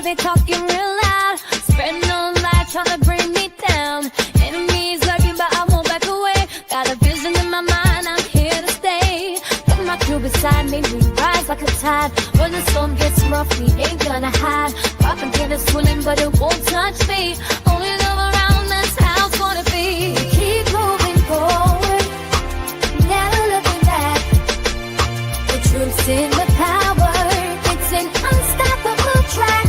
they talking real loud. Spreading no lie, trying to bring me down. Enemies lurking, but I won't back away. Got a vision in my mind, I'm here to stay. Put my crew beside me, we rise like a tide. When the storm gets rough, we ain't gonna hide. Propaganda swirling, but it won't touch me. Only love around, that's how it's gonna be. Keep moving forward, never looking back. The truth's in the power, it's an unstoppable track.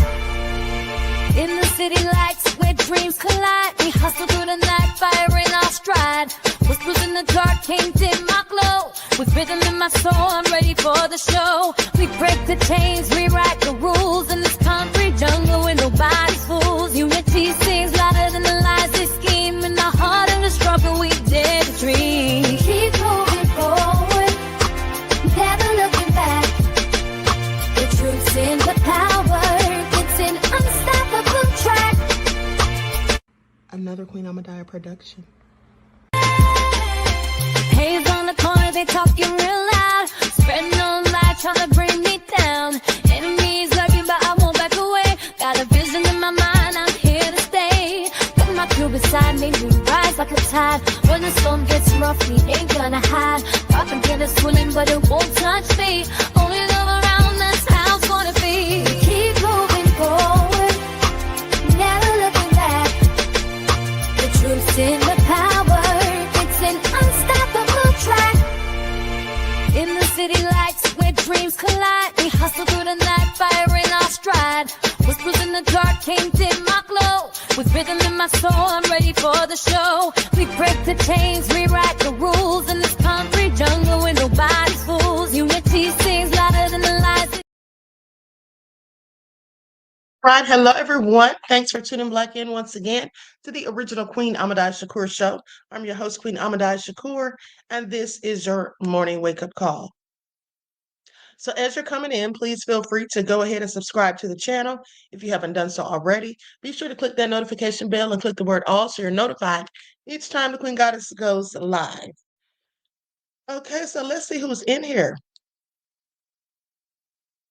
In the city lights where dreams collide, we hustle through the night, fire in our stride. Whispers in the dark can't dim my glow. With rhythm in my soul, I'm ready for the show. We break the chains, rewrite the rules. In this concrete jungle where nobody's fools. Unity sings louder than the lies they scheme. In the heart of the struggle, we dare to dream. Keep moving forward, never looking back. The truth's in the power, it's an unstoppable track. Another Queen Ahmadiyyah production. Haze on the corner, they talking real loud. Spreading no lie, trying to bring me down. Enemies lurking, but I won't back away. Got a vision in my mind, I'm here to stay. Put my crew beside me, we rise like a tide. When the storm gets rough, we ain't gonna hide. Propaganda swirling, but it won't touch me. Only love around, that's how it's gonna be. Keep moving forward, never looking back. The truth's in the power, it's an unstoppable track. In the city lights where dreams collide, we hustle through the night, fire in our stride. Whispers in the dark can't dim my glow. With rhythm in my soul, I'm ready for the show. We break the chains, rewrite the rules. In this concrete jungle where nobody's fools. Unity sings louder than the lies. Right, hello everyone. Thanks for tuning back in once again to the original Queen Ahmadiyyah Shakur show. I'm your host, Queen Ahmadiyyah Shakur, and this is your morning wake-up call. So as you're coming in, please feel free to go ahead and subscribe to the channel if you haven't done so already. Be sure to click that notification bell and click the word all so you're notified each time the Queen Goddess goes live. Okay, so let's see who's in here.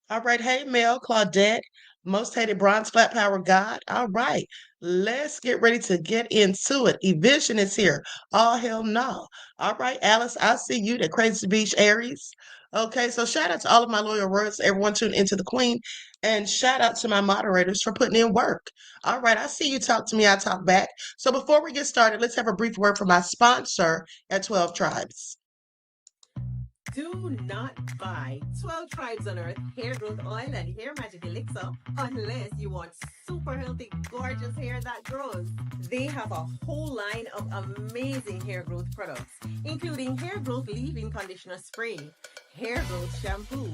All right, hey Mel, Claudette, Most Hated Bronze Flat Power God. All right, let's get ready to get into it. Evision is here. All hell no. All right, Alice, I see you. The Crazy Beach Aries. Okay, so shout out to all of my loyal royals, everyone tuned into the Queen, and shout out to my moderators for putting in work. All right, I see you talk to me, I talk back. So before we get started, let's have a brief word from my sponsor at 12 Tribes. Do not buy 12 Tribes on Earth hair growth oil and hair magic elixir unless you want super healthy, gorgeous hair that grows. They have a whole line of amazing hair growth products, including hair growth leave-in conditioner spray, hair growth shampoo,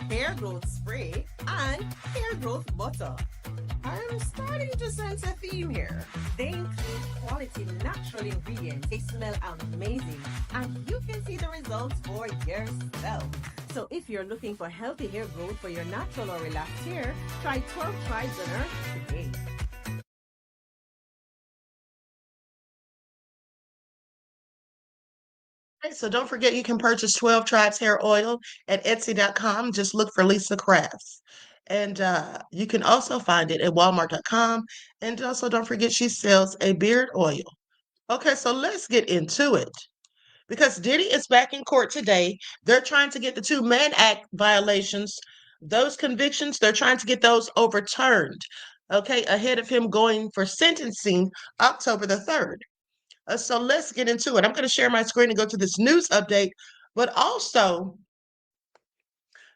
hair growth spray, and hair growth butter. I'm starting to sense a theme here. They include quality natural ingredients. They smell amazing, and you can see the results for yourself. So if you're looking for healthy hair growth for your natural or relaxed hair, try 12 Tribes on Earth today. Okay, so don't forget you can purchase 12 Tribes hair oil at Etsy.com. Just look for Lisa Crafts. And you can also find it at Walmart.com. And also don't forget she sells a beard oil. Okay, so let's get into it. Because Diddy is back in court today. They're trying to get the 2 Mann Act violations, those convictions, they're trying to get those overturned, okay, ahead of him going for sentencing October the 3rd. So let's get into it. I'm going to share my screen and go to this news update, but also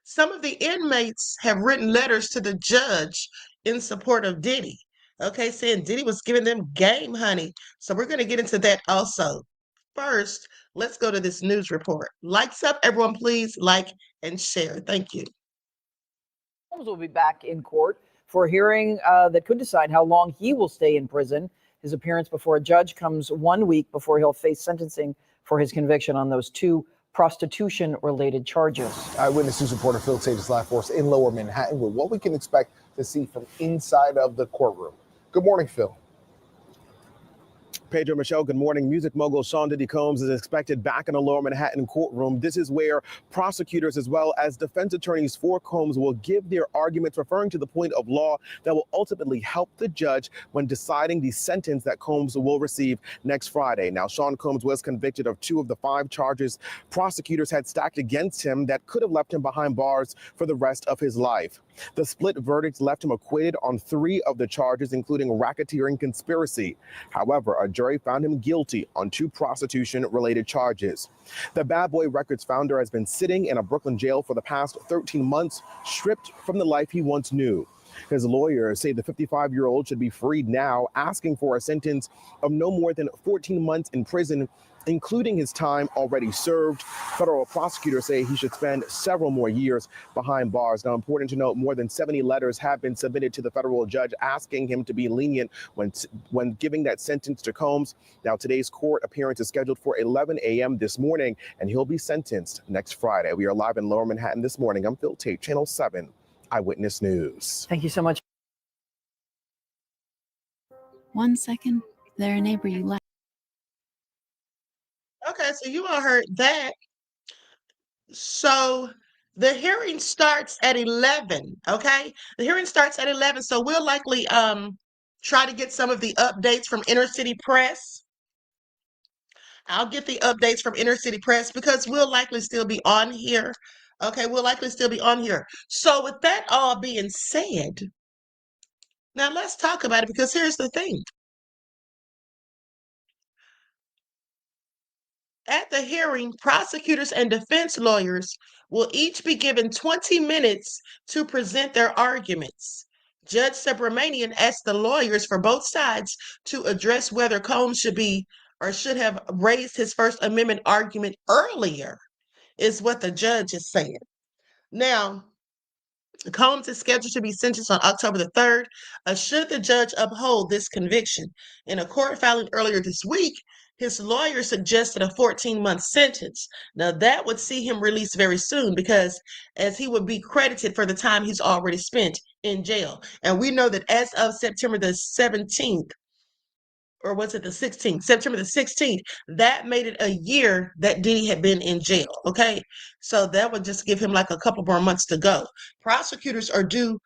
some of the inmates have written letters to the judge in support of Diddy, okay, saying Diddy was giving them game, honey. So we're going to get into that also. First, let's go to this news report. Lights up, everyone, please like and share. Thank you. Holmes will be back in court for a hearing that could decide how long he will stay in prison. His appearance before a judge comes 1 week before he'll face sentencing for his conviction on those 2 prostitution-related charges. Eyewitness News reporter Phil Tate is live for us in Lower Manhattan with what we can expect to see from inside of the courtroom. Good morning, Phil. Pedro, Michelle, good morning. Music mogul Sean Diddy Combs is expected back in the Lower Manhattan courtroom. This is where prosecutors as well as defense attorneys for Combs will give their arguments, referring to the point of law that will ultimately help the judge when deciding the sentence that Combs will receive next Friday. Now, Sean Combs was convicted of 2 of the 5 charges prosecutors had stacked against him that could have left him behind bars for the rest of his life. The split verdict left him acquitted on 3 of the charges, including racketeering conspiracy. However, a jury found him guilty on 2 prostitution-related charges. The Bad Boy Records founder has been sitting in a Brooklyn jail for the past 13 months, stripped from the life he once knew. His lawyers say the 55-year-old should be freed now, asking for a sentence of no more than 14 months in prison, including his time already served. Federal prosecutors say he should spend several more years behind bars. Now, important to note, more than 70 letters have been submitted to the federal judge asking him to be lenient when giving that sentence to Combs. Now, today's court appearance is scheduled for 11 a.m. this morning, and he'll be sentenced next Friday. We are live in Lower Manhattan this morning. I'm Phil Tate, Channel 7 Eyewitness News. Thank you so much. 1 second, they're a neighbor you like. Okay, so you all heard that. So the hearing starts at 11, okay? The hearing starts at 11, so we'll likely try to get some of the updates from Inner City Press. I'll get the updates from Inner City Press because we'll likely still be on here. Okay, we'll likely still be on here. So with that all being said, now let's talk about it because here's the thing. At the hearing, prosecutors and defense lawyers will each be given 20 minutes to present their arguments. Judge Subramanian asked the lawyers for both sides to address whether Combs should be or should have raised his First Amendment argument earlier, is what the judge is saying. Now, Combs is scheduled to be sentenced on October the 3rd. Should the judge uphold this conviction? In a court filing earlier this week, his lawyer suggested a 14-month sentence. Now, that would see him released very soon because as he would be credited for the time he's already spent in jail. And we know that as of September the 17th, or was it the 16th? September the 16th, that made it a year that Diddy had been in jail, okay? So that would just give him like a couple more months to go. Prosecutors are due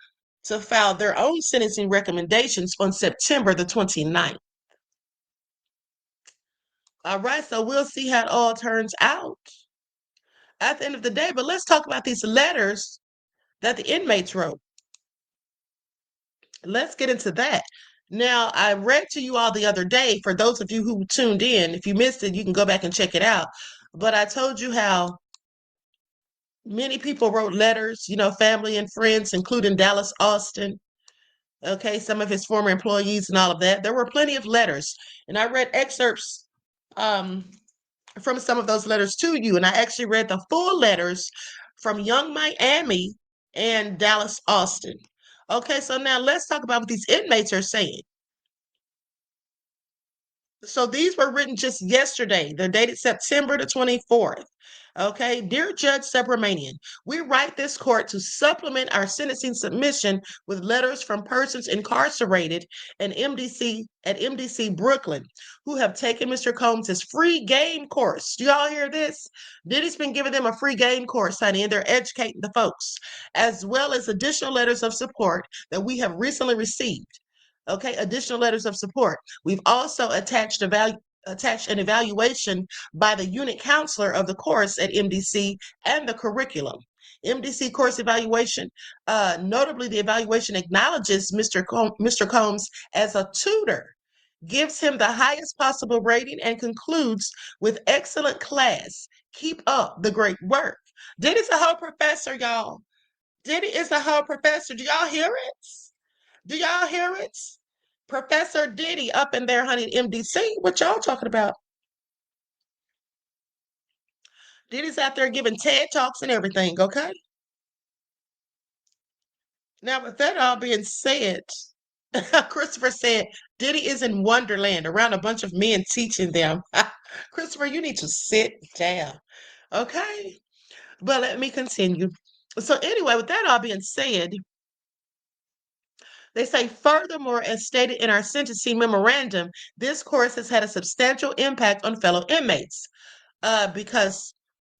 to file their own sentencing recommendations on September the 29th. All right, so we'll see how it all turns out at the end of the day. But let's talk about these letters that the inmates wrote. Let's get into that. Now, I read to you all the other day, for those of you who tuned in, if you missed it, you can go back and check it out. But I told you how many people wrote letters, family and friends, including Dallas Austin, okay, some of his former employees and all of that. There were plenty of letters. And I read excerpts from some of those letters to you. And I actually read the full letters from Young Miami and Dallas Austin. Okay, so now let's talk about what these inmates are saying. So these were written just yesterday. They're dated September the 24th. Okay, dear Judge Subramanian, we write this court to supplement our sentencing submission with letters from persons incarcerated at MDC Brooklyn who have taken Mr. Combs' free game course. Do y'all hear this? Diddy's been giving them a free game course, honey, and they're educating the folks, as well as additional letters of support that we have recently received. Okay, additional letters of support. We've also attached an evaluation by the unit counselor of the course at MDC and the curriculum. MDC course evaluation, notably the evaluation acknowledges Mr. Combs as a tutor, gives him the highest possible rating, and concludes with excellent class. Keep up the great work. Diddy's a whole professor, y'all. Diddy is a whole professor. Do y'all hear it? Do y'all hear it? Professor Diddy up in there, honey, MDC. What y'all talking about? Diddy's out there giving TED Talks and everything, okay? Now, with that all being said, Christopher said, Diddy is in Wonderland around a bunch of men teaching them. Christopher, you need to sit down, okay? But let me continue. So anyway, with that all being said, They say, furthermore, as stated in our sentencing memorandum, this course has had a substantial impact on fellow inmates because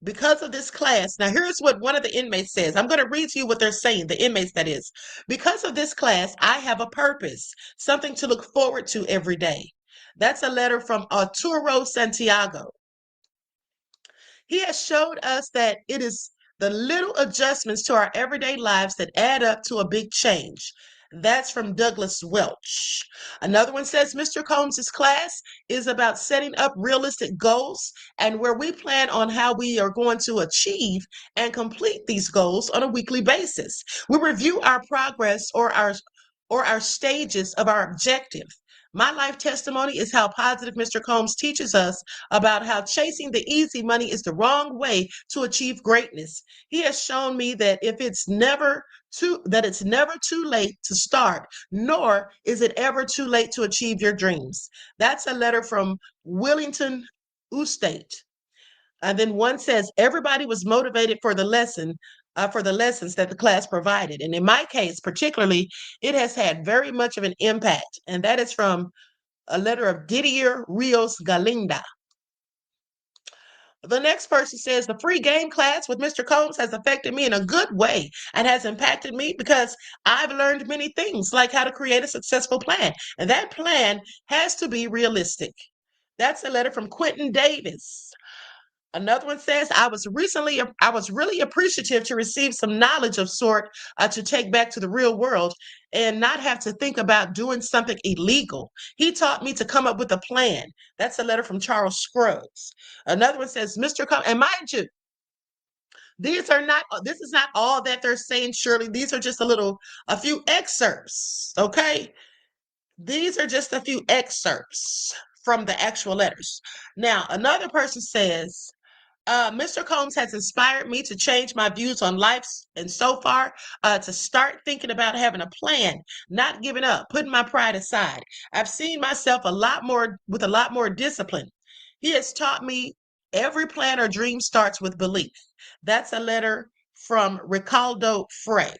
of this class. Now, here's what one of the inmates says. I'm going to read to you what they're saying, the inmates, that is. Because of this class, I have a purpose, something to look forward to every day. That's a letter from Arturo Santiago. He has showed us that it is the little adjustments to our everyday lives that add up to a big change. That's from Douglas Welch. Another one says Mr. Combs' class is about setting up realistic goals and where we plan on how we are going to achieve and complete these goals on a weekly basis. We review our progress or our stages of our objective. My life testimony is how positive Mr. Combs teaches us about how chasing the easy money is the wrong way to achieve greatness. He has shown me that it's never too late to start, nor is it ever too late to achieve your dreams. That's a letter from Willington Ustate. And then one says, everybody was motivated for the lessons that the class provided. And in my case, particularly, it has had very much of an impact. And that is from a letter of Didier Rios Galinda. The next person says, the free game class with Mr. Combs has affected me in a good way and has impacted me because I've learned many things, like how to create a successful plan. And that plan has to be realistic. That's a letter from Quentin Davis. Another one says, I was really appreciative to receive some knowledge of sort to take back to the real world and not have to think about doing something illegal. He taught me to come up with a plan. That's a letter from Charles Scruggs. Another one says, Mr. And mind you, this is not all that they're saying, Shirley. These are just a few excerpts, okay? These are just a few excerpts from the actual letters. Now, another person says, Mr. Combs has inspired me to change my views on life and so far to start thinking about having a plan, not giving up, putting my pride aside. I've seen myself with a lot more discipline. He has taught me every plan or dream starts with belief. That's a letter from Ricaldo Frey.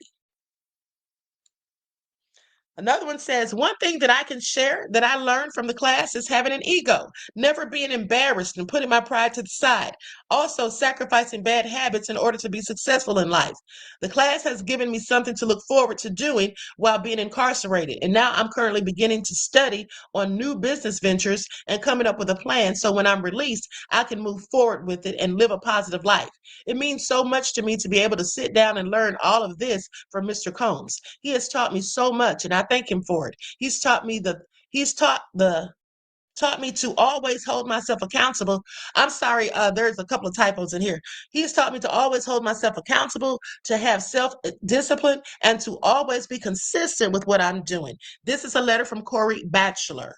Another one says, one thing that I can share that I learned from the class is having an ego, never being embarrassed and putting my pride to the side. Also, sacrificing bad habits in order to be successful in life. The class has given me something to look forward to doing while being incarcerated. And now I'm currently beginning to study on new business ventures and coming up with a plan so when I'm released, I can move forward with it and live a positive life. It means so much to me to be able to sit down and learn all of this from Mr. Combs. He has taught me so much, and I thank him for it. He's taught me to always hold myself accountable. I'm sorry, there's a couple of typos in here. He's taught me to always hold myself accountable, to have self-discipline, and to always be consistent with what I'm doing. This is a letter from Corey Batchelor.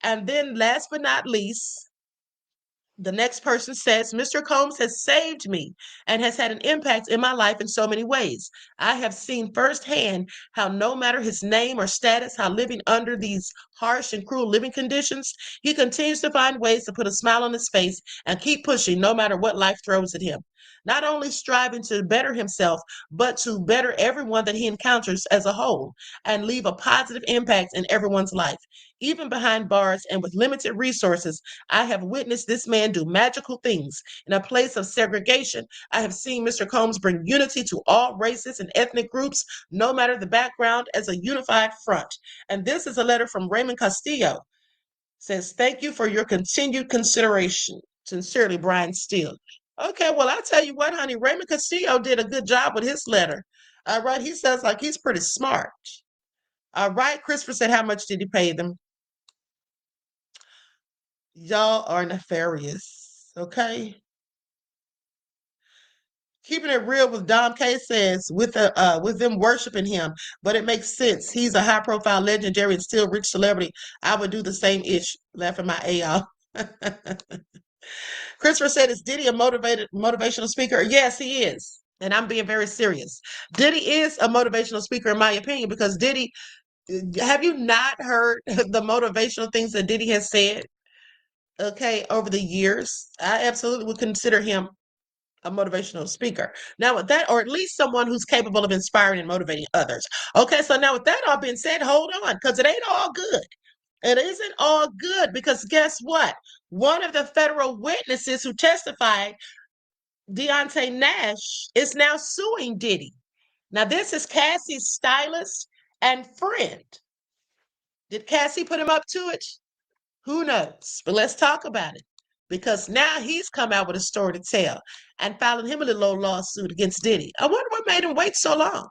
And then last but not least, the next person says, Mr. Combs has saved me and has had an impact in my life in so many ways. I have seen firsthand how no matter his name or status, how living under these harsh and cruel living conditions, he continues to find ways to put a smile on his face and keep pushing no matter what life throws at him. Not only striving to better himself, but to better everyone that he encounters as a whole and leave a positive impact in everyone's life. Even behind bars and with limited resources, I have witnessed this man do magical things. In a place of segregation, I have seen Mr. Combs bring unity to all races and ethnic groups, no matter the background, as a unified front. And this is a letter from Raymond Castillo. It says, thank you for your continued consideration. Sincerely, Brian Steele. Okay, well, I'll tell you what, honey, Raymond Castillo did a good job with his letter. All right, he sounds like he's pretty smart. All right, Christopher said, how much did he pay them? Y'all are nefarious, okay? Keeping it real with Dom K says, with them worshiping him, but it makes sense. He's a high-profile, legendary, and still rich celebrity. I would do the same ish. Laughing my A off. Christopher said, is Diddy a motivational speaker? Yes, he is. And I'm being very serious. Diddy is a motivational speaker, in my opinion, because Diddy, have you not heard the motivational things that Diddy has said? Okay, over the years, I absolutely would consider him a motivational speaker. Now, with that, or at least someone who's capable of inspiring and motivating others. Okay, so now with that all being said, hold on, because it ain't all good. It isn't all good because guess what? One of the federal witnesses who testified, Deontay Nash, is now suing Diddy. Now, this is Cassie's stylist and friend. Did Cassie put him up to it? Who knows? But let's talk about it because now he's come out with a story to tell and filing him a little old lawsuit against Diddy. I wonder what made him wait so long.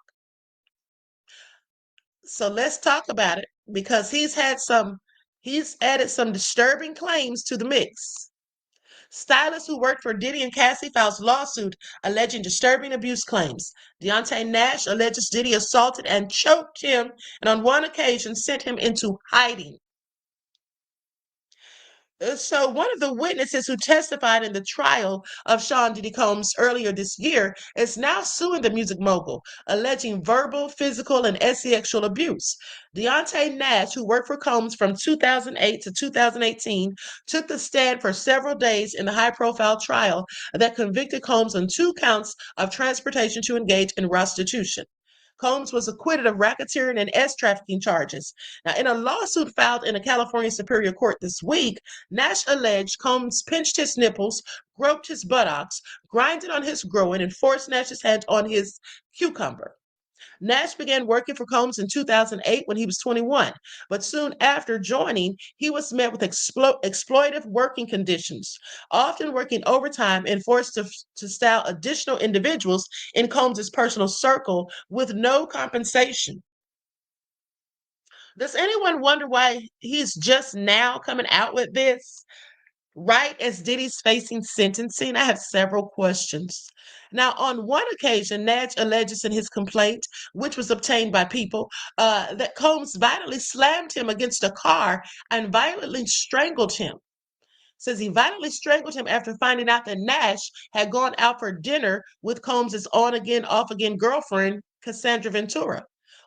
So let's talk about it because he's added some disturbing claims to the mix. Stylist who worked for Diddy and Cassie files lawsuit alleging disturbing abuse claims. Deontay Nash alleges Diddy assaulted and choked him and on one occasion sent him into hiding. So one of the witnesses who testified in the trial of Sean Diddy Combs earlier this year is now suing the music mogul, alleging verbal, physical, and sexual abuse. Deontay Nash, who worked for Combs from 2008 to 2018, took the stand for several days in the high-profile trial that convicted Combs on 2 counts of transportation to engage in prostitution. Combs was acquitted of racketeering and trafficking charges. Now, in a lawsuit filed in a California Superior Court this week, Nash alleged Combs pinched his nipples, groped his buttocks, grinded on his groin, and forced Nash's hand on his cucumber. Nash began working for Combs in 2008 when he was 21, but soon after joining, he was met with exploitive working conditions, often working overtime and forced to style additional individuals in Combs' personal circle with no compensation. Does anyone wonder why he's just now coming out with this? Right as Diddy's facing sentencing, I have several questions. Now, on one occasion, Nash alleges in his complaint, which was obtained by People, that Combs violently slammed him against a car and violently strangled him. Says he violently strangled him after finding out that Nash had gone out for dinner with Combs' on-again, off-again girlfriend, Cassandra Ventura.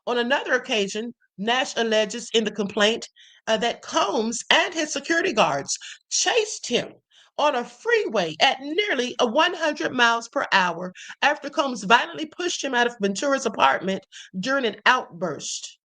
On another occasion, Nash alleges in the complaint that Combs and his security guards chased him on a freeway at nearly 100 miles per hour after Combs violently pushed him out of Ventura's apartment during an outburst.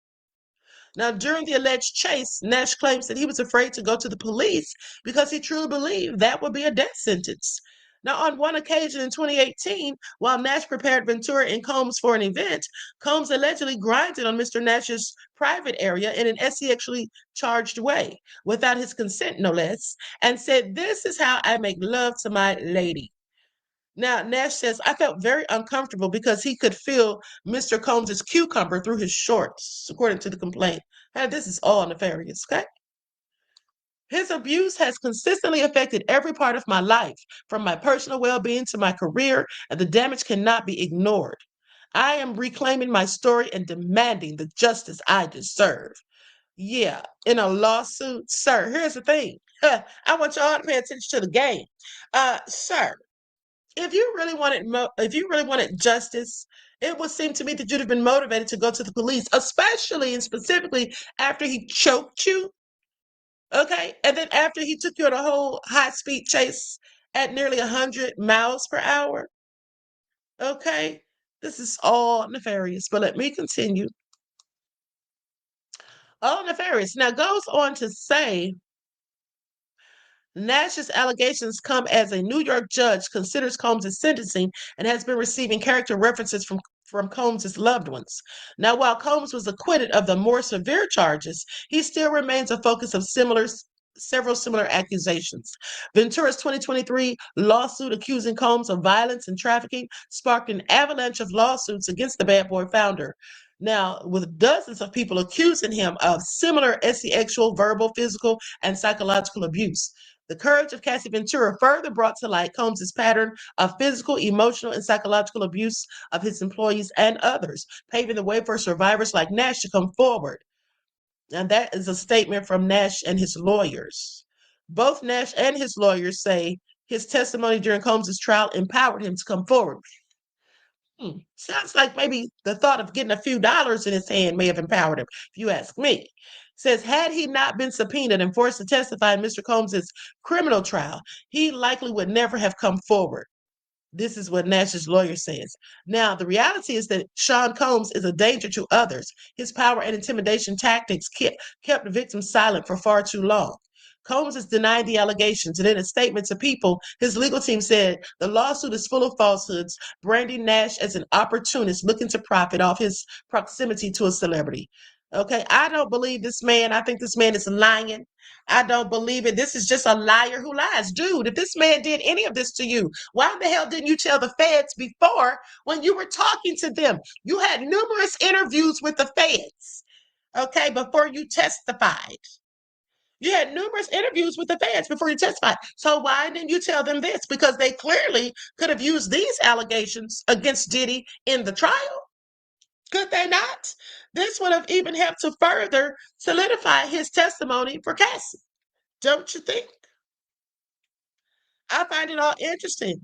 Now, during the alleged chase, Nash claims that he was afraid to go to the police because he truly believed that would be a death sentence. Now, on one occasion in 2018, while Nash prepared Ventura and Combs for an event, Combs allegedly grinded on Mr. Nash's private area in an sexually charged way, without his consent, no less, and said, "This is how I make love to my lady." Now, Nash says, "I felt very uncomfortable because he could feel Mr. Combs' cucumber through his shorts," according to the complaint. And this is all nefarious, okay? His abuse has consistently affected every part of my life, from my personal well-being to my career, and the damage cannot be ignored. I am reclaiming my story and demanding the justice I deserve. Yeah, in a lawsuit, sir. Here's the thing. I want y'all to pay attention to the game. Sir, if you really wanted justice, it would seem to me that you'd have been motivated to go to the police, especially and specifically after he choked you. Okay. And then after he took you on a whole high speed chase at nearly 100 miles per hour. Okay. This is all nefarious, but let me continue. All nefarious. Now goes on to say, Nash's allegations come as a New York judge considers Combs' sentencing and has been receiving character references from Combs' loved ones. Now, while Combs was acquitted of the more severe charges, he still remains a focus of several similar accusations. Ventura's 2023 lawsuit accusing Combs of violence and trafficking sparked an avalanche of lawsuits against the Bad Boy founder. Now, with dozens of people accusing him of similar sexual, verbal, physical, and psychological abuse. The courage of Cassie Ventura further brought to light Combs' pattern of physical, emotional, and psychological abuse of his employees and others, paving the way for survivors like Nash to come forward. And that is a statement from Nash and his lawyers. Both Nash and his lawyers say his testimony during Combs' trial empowered him to come forward. Sounds like maybe the thought of getting a few dollars in his hand may have empowered him, if you ask me. Says, had he not been subpoenaed and forced to testify in Mr. Combs' criminal trial, he likely would never have come forward. This is what Nash's lawyer says. Now, the reality is that Sean Combs is a danger to others. His power and intimidation tactics kept the victim silent for far too long. Combs has denied the allegations, and in a statement to People, his legal team said the lawsuit is full of falsehoods, branding Nash as an opportunist looking to profit off his proximity to a celebrity. Okay, I don't believe this man. I think this man is lying. I don't believe it. This is just a liar who lies. Dude, if this man did any of this to you, why the hell didn't you tell the feds before when you were talking to them? You had numerous interviews with the feds, okay, before you testified. You had numerous interviews with the feds before you testified. So why didn't you tell them this? Because they clearly could have used these allegations against Diddy in the trial. Could they not? This would have even helped to further solidify his testimony for Cassie. Don't you think? I find it all interesting.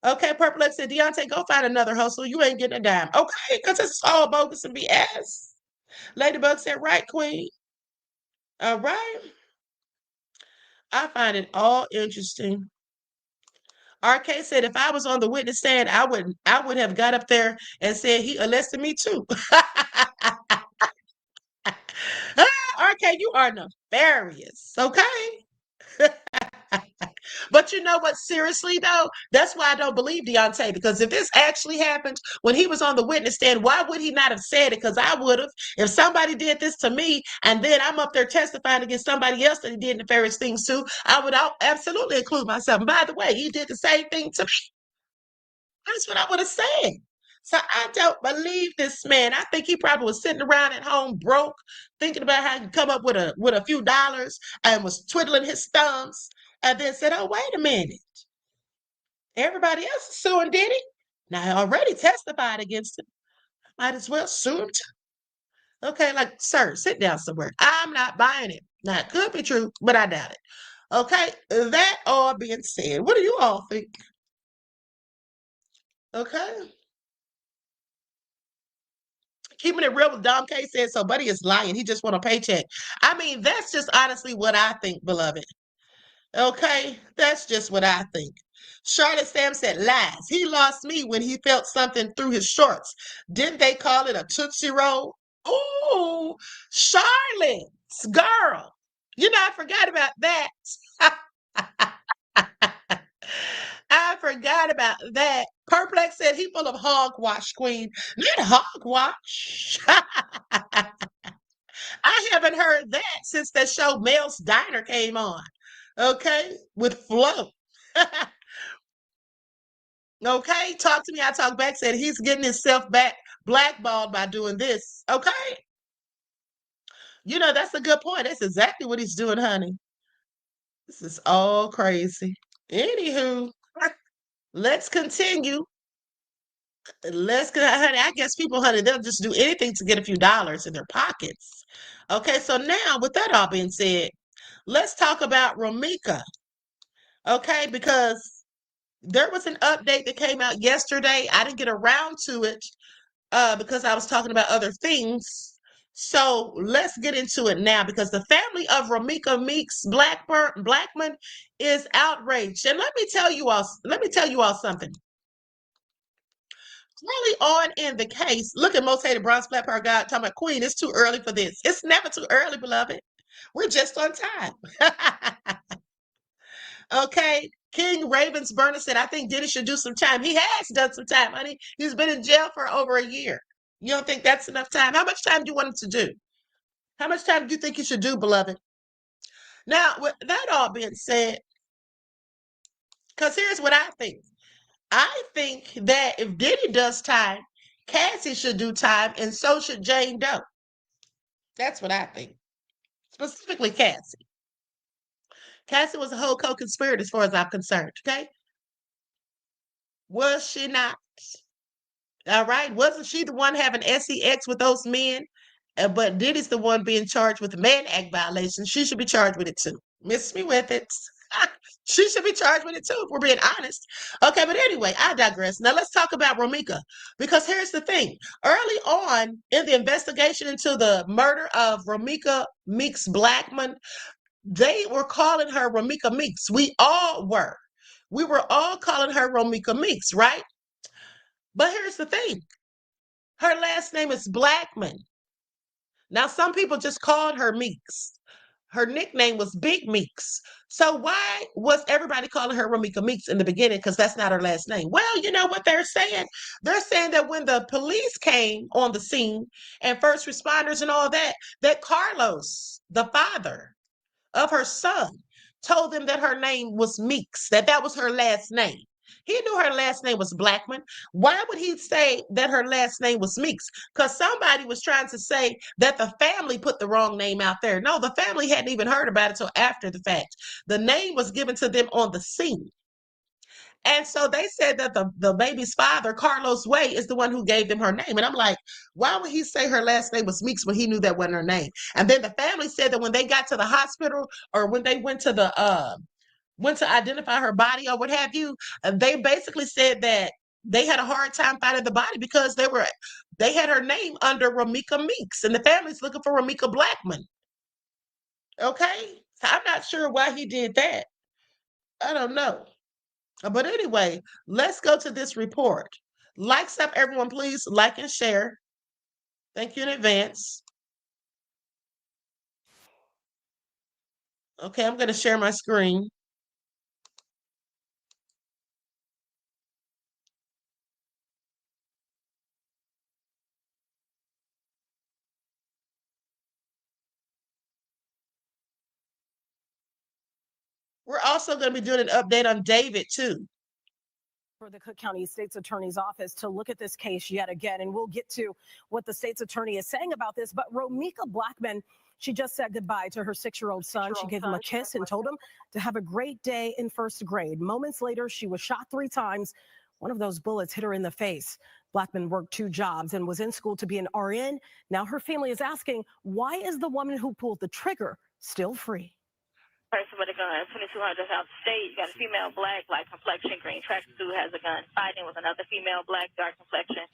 Okay, Purple X said, Deontay, go find another hustle. You ain't getting a dime. Okay, because it's all bogus and BS. Ladybug said, right, Queen. All right. I find it all interesting. RK said, if I was on the witness stand, I would have got up there and said he arrested me too. RK, you are nefarious, okay? But you know what? Seriously, though, that's why I don't believe Deontay, because if this actually happened when he was on the witness stand, why would he not have said it? Because I would have. If somebody did this to me and then I'm up there testifying against somebody else that he did nefarious things to, I would absolutely include myself. And by the way, he did the same thing to me. That's what I would have said. So I don't believe this man. I think he probably was sitting around at home broke, thinking about how he could come up with a few dollars and was twiddling his thumbs and then said, oh, wait a minute. Everybody else is suing Diddy. Now, I already testified against him. Might as well sue him too. Okay, like, sir, sit down somewhere. I'm not buying it. Now, it could be true, but I doubt it. Okay, that all being said, what do you all think? Okay. Keeping it real with Dom K said, so Buddy is lying. He just want a paycheck. I mean, that's just honestly what I think, beloved. Okay, that's just what I think. Charlotte Sam said, lies. He lost me when he felt something through his shorts. Didn't they call it a Tootsie Roll? Ooh, Charlotte's girl. You know, I forgot about that. I forgot about that. Perplex said he full of hogwash, Queen. Not hogwash. I haven't heard that since that show Mel's Diner came on. Okay, with Flo. Okay, talk to me. I talk back. Said he's getting himself back blackballed by doing this. Okay, you know that's a good point. That's exactly what he's doing, honey. This is all crazy. Anywho, let's continue. Honey. I guess people, honey, they'll just do anything to get a few dollars in their pockets. Okay, so now with that all being said, let's talk about Romika. Okay, because there was an update that came out yesterday. I didn't get around to it because I was talking about other things. So let's get into it now because the family of Romika Meeks Blackman is outraged. And let me tell you all something. Early on in the case, look at Most Hated Bronze Black Power God talking about Queen. It's too early for this. It's never too early, beloved. We're just on time. Okay. King Ravensburner said, I think Diddy should do some time. He has done some time, honey. He's been in jail for over a year. You don't think that's enough time? How much time do you want him to do? How much time do you think he should do, beloved? Now, with that all being said, because here's what I think. I think that if Diddy does time, Cassie should do time, and so should Jane Doe. That's what I think. Specifically, Cassie. Cassie was a whole co-conspirator as far as I'm concerned, okay? Was she not? All right. Wasn't she the one having sex with those men? But Diddy's the one being charged with the Mann Act violation. She should be charged with it too. Miss me with it. She should be charged with it too, if we're being honest. Okay, but anyway, I digress. Now let's talk about Romika. Because here's the thing. Early on in the investigation into the murder of Romika Meeks Blackman, they were calling her Romika Meeks. We all were. we were all calling her Romika Meeks, right? But here's the thing. Her last name is Blackman. Now, some people just called her Meeks. Her nickname was Big Meeks. So why was everybody calling her Romika Meeks in the beginning? Because that's not her last name. Well, you know what they're saying? They're saying that when the police came on the scene and first responders and all that, that Carlos, the father of her son, told them that her name was Meeks, that was her last name. He knew her last name was Blackman. Why would he say that her last name was Meeks? Because somebody was trying to say that the family put the wrong name out there. No, the family hadn't even heard about it until after the fact. The name was given to them on the scene. And so they said that the baby's father, Carlos Way, is the one who gave them her name. And I'm like, why would he say her last name was Meeks when he knew that wasn't her name? And then the family said that when they got to the hospital or when they went to identify her body or what have you, they basically said that they had a hard time finding the body because they had her name under Romika Meeks, and the family's looking for Romika Blackman. Okay, so I'm not sure why he did that. I don't know. But anyway, let's go to this report. Likes up, everyone, please like and share. Thank you in advance. Okay, I'm going to share my screen. We're also going to be doing an update on David, too. For the Cook County State's Attorney's Office to look at this case yet again. And we'll get to what the state's attorney is saying about this. But Romika Blackman, she just said goodbye to her 6-year-old son. She gave him a kiss and told him to have a great day in first grade. Moments later, she was shot 3 times. One of those bullets hit her in the face. Blackman worked 2 jobs and was in school to be an RN. Now her family is asking, why is the woman who pulled the trigger still free? Person with a gun, 2200 South State. You got a female, black, light complexion, green tracksuit, has a gun, fighting with another female, black, dark complexion.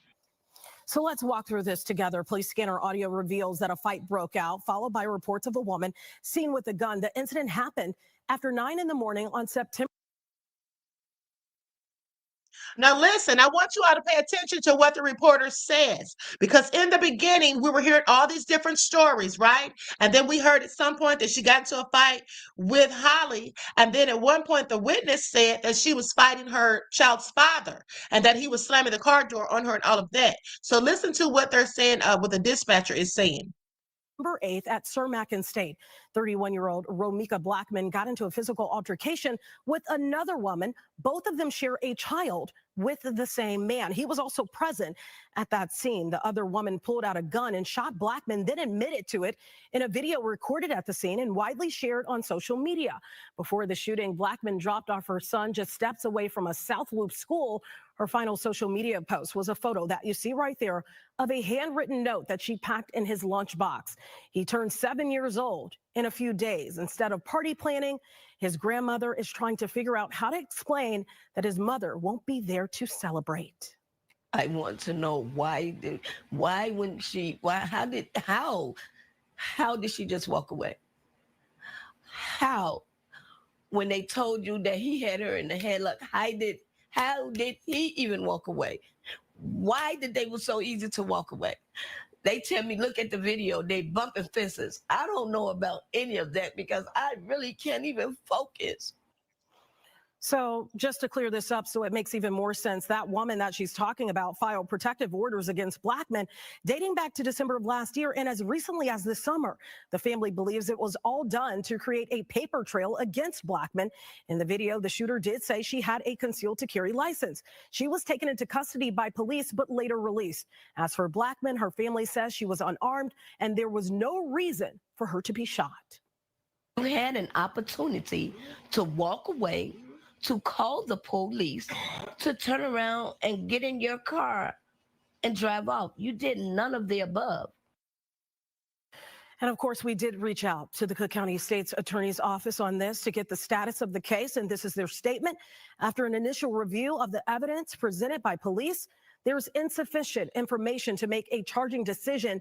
So let's walk through this together. Police scanner audio reveals that a fight broke out, followed by reports of a woman seen with a gun. The incident happened after 9 in the morning on September. Now, listen, I want you all to pay attention to what the reporter says, because in the beginning, we were hearing all these different stories, right? And then we heard at some point that she got into a fight with Holly. And then at one point, the witness said that she was fighting her child's father and that he was slamming the car door on her and all of that. So listen to what they're saying, what the dispatcher is saying. November 8th at Cermak State. 31-year-old Romika Blackman got into a physical altercation with another woman. Both of them share a child with the same man. He was also present at that scene. The other woman pulled out a gun and shot Blackman, then admitted to it in a video recorded at the scene and widely shared on social media. Before the shooting, Blackman dropped off her son just steps away from a South Loop school. Her final social media post was a photo that you see right there of a handwritten note that she packed in his lunchbox. He turned 7 years old in a few days. Instead of party planning, his grandmother is trying to figure out how to explain that his mother won't be there to celebrate. I want to know how did she just walk away? How? When they told you that he had her in the headlock, how did he even walk away? Why did they was so easy to walk away? They tell me, look at the video, they bumping fences. I don't know about any of that because I really can't even focus. So just to clear this up so it makes even more sense, that woman that she's talking about filed protective orders against Blackman dating back to December of last year and as recently as this summer. The family believes it was all done to create a paper trail against Blackman. In the video, the shooter did say she had a concealed to carry license. She was taken into custody by police but later released. As for Blackman, her family says she was unarmed and there was no reason for her to be shot. You had an opportunity to walk away, to call the police, to turn around and get in your car and drive off. You did none of the above. And of course, we did reach out to the Cook County State's Attorney's Office on this to get the status of the case. And this is their statement. After an initial review of the evidence presented by police, there's insufficient information to make a charging decision.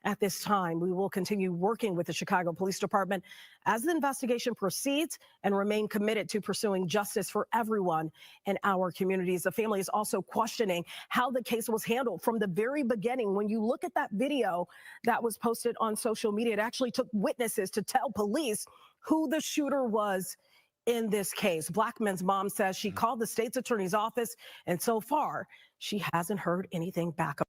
at this time. We will continue working with the Chicago Police Department as the investigation proceeds and remain committed to pursuing justice for everyone in our communities. The family is also questioning how the case was handled from the very beginning. When you look at that video that was posted on social media, it actually took witnesses to tell police who the shooter was in this case. Blackman's mom says she called the state's attorney's office, and so far, she hasn't heard anything back.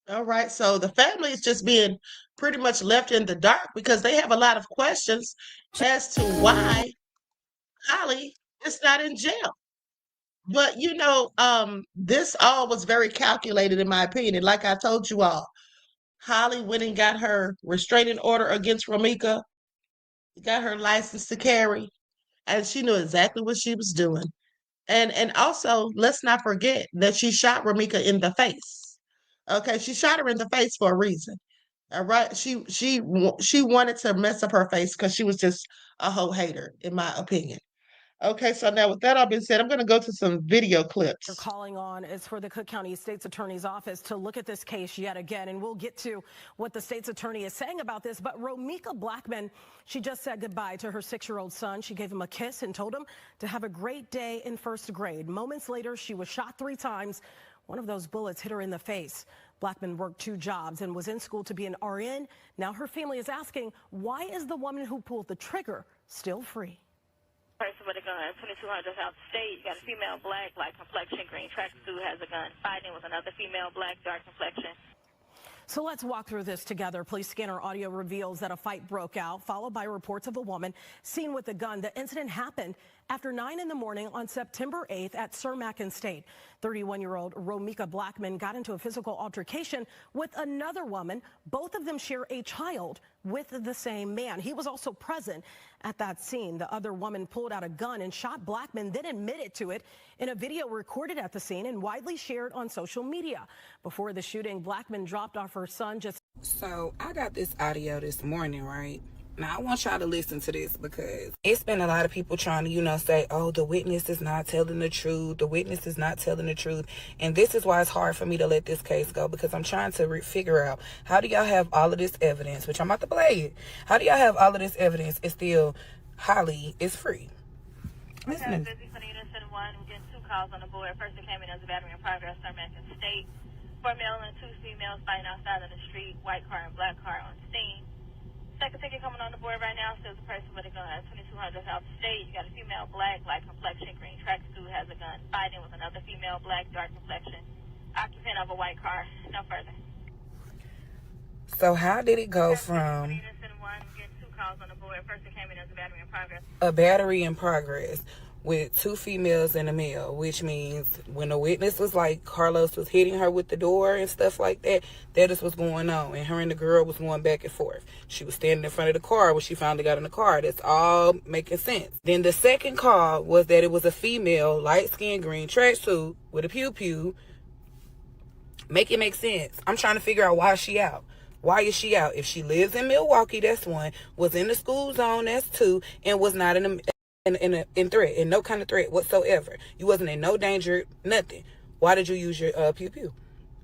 All right, so the family is just being pretty much left in the dark because they have a lot of questions as to why Holly is not in jail. But this all was very calculated in my opinion. And like I told you all, Holly went and got her restraining order against Romika, got her license to carry, and she knew exactly what she was doing. And also, let's not forget that she shot Romika in the face. Okay, she shot her in the face for a reason. All right, she wanted to mess up her face because she was just a whole hater, in my opinion. Okay, so now with that all being said, I'm going to go to some video clips. You're calling on is for the Cook County State's Attorney's Office to look at this case yet again, and we'll get to what the state's attorney is saying about this. But Romika Blackman, she just said goodbye to her 6-year-old son. She gave him a kiss and told him to have a great day in first grade. Moments later, she was shot 3 times. One of those bullets hit her in the face. Blackman worked 2 jobs and was in school to be an RN. Now her family is asking, why is the woman who pulled the trigger still free? Person with a gun, 2200 South State. You got a female black, light complexion, green tracksuit, has a gun. Fighting with another female black, dark complexion. So let's walk through this together. Police scanner audio reveals that a fight broke out, followed by reports of a woman seen with a gun. The incident happened after 9 in the morning on September 8th at Cermak and State. 31-year-old Romika Blackman got into a physical altercation with another woman. Both of them share a child with the same man. He was also present at that scene. The other woman pulled out a gun and shot Blackman, then admitted to it in a video recorded at the scene and widely shared on social media. Before the shooting, Blackman dropped off her son just... So I got this audio this morning, right? Now, I want y'all to listen to this because it's been a lot of people trying to, say, oh, the witness is not telling the truth. The witness is not telling the truth. And this is why it's hard for me to let this case go, because I'm trying to figure out, how do y'all have all of this evidence, which I'm about to play it. How do y'all have all of this evidence and still Holly is free? Listen. Okay, busy for the unison 1. We're getting 2 calls on the board. First, it came in as a battery in progress, Cermak and State. 4 male and 2 females fighting outside on the street, white car and black car on scene. Second ticket coming on the board right now says a person with a gun at 2200 South State. You got a female black, light complexion, green tracksuit, has a gun. Fighting with another female black, dark complexion. Occupant of a white car. No further. So how did it go from a battery in progress with 2 females and a male, which means when the witness was like Carlos was hitting her with the door and stuff like that, that is what's going on. And her and the girl was going back and forth. She was standing in front of the car when she finally got in the car. That's all making sense. Then the second call was that it was a female, light-skinned, green tracksuit with a pew-pew. Make it make sense. I'm trying to figure out why is she out. Why is she out? If she lives in Milwaukee, that's 1. Was in the school zone, that's 2. And was not in threat, in no kind of threat whatsoever. You wasn't in no danger, nothing. Why did you use your pew-pew?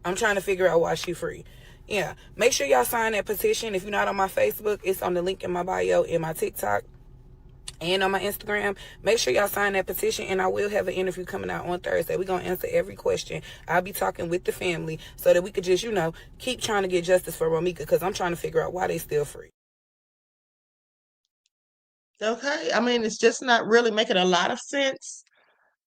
I'm trying to figure out why she free. Yeah, make sure y'all sign that petition. If you're not on my Facebook, it's on the link in my bio, in my TikTok, and on my Instagram. Make sure y'all sign that petition, and I will have an interview coming out on Thursday. We're going to answer every question. I'll be talking with the family so that we could just, keep trying to get justice for Romika, because I'm trying to figure out why they still free. Okay, I mean, it's just not really making a lot of sense.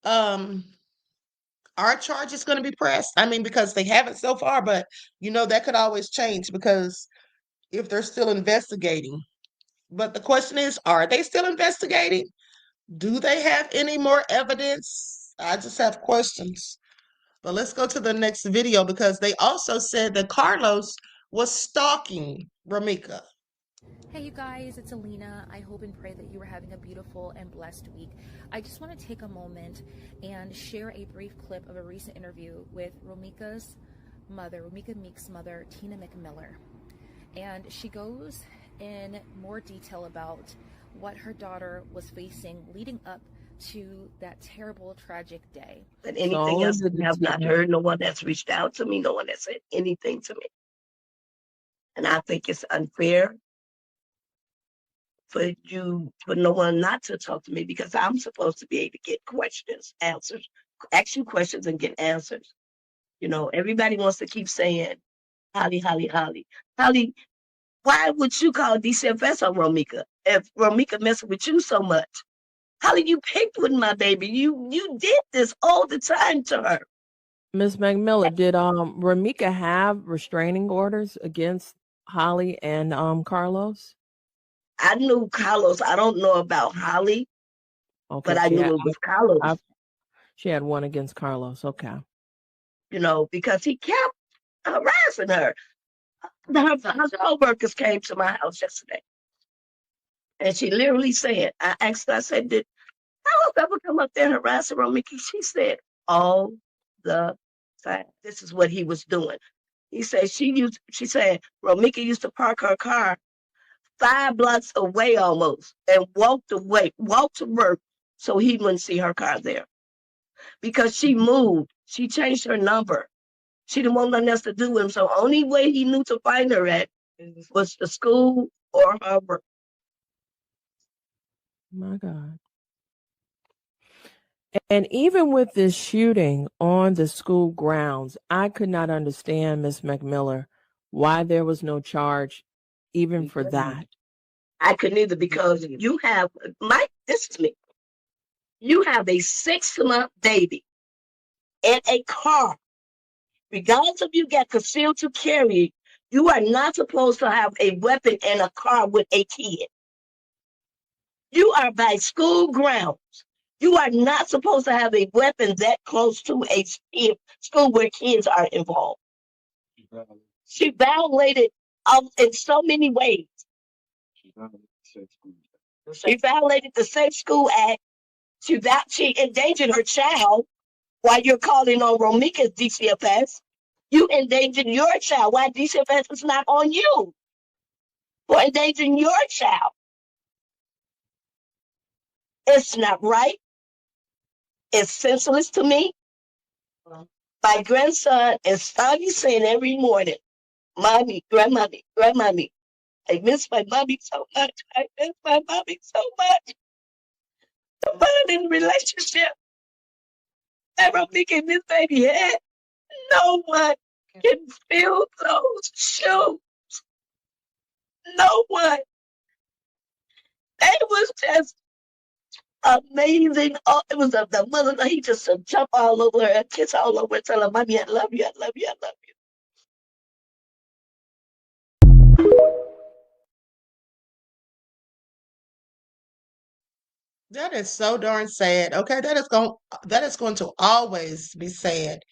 Our charge is going to be pressed. I mean, because they haven't so far, but that could always change because if they're still investigating. But the question is, are they still investigating? Do they have any more evidence? I just have questions. But let's go to the next video because they also said that Carlos was stalking Romika. Hey you guys, it's Alina. I hope and pray that you are having a beautiful and blessed week. I just want to take a moment and share a brief clip of a recent interview with Romika Meek's mother, Tina McMiller. And she goes in more detail about what her daughter was facing leading up to that terrible, tragic day. But anything else, I have not heard no one that's reached out to me, no one that said anything to me. And I think it's unfair for no one not to talk to me, because I'm supposed to be able to get questions, answers, ask you questions and get answers. You know, everybody wants to keep saying, Holly, Holly, Holly. Holly, why would you call DCFS on Romika if Romika messing with you so much? Holly, you picked with my baby. You did this all the time to her. Ms. McMillan, did Romika have restraining orders against Holly and Carlos? I knew Carlos. I don't know about Holly, Okay, but I knew it was Carlos. She had one against Carlos. Okay. You know, because he kept harassing her. Her co-workers came to my house yesterday, and she literally said, I asked her, I said, did Carlos ever come up there harassing Romika? She said, all the time. This is what he was doing. He said she said Romika used to park her car 5 blocks away almost and walk to work so he wouldn't see her car there. Because she moved. She changed her number. She didn't want nothing else to do with him. So only way he knew to find her at was the school or her work. My God. And even with this shooting on the school grounds, I could not understand, Ms. McMillan, why there was no charge even for that. I couldn't either, because you have, this is me. You have a 6-month baby in a car. Regardless if you get concealed to carry, you are not supposed to have a weapon in a car with a kid. You are by school grounds. You are not supposed to have a weapon that close to a school where kids are involved. She violated in so many ways. She violated the Safe School Act. She endangered her child while you're calling on Romika's DCFS. You endangered your child. Why DCFS is not on you for endangering your child? It's not right. It's senseless to me. My grandson is starting saying every morning, Mommy, Grandmommy, Grandmommy. I miss my mommy so much. I miss my mommy so much. The bonding relationship that Romika and this baby had, no one can fill those shoes. No one. It was just amazing. Oh, it was the mother. He just jump all over her, kiss all over her, tell her, Mommy, I love you, I love you, I love you. That is so darn sad. Okay, that is going to always be sad.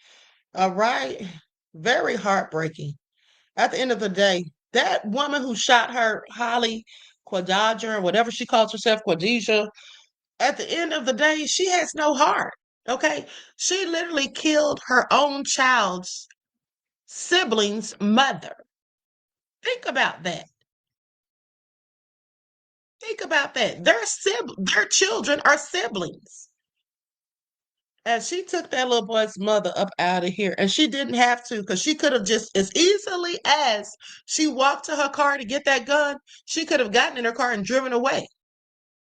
All right. Very heartbreaking. At the end of the day, that woman who shot her, Holly Quadaja, or whatever she calls herself, Quadija, at the end of the day, she has no heart. Okay. She literally killed her own child's sibling's mother. Think about that. Think about that. Their children are siblings. And she took that little boy's mother up out of here. And she didn't have to, because she could have just, as easily as she walked to her car to get that gun, she could have gotten in her car and driven away.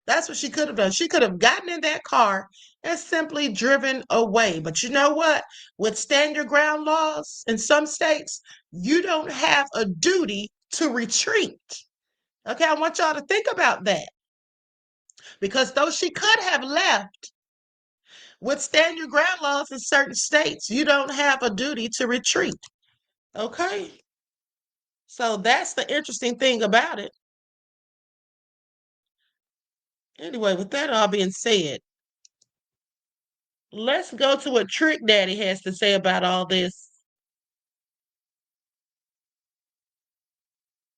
That's what she could have done. She could have gotten in that car and simply driven away. But you know what? With stand your ground laws in some states, you don't have a duty to retreat. Okay, I want y'all to think about that. Because though she could have left, with stand your ground laws in certain states, you don't have a duty to retreat. Okay? So that's the interesting thing about it. Anyway, with that all being said, let's go to what Trick Daddy has to say about all this.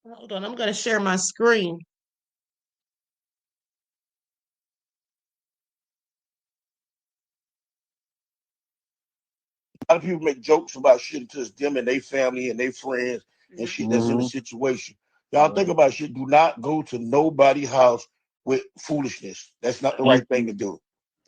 Hold on, I'm going to share my screen. A lot of people make jokes about shit to them and their family and their friends and shit that's in the situation. Y'all think about shit. Do not go to nobody's house with foolishness. That's not the right thing to do.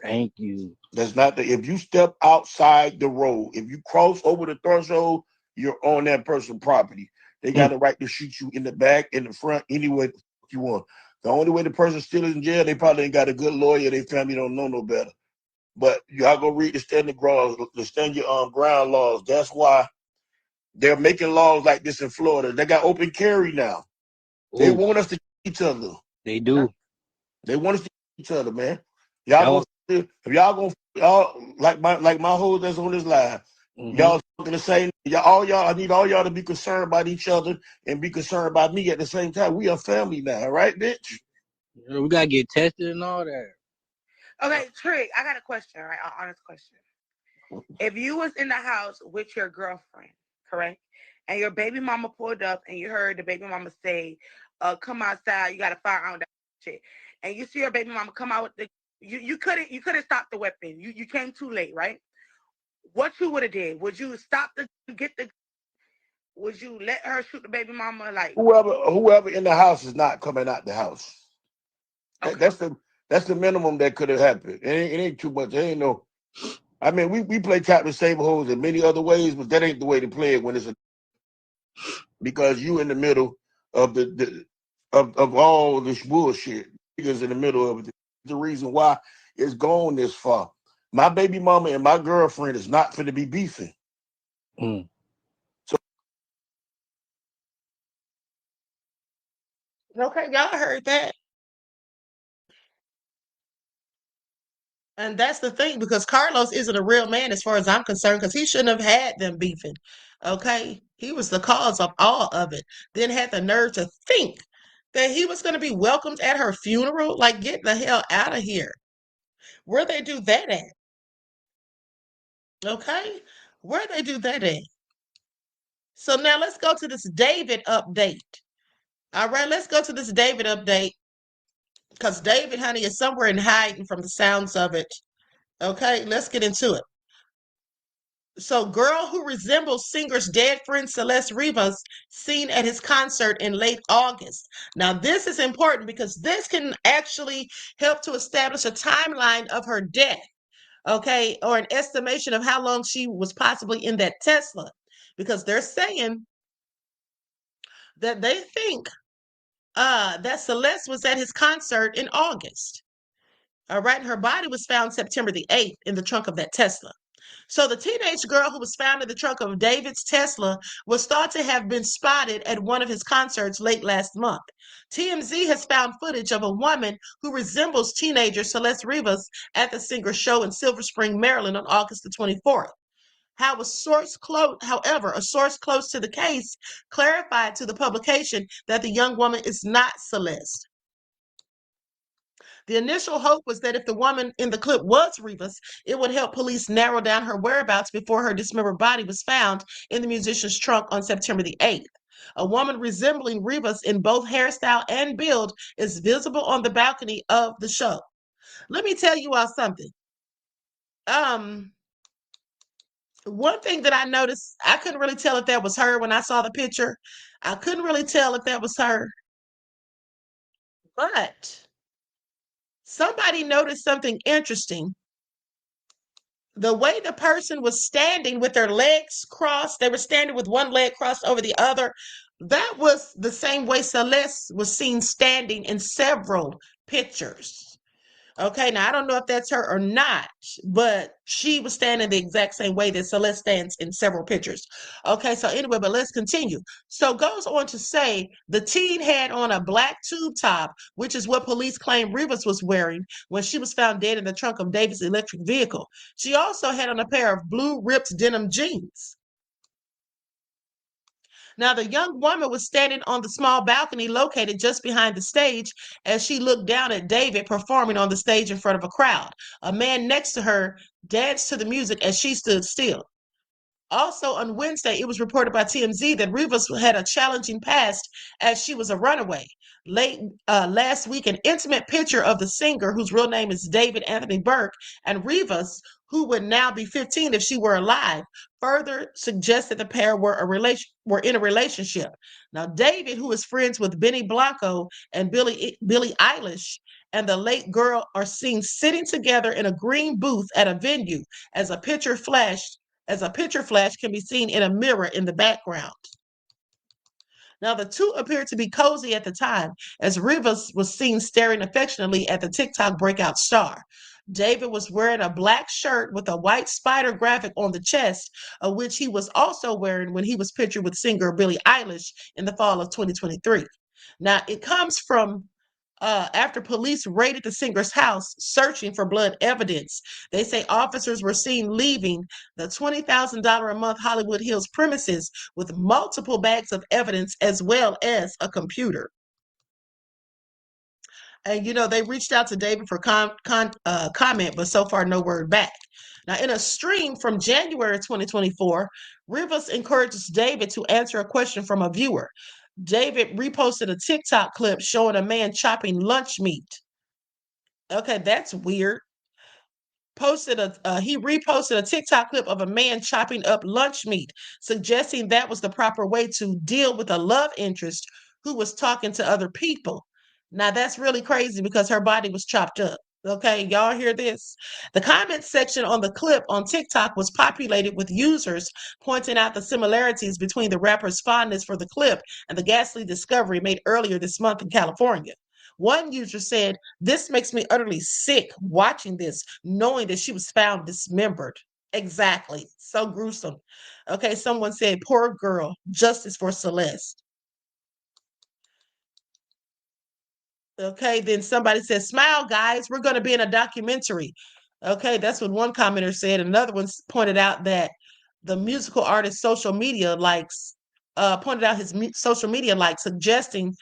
Thank you. That's not the. If you step outside the road, if you cross over the threshold, you're on that person's property. They got the right to shoot you in the back, in the front, any way you want. The only way the person still is in jail, they probably ain't got a good lawyer. Their family don't know no better. But y'all go read the standing ground laws. That's why they're making laws like this in Florida. They got open carry now. They want us to kill each other. They do. They want us to kill each other, man. Y'all gonna, if y'all like my hoes that's on this live, y'all talking the same. I need all y'all to be concerned about each other and be concerned about me at the same time. We are family now, right, bitch? Yeah, we gotta get tested and all that. Okay, Trick, I got a question, right? An honest question. If you was in the house with your girlfriend, correct, and your baby mama pulled up and you heard the baby mama say, come outside, you got a firearm, that shit, and you see your baby mama come out with the you couldn't stop the weapon. You came too late, right? What you would have did? Would you stop would you let her shoot the baby mama? Like whoever in the house is not coming out the house. Okay. That's the minimum that could have happened. It ain't too much. It ain't no. I mean, we play Captain Save Hoes in many other ways, but that ain't the way to play it when it's because you in the middle of of all this bullshit. Niggas in the middle of it. The reason why it's gone this far. My baby mama and my girlfriend is not finna be beefing. Okay, y'all heard that. And that's the thing, because Carlos isn't a real man as far as I'm concerned, because he shouldn't have had them beefing. Okay? He was the cause of all of it. Then had the nerve to think that he was going to be welcomed at her funeral. Like, get the hell out of here. Where they do that at? Okay? Where they do that at? So now let's go to this David update. All right, let's go to this David update. Because David, honey, is somewhere in hiding from the sounds of it. Okay, let's get into it. So, girl who resembles singer's dead friend Celeste Rivas seen at his concert in late August. Now, this is important because this can actually help to establish a timeline of her death, okay, or an estimation of how long she was possibly in that Tesla, because they're saying that they think that Celeste was at his concert in August. All right, her body was found September the 8th in the trunk of that Tesla. So the teenage girl who was found in the trunk of David's Tesla was thought to have been spotted at one of his concerts late last month. TMZ has found footage of a woman who resembles teenager Celeste Rivas at the singer's show in Silver Spring, Maryland on August the 24th. However, a source close to the case clarified to the publication that the young woman is not Celeste. The initial hope was that if the woman in the clip was Rivas, it would help police narrow down her whereabouts before her dismembered body was found in the musician's trunk on September the 8th. A woman resembling Rivas in both hairstyle and build is visible on the balcony of the show. Let me tell you all something. One thing that I noticed, I couldn't really tell if that was her when I saw the picture. I couldn't really tell if that was her. But somebody noticed something interesting. The way the person was standing with their legs crossed, they were standing with one leg crossed over the other. That was the same way Celeste was seen standing in several pictures. Okay, now I don't know if that's her or not, but she was standing the exact same way that Celeste stands in several pictures. Okay, so anyway, but let's continue. So goes on to say the teen had on a black tube top, which is what police claim Rivas was wearing when she was found dead in the trunk of David's electric vehicle. She also had on a pair of blue ripped denim jeans. Now, the young woman was standing on the small balcony located just behind the stage as she looked down at David performing on the stage in front of a crowd. A man next to her danced to the music as she stood still. Also on Wednesday, it was reported by TMZ that Rivas had a challenging past as she was a runaway. Late last week, an intimate picture of the singer, whose real name is David Anthony Burke, and Rivas, who would now be 15 if she were alive, further suggested the pair were in a relationship. Now, David, who is friends with Benny Blanco and Billie Eilish, and the late girl are seen sitting together in a green booth at a venue as a picture flash can be seen in a mirror in the background. Now, the two appeared to be cozy at the time, as Rivas was seen staring affectionately at the TikTok breakout star. David was wearing a black shirt with a white spider graphic on the chest, which he was also wearing when he was pictured with singer Billie Eilish in the fall of 2023. Now, it comes from after police raided the singer's house searching for blood evidence. They say officers were seen leaving the $20,000 a month Hollywood Hills premises with multiple bags of evidence as well as a computer. And, they reached out to David for comment, but so far no word back. Now, in a stream from January 2024, Rivas encourages David to answer a question from a viewer. David reposted a TikTok clip showing a man chopping lunch meat. Okay, that's weird. He reposted a TikTok clip of a man chopping up lunch meat, suggesting that was the proper way to deal with a love interest who was talking to other people. Now, that's really crazy because her body was chopped up. Okay, y'all hear this? The comment section on the clip on TikTok was populated with users pointing out the similarities between the rapper's fondness for the clip and the ghastly discovery made earlier this month in California. One user said, "This makes me utterly sick watching this, knowing that she was found dismembered." Exactly. So gruesome. Okay, someone said, "Poor girl, justice for Celeste." Okay, then somebody said, "Smile, guys, we're going to be in a documentary." Okay, that's what one commenter said. Another one pointed out that the musical artist's social media likes, suggesting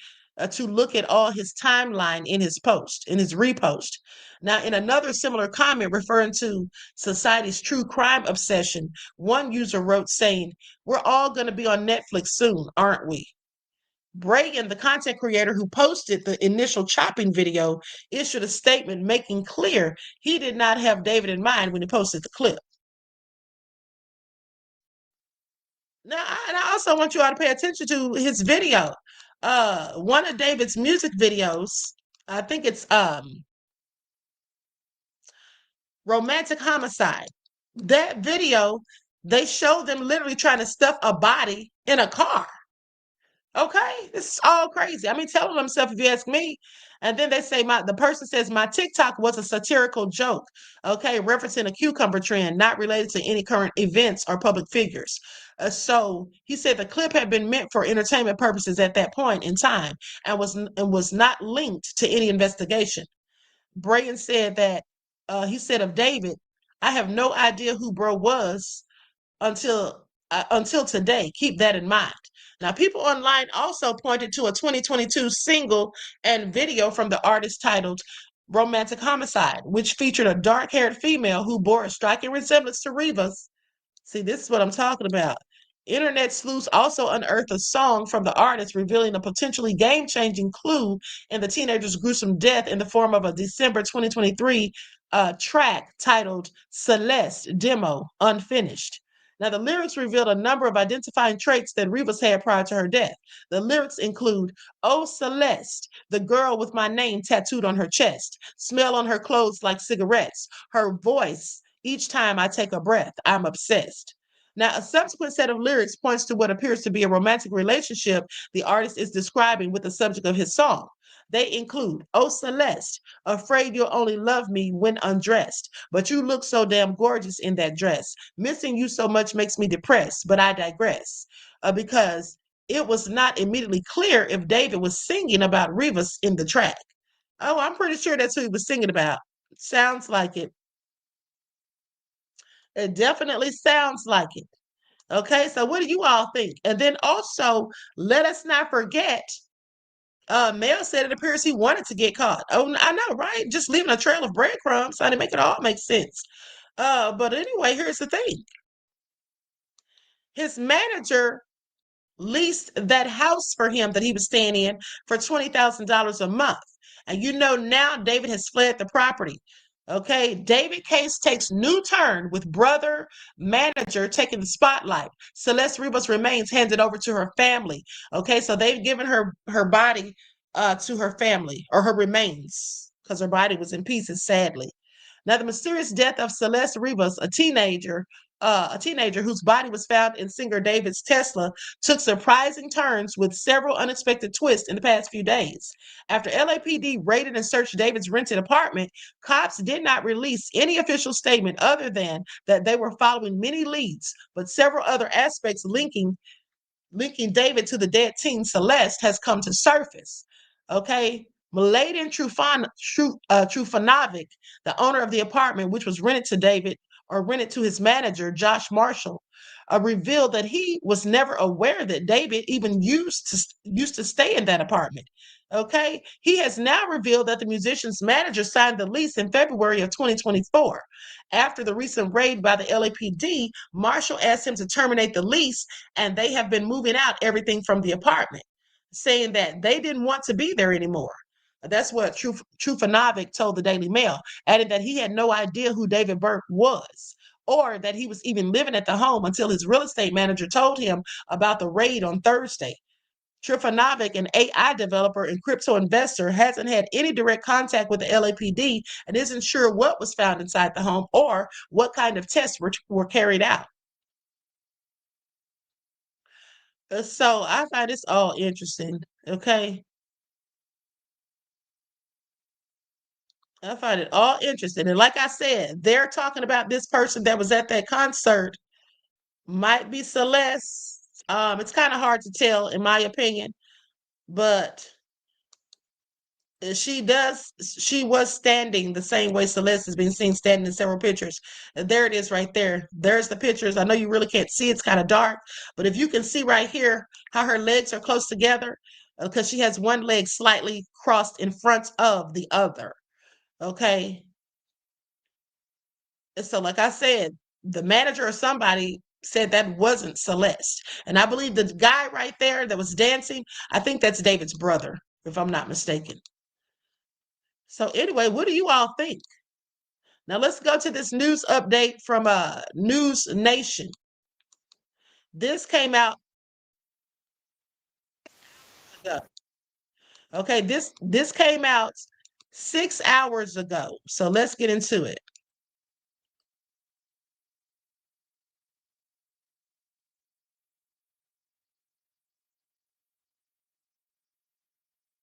to look at all his timeline in his repost. Now, in another similar comment referring to society's true crime obsession, one user wrote saying, "We're all going to be on Netflix soon, aren't we?" Bragan, the content creator who posted the initial chopping video, issued a statement making clear he did not have David in mind when he posted the clip. Now, and I also want you all to pay attention to his video. One of David's music videos, I think it's Romantic Homicide. That video, they show them literally trying to stuff a body in a car. Okay, this is all crazy. I mean, telling themselves, if you ask me. And then they say the person says my TikTok was a satirical joke. Okay, referencing a cucumber trend, not related to any current events or public figures. So he said the clip had been meant for entertainment purposes at that point in time, and was not linked to any investigation. Brayan said that he said of David, "I have no idea who bro was until today. Keep that in mind." Now, people online also pointed to a 2022 single and video from the artist titled Romantic Homicide, which featured a dark-haired female who bore a striking resemblance to Rivas. See, this is what I'm talking about. Internet sleuths also unearthed a song from the artist revealing a potentially game-changing clue in the teenager's gruesome death in the form of a December 2023 track titled Celeste Demo Unfinished. Now, the lyrics revealed a number of identifying traits that Rivas had prior to her death. The lyrics include, "Oh, Celeste, the girl with my name tattooed on her chest, smell on her clothes like cigarettes, her voice, each time I take a breath, I'm obsessed." Now, a subsequent set of lyrics points to what appears to be a romantic relationship the artist is describing with the subject of his song. They include, "Oh, Celeste, afraid you'll only love me when undressed, but you look so damn gorgeous in that dress. Missing you so much makes me depressed, but I digress." Because it was not immediately clear if David was singing about Rivas in the track. Oh, I'm pretty sure that's who he was singing about. Sounds like it. It definitely sounds like it. Okay, so what do you all think? And then also, let us not forget, Mel said it appears he wanted to get caught. Oh, I know, right? Just leaving a trail of breadcrumbs, so to make it all make sense. But anyway, here's the thing. His manager leased that house for him that he was staying in for $20,000 a month. And now David has fled the property. Okay, David case takes new turn with brother manager taking the spotlight. Celeste Rivas remains handed over to her family. Okay, so they've given her body to her family, or her remains, because her body was in pieces, sadly. Now, the mysterious death of Celeste Rivas, a teenager whose body was found in singer David's Tesla, took surprising turns with several unexpected twists in the past few days. After LAPD raided and searched David's rented apartment, cops did not release any official statement other than that they were following many leads, but several other aspects linking David to the dead teen Celeste has come to surface. Okay. Mladen Trufanovic, the owner of the apartment, which was rented to David or rented to his manager, Josh Marshall, revealed that he was never aware that David even used to stay in that apartment. Okay. He has now revealed that the musician's manager signed the lease in February of 2024. After the recent raid by the LAPD, Marshall asked him to terminate the lease, and they have been moving out everything from the apartment, saying that they didn't want to be there anymore. That's what Trufanovic told the Daily Mail, adding that he had no idea who David Burke was, or that he was even living at the home until his real estate manager told him about the raid on Thursday. Trufanovic, an AI developer and crypto investor, hasn't had any direct contact with the LAPD and isn't sure what was found inside the home or what kind of tests were carried out. So I find this all interesting. Okay. I find it all interesting. And like I said, they're talking about this person that was at that concert might be Celeste. It's kind of hard to tell, in my opinion, but she was standing the same way Celeste has been seen standing in several pictures. And there it is right there. There's the pictures. I know you really can't see, it's kind of dark, but if you can see right here how her legs are close together, because she has one leg slightly crossed in front of the other. Okay. And so, like I said, the manager or somebody said that wasn't Celeste. And I believe the guy right there that was dancing, I think that's David's brother, if I'm not mistaken. So anyway, what do you all think? Now let's go to this news update from News Nation. This came out. Okay, this came out 6 hours ago. So let's get into it.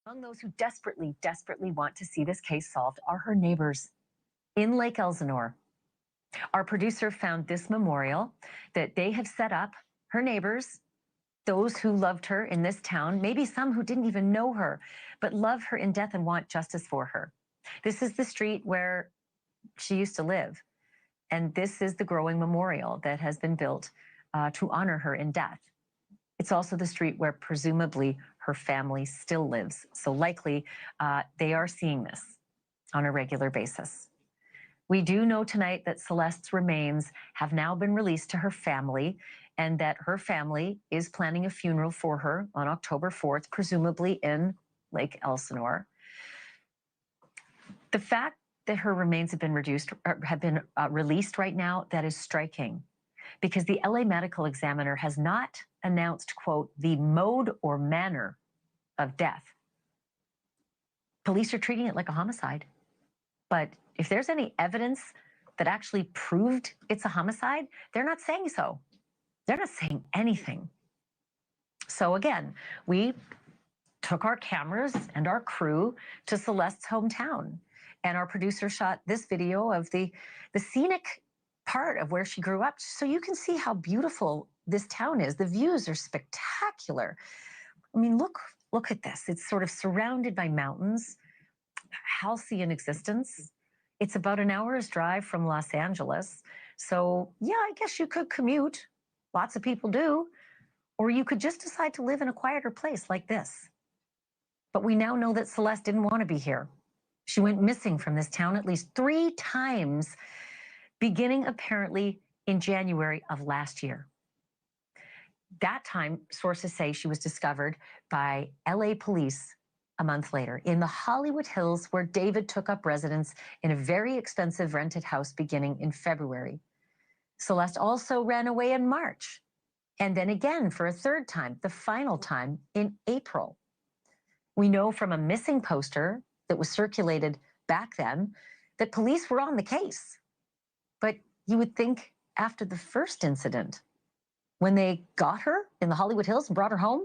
Among those who desperately, desperately want to see this case solved are her neighbors in Lake Elsinore. Our producer found this memorial that they have set up, her neighbors, those who loved her in this town, maybe some who didn't even know her, but love her in death and want justice for her. This is the street where she used to live. And this is the growing memorial that has been built to honor her in death. It's also the street where presumably her family still lives. So likely they are seeing this on a regular basis. We do know tonight that Celeste's remains have now been released to her family, and that her family is planning a funeral for her on October 4th, presumably in Lake Elsinore. The fact that her remains have been released right now, that is striking, because the LA Medical Examiner has not announced, quote, the mode or manner of death. Police are treating it like a homicide. But if there's any evidence that actually proved it's a homicide, they're not saying so. They're not saying anything. So again, we took our cameras and our crew to Celeste's hometown. And our producer shot this video of the scenic part of where she grew up, so you can see how beautiful this town is. The views are spectacular. I mean, look at this. It's sort of surrounded by mountains, halcyon existence. It's about an hour's drive from Los Angeles. So yeah, I guess you could commute. Lots of people do. Or you could just decide to live in a quieter place like this. But we now know that Celeste didn't want to be here. She went missing from this town at least 3 times, beginning apparently in January of last year. That time, sources say she was discovered by LA police a month later, in the Hollywood Hills, where David took up residence in a very expensive rented house beginning in February. Celeste also ran away in March, and then again for a third time, the final time, in April. We know from a missing poster that was circulated back then that police were on the case. But you would think after the first incident, when they got her in the Hollywood Hills and brought her home,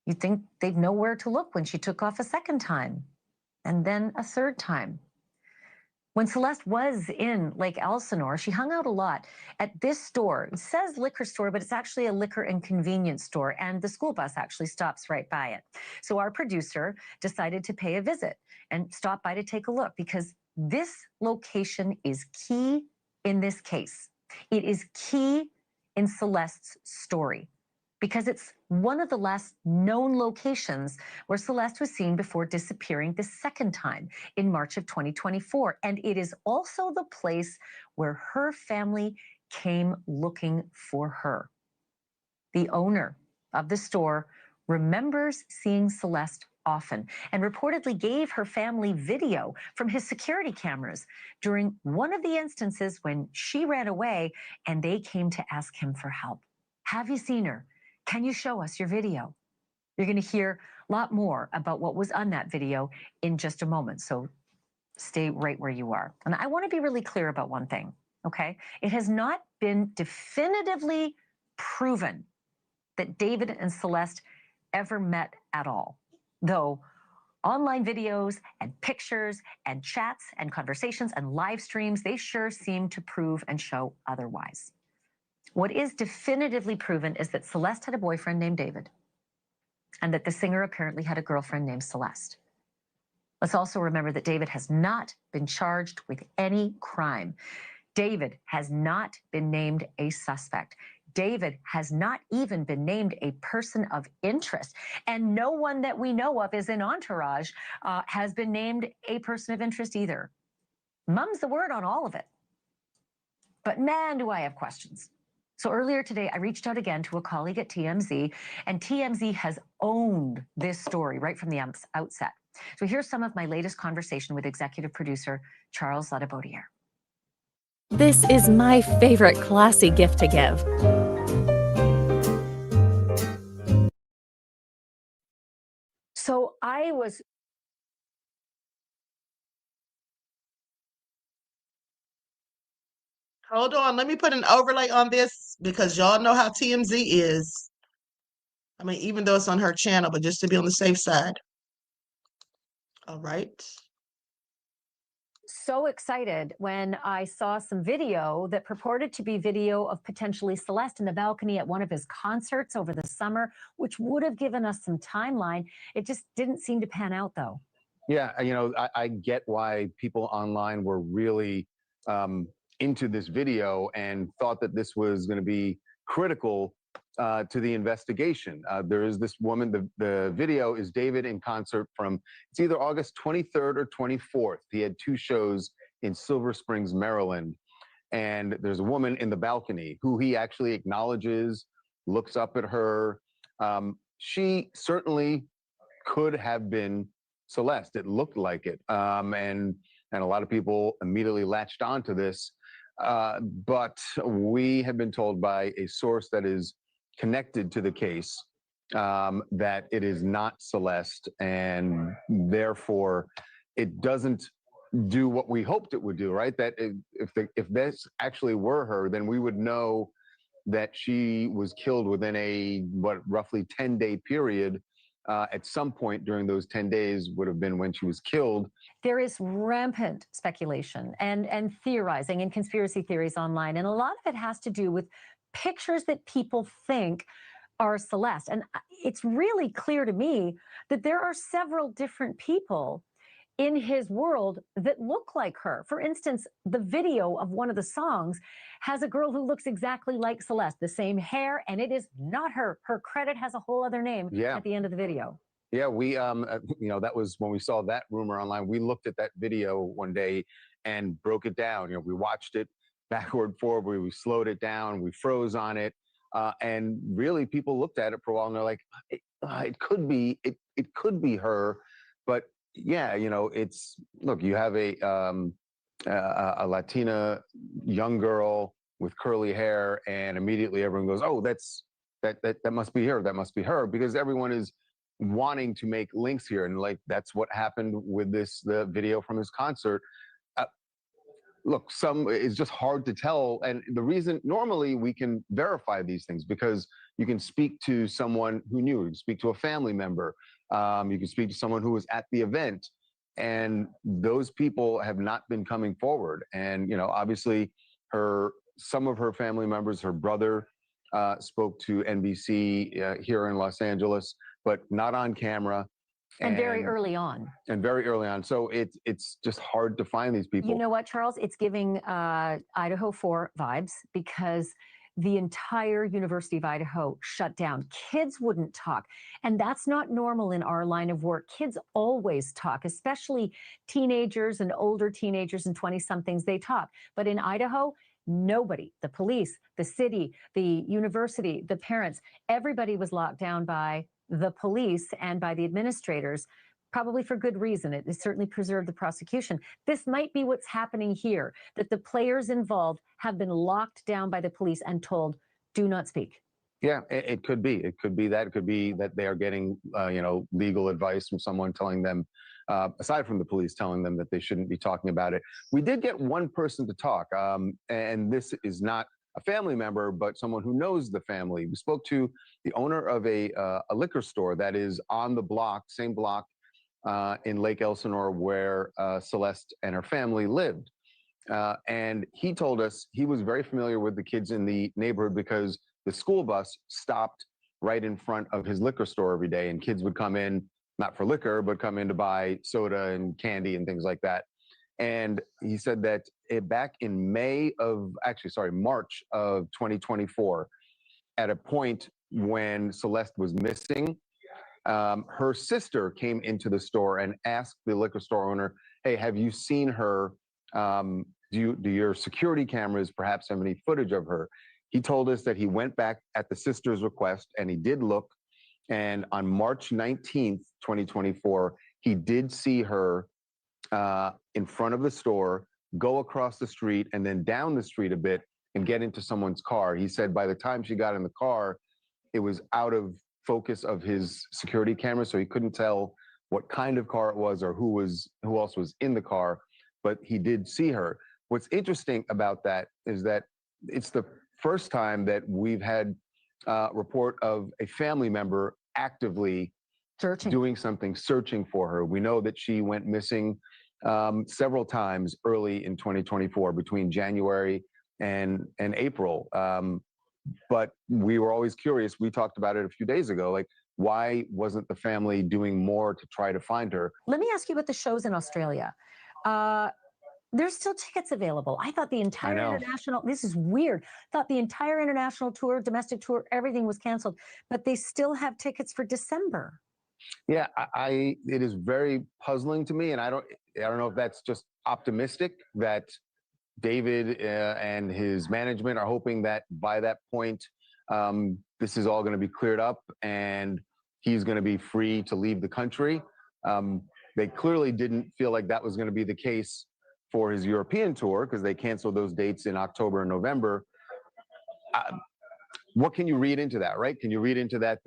you'd think they'd know where to look when she took off a second time, and then a third time. When Celeste was in Lake Elsinore, she hung out a lot at this store. It says liquor store, but it's actually a liquor and convenience store, and the school bus actually stops right by it. So our producer decided to pay a visit and stop by to take a look, because this location is key in this case. It is key in Celeste's story, because it's one of the last known locations where Celeste was seen before disappearing the second time in March of 2024. And it is also the place where her family came looking for her. The owner of the store remembers seeing Celeste often and reportedly gave her family video from his security cameras during one of the instances when she ran away and they came to ask him for help. Have you seen her? Can you show us your video? You're going to hear a lot more about what was on that video in just a moment, so stay right where you are. And I want to be really clear about one thing, okay? It has not been definitively proven that David and Celeste ever met at all, though online videos and pictures and chats and conversations and live streams, they sure seem to prove and show otherwise. What is definitively proven is that Celeste had a boyfriend named David, and that the singer apparently had a girlfriend named Celeste. Let's also remember that David has not been charged with any crime. David has not been named a suspect. David has not even been named a person of interest. And no one that we know of is in Entourage has been named a person of interest either. Mum's the word on all of it. But man, do I have questions. So earlier today, I reached out again to a colleague at TMZ, and TMZ has owned this story right from the outset. So here's some of my latest conversation with executive producer Charles Ladebaudiere. This is my favorite classy gift to give. So I was... Hold on, let me put an overlay on this because y'all know how TMZ is. I mean, even though it's on her channel, but just to be on the safe side. All right. So excited when I saw some video that purported to be video of potentially Celeste in the balcony at one of his concerts over the summer, which would have given us some timeline. It just didn't seem to pan out, though. Yeah, you know, I get why people online were really into this video and thought that this was going to be critical to the investigation. There is this woman, the video is David in concert from, it's either August 23rd or 24th. He had two shows in Silver Springs, Maryland. And there's a woman in the balcony who he actually acknowledges, looks up at her. She certainly could have been Celeste. It looked like it. And a lot of people immediately latched onto this. But we have been told by a source that is connected to the case that it is not Celeste, and therefore it doesn't do what we hoped it would do, right? That if this actually were her, then we would know that she was killed within a, roughly 10-day period. At some point during those 10 days would have been when she was killed. There is rampant speculation and theorizing and conspiracy theories online, and a lot of it has to do with pictures that people think are Celeste. And it's really clear to me that there are several different people in his world that look like her. For instance, the video of one of the songs has a girl who looks exactly like Celeste, the same hair, and it is not her. Her credit has a whole other name at the end of the video. Yeah, we, you know, that was when we saw that rumor online. We looked at that video one day and broke it down. You know, we watched it backward, forward, we slowed it down, we froze on it. And really people looked at it for a while and they're like, it could be her. But yeah, look, you have a Latina young girl with curly hair, and immediately everyone goes, "Oh, that must be her. That must be her," because everyone is wanting to make links here, and like that's what happened with the video from his concert. Look, it's just hard to tell, and the reason normally we can verify these things because you can speak to someone who knew, you can speak to a family member, you can speak to someone who was at the event, and those people have not been coming forward. And obviously, some of her family members, her brother, spoke to NBC here in Los Angeles, but not on camera. And very early on. And very early on. So it's just hard to find these people. You know what, Charles? It's giving Idaho 4 vibes because the entire University of Idaho shut down. Kids wouldn't talk. And that's not normal in our line of work. Kids always talk, especially teenagers and older teenagers and 20-somethings, they talk. But in Idaho, nobody, the police, the city, the university, the parents, everybody was locked down by the police and by the administrators, probably for good reason. It certainly preserved the prosecution. This might be what's happening here, that the players involved have been locked down by the police and told, do not speak. Yeah, it could be. It could be that. It could be that they are getting, legal advice from someone telling them, aside from the police telling them that they shouldn't be talking about it. We did get one person to talk, and this is not a family member, but someone who knows the family. We spoke to the owner of a liquor store that is on the block, same block in Lake Elsinore where Celeste and her family lived. And he told us he was very familiar with the kids in the neighborhood because the school bus stopped right in front of his liquor store every day, and kids would come in, not for liquor, but come in to buy soda and candy and things like that. And he said that back in March of 2024, at a point when Celeste was missing, her sister came into the store and asked the liquor store owner, "Hey, have you seen her? Do your security cameras perhaps have any footage of her?" He told us that he went back at the sister's request and he did look. And on March 19th, 2024, he did see her in front of the store, go across the street and then down the street a bit and get into someone's car. He said by the time she got in the car, it was out of focus of his security camera, so he couldn't tell what kind of car it was or who else was in the car, but he did see her. What's interesting about that is that it's the first time that we've had a report of a family member actively doing something, searching for her. We know that she went missing several times early in 2024, between January and April. But we were always curious. We talked about it a few days ago. Like, why wasn't the family doing more to try to find her? Let me ask you about the shows in Australia. There's still tickets available. I thought the entire international, this is weird, thought the entire international tour, domestic tour, everything was canceled, but they still have tickets for December. Yeah, it is very puzzling to me, and I don't know if that's just optimistic that David and his management are hoping that by that point, this is all going to be cleared up and he's going to be free to leave the country. They clearly didn't feel like that was going to be the case for his European tour because they canceled those dates in October and November. What can you read into that, right? Can you read into that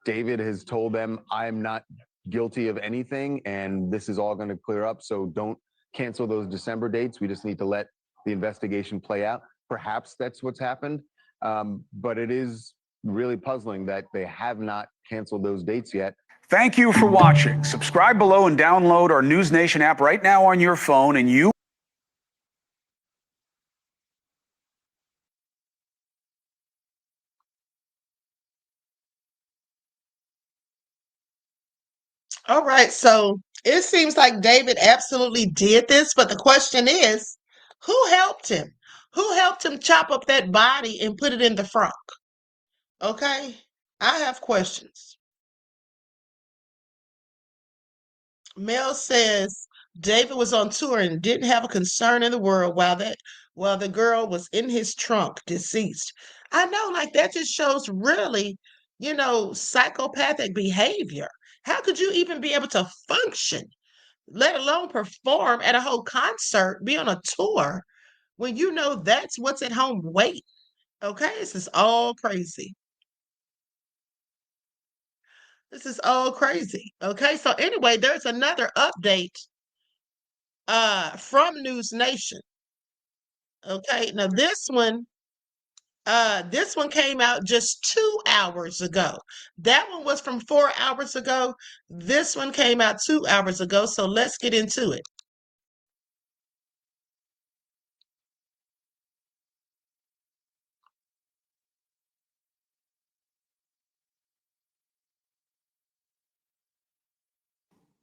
David has told them, I'm not guilty of anything and this is all going to clear up, so don't cancel those December dates. We just need to let the investigation play out. Perhaps that's what's happened, but it is really puzzling that they have not canceled those dates yet. Thank you for watching. Subscribe below and download our News Nation app right now on your phone, and you All right, so it seems like David absolutely did this, but the question is, who helped him? Who helped him chop up that body and put it in the front? Okay, I have questions. Mel says David was on tour and didn't have a concern in the world while the girl was in his trunk, deceased. I know, like that just shows really, psychopathic behavior. How could you even be able to function, let alone perform at a whole concert, be on a tour, when you know that's what's at home waiting? Okay, this is all crazy. This is all crazy. Okay, so anyway, there's another update from News Nation. Okay, now this one came out just 2 hours ago. That one was from 4 hours ago. This one came out 2 hours ago, so let's get into it.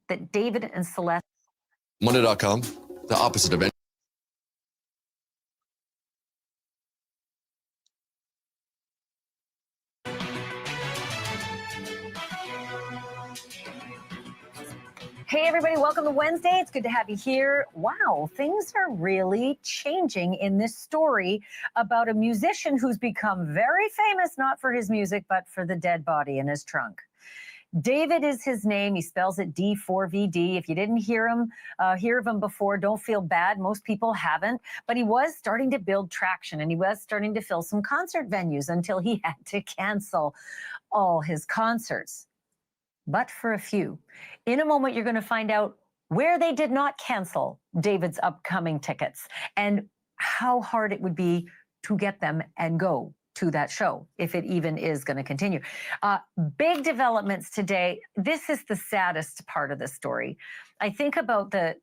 That David and Celeste. Monday.com, the opposite of Hey, everybody, welcome to Wednesday. It's good to have you here. Wow, things are really changing in this story about a musician who's become very famous, not for his music, but for the dead body in his trunk. David is his name. He spells it D4vd. If you didn't hear of him before, don't feel bad. Most people haven't. But he was starting to build traction, and he was starting to fill some concert venues until he had to cancel all his concerts. But for a few. In a moment, you're going to find out where they did not cancel David's upcoming tickets and how hard it would be to get them and go to that show, if it even is going to continue. Big developments today. This is the saddest part of the story. I think about the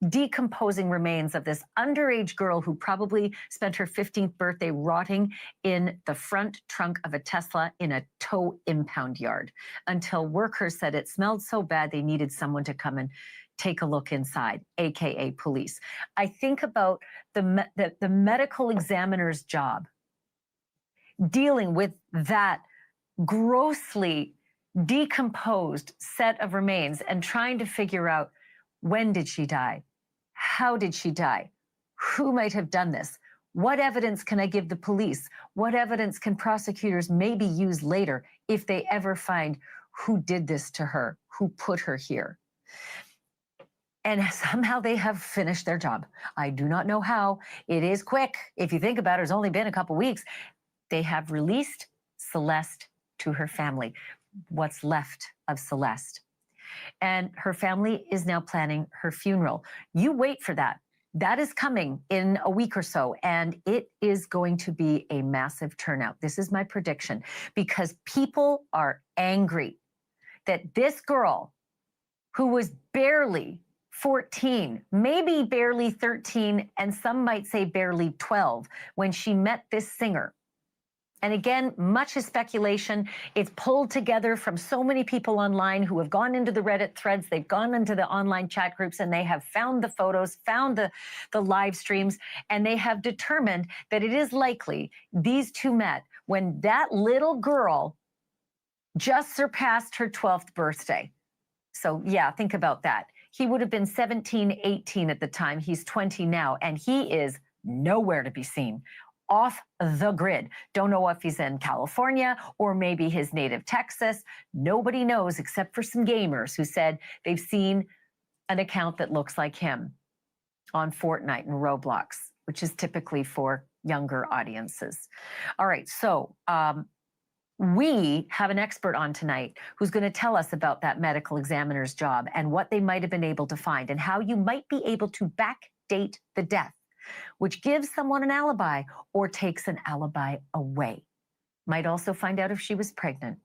decomposing remains of this underage girl who probably spent her 15th birthday rotting in the front trunk of a Tesla in a tow impound yard until workers said it smelled so bad they needed someone to come and take a look inside, aka police. I think about the medical examiner's job dealing with that grossly decomposed set of remains and trying to figure out, when did she die? How did she die? Who might have done this? What evidence can I give the police? What evidence can prosecutors maybe use later if they ever find who did this to her, who put her here? And somehow they have finished their job. I do not know how. It is quick. If you think about it, it's only been a couple weeks. They have released Celeste to her family, what's left of Celeste. And her family is now planning her funeral. You wait for that. That is coming in a week or so, and it is going to be a massive turnout. This is my prediction, because people are angry that this girl, who was barely 14, maybe barely 13, and some might say barely 12, when she met this singer. And again, much is speculation. It's pulled together from so many people online who have gone into the Reddit threads, they've gone into the online chat groups, and they have found the photos, found the live streams, and they have determined that it is likely these two met when that little girl just surpassed her 12th birthday. So yeah, think about that. He would have been 17, 18 at the time. He's 20 now, and he is nowhere to be seen. Off the grid. Don't know if he's in California or maybe his native Texas. Nobody knows except for some gamers who said they've seen an account that looks like him on Fortnite and Roblox, which is typically for younger audiences. All right, so we have an expert on tonight who's going to tell us about that medical examiner's job and what they might have been able to find and how you might be able to backdate the death, which gives someone an alibi or takes an alibi away. Might also find out if she was pregnant.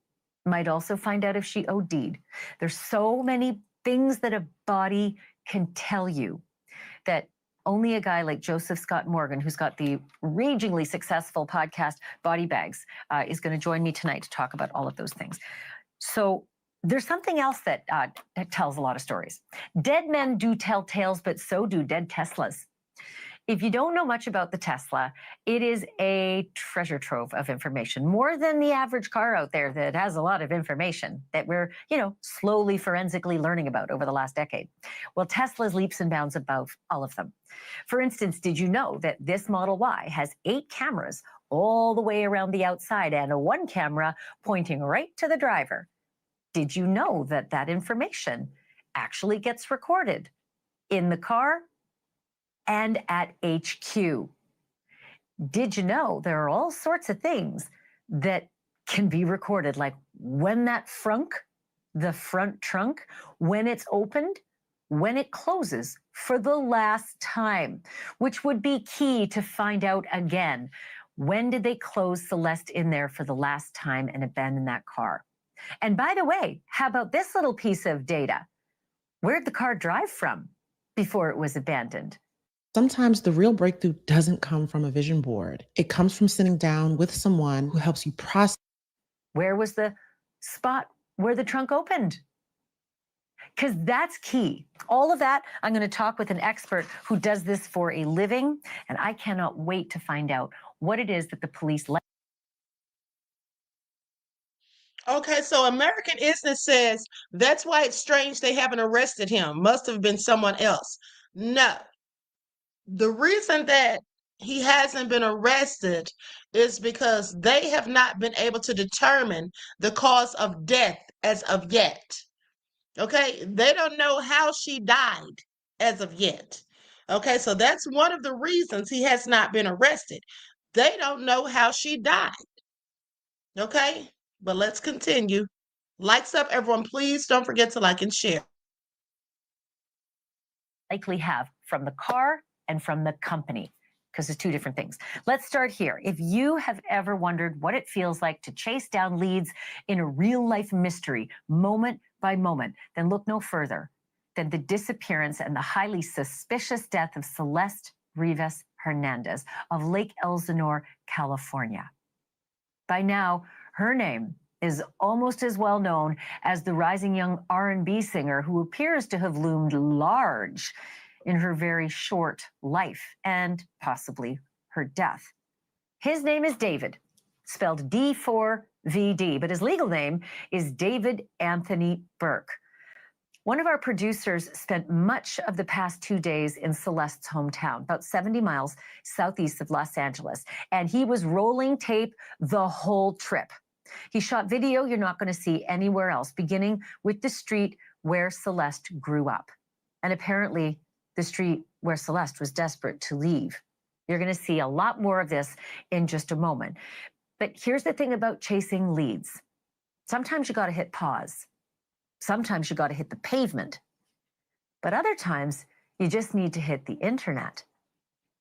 Might also find out if she OD'd. There's so many things that a body can tell you that only a guy like Joseph Scott Morgan, who's got the ragingly successful podcast Body Bags, is going to join me tonight to talk about all of those things. So there's something else that tells a lot of stories. Dead men do tell tales, but so do dead Teslas. If you don't know much about the Tesla, it is a treasure trove of information, more than the average car out there that has a lot of information that we're, slowly forensically learning about over the last decade. Well, Tesla's leaps and bounds above all of them. For instance, did you know that this Model Y has 8 cameras all the way around the outside and one camera pointing right to the driver? Did you know that that information actually gets recorded in the car and at HQ? Did you know there are all sorts of things that can be recorded, like when that frunk, the front trunk, when it's opened, when it closes for the last time, which would be key to find out again, when did they close Celeste in there for the last time and abandon that car? And by the way, how about this little piece of data? Where'd the car drive from before it was abandoned? Sometimes the real breakthrough doesn't come from a vision board. It comes from sitting down with someone who helps you process. Where was the spot where the trunk opened? Because that's key. All of that, I'm going to talk with an expert who does this for a living, and I cannot wait to find out what it is that the police let. Okay, so American Business says that's why it's strange they haven't arrested him. Must have been someone else. No. The reason that he hasn't been arrested is because they have not been able to determine the cause of death as of yet. Okay, they don't know how she died as of yet. Okay, so that's one of the reasons he has not been arrested. They don't know how she died. Okay, but let's continue. Likes up, everyone. Please don't forget to like and share. Likely have from the car and from the company, because it's two different things. Let's start here. If you have ever wondered what it feels like to chase down leads in a real life mystery, moment by moment, then look no further than the disappearance and the highly suspicious death of Celeste Rivas Hernandez of Lake Elsinore, California. By now, her name is almost as well known as the rising young R&B singer who appears to have loomed large in her very short life and possibly her death. His name is David, spelled D4vd, but his legal name is David Anthony Burke. One of our producers spent much of the past 2 days in Celeste's hometown, about 70 miles southeast of Los Angeles, and he was rolling tape the whole trip. He shot video you're not going to see anywhere else, beginning with the street where Celeste grew up, and apparently the street where Celeste was desperate to leave. You're going to see a lot more of this in just a moment. But here's the thing about chasing leads. Sometimes you got to hit pause. Sometimes you got to hit the pavement. But other times you just need to hit the internet.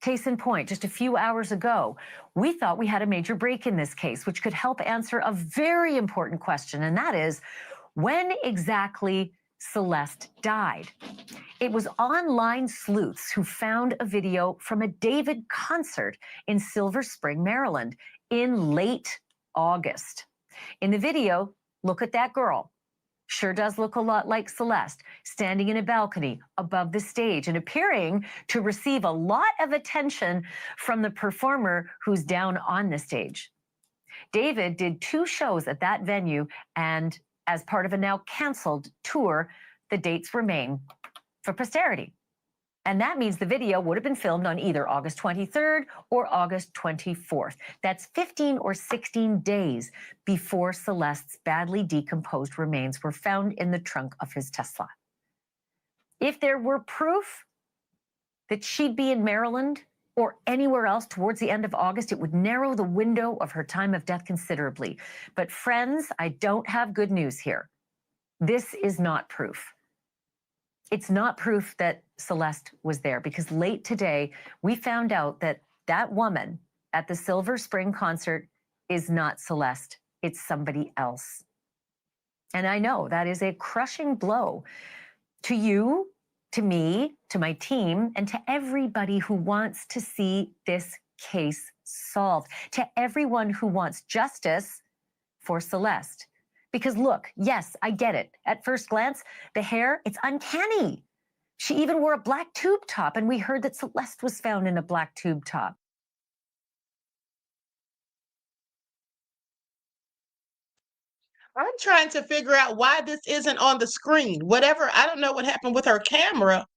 Case in point, just a few hours ago, we thought we had a major break in this case, which could help answer a very important question, and that is, when exactly Celeste died? It was online sleuths who found a video from a David concert in Silver Spring, Maryland, in late August. In the video, look at that girl. Sure does look a lot like Celeste, standing in a balcony above the stage and appearing to receive a lot of attention from the performer who's down on the stage. David did 2 shows at that venue, and as part of a now canceled tour, the dates remain for posterity. And that means the video would have been filmed on either August 23rd or August 24th. That's 15 or 16 days before Celeste's badly decomposed remains were found in the trunk of his Tesla. If there were proof that she'd be in Maryland or anywhere else towards the end of August, it would narrow the window of her time of death considerably. But friends, I don't have good news here. This is not proof. It's not proof that Celeste was there, because late today, we found out that that woman at the Silver Spring concert is not Celeste. It's somebody else. And I know that is a crushing blow to you, to me, to my team, and to everybody who wants to see this case solved, to everyone who wants justice for Celeste. Because look, yes, I get it. At first glance, the hair, it's uncanny. She even wore a black tube top, and we heard that Celeste was found in a black tube top. I'm trying to figure out why this isn't on the screen. Whatever, I don't know what happened with her camera,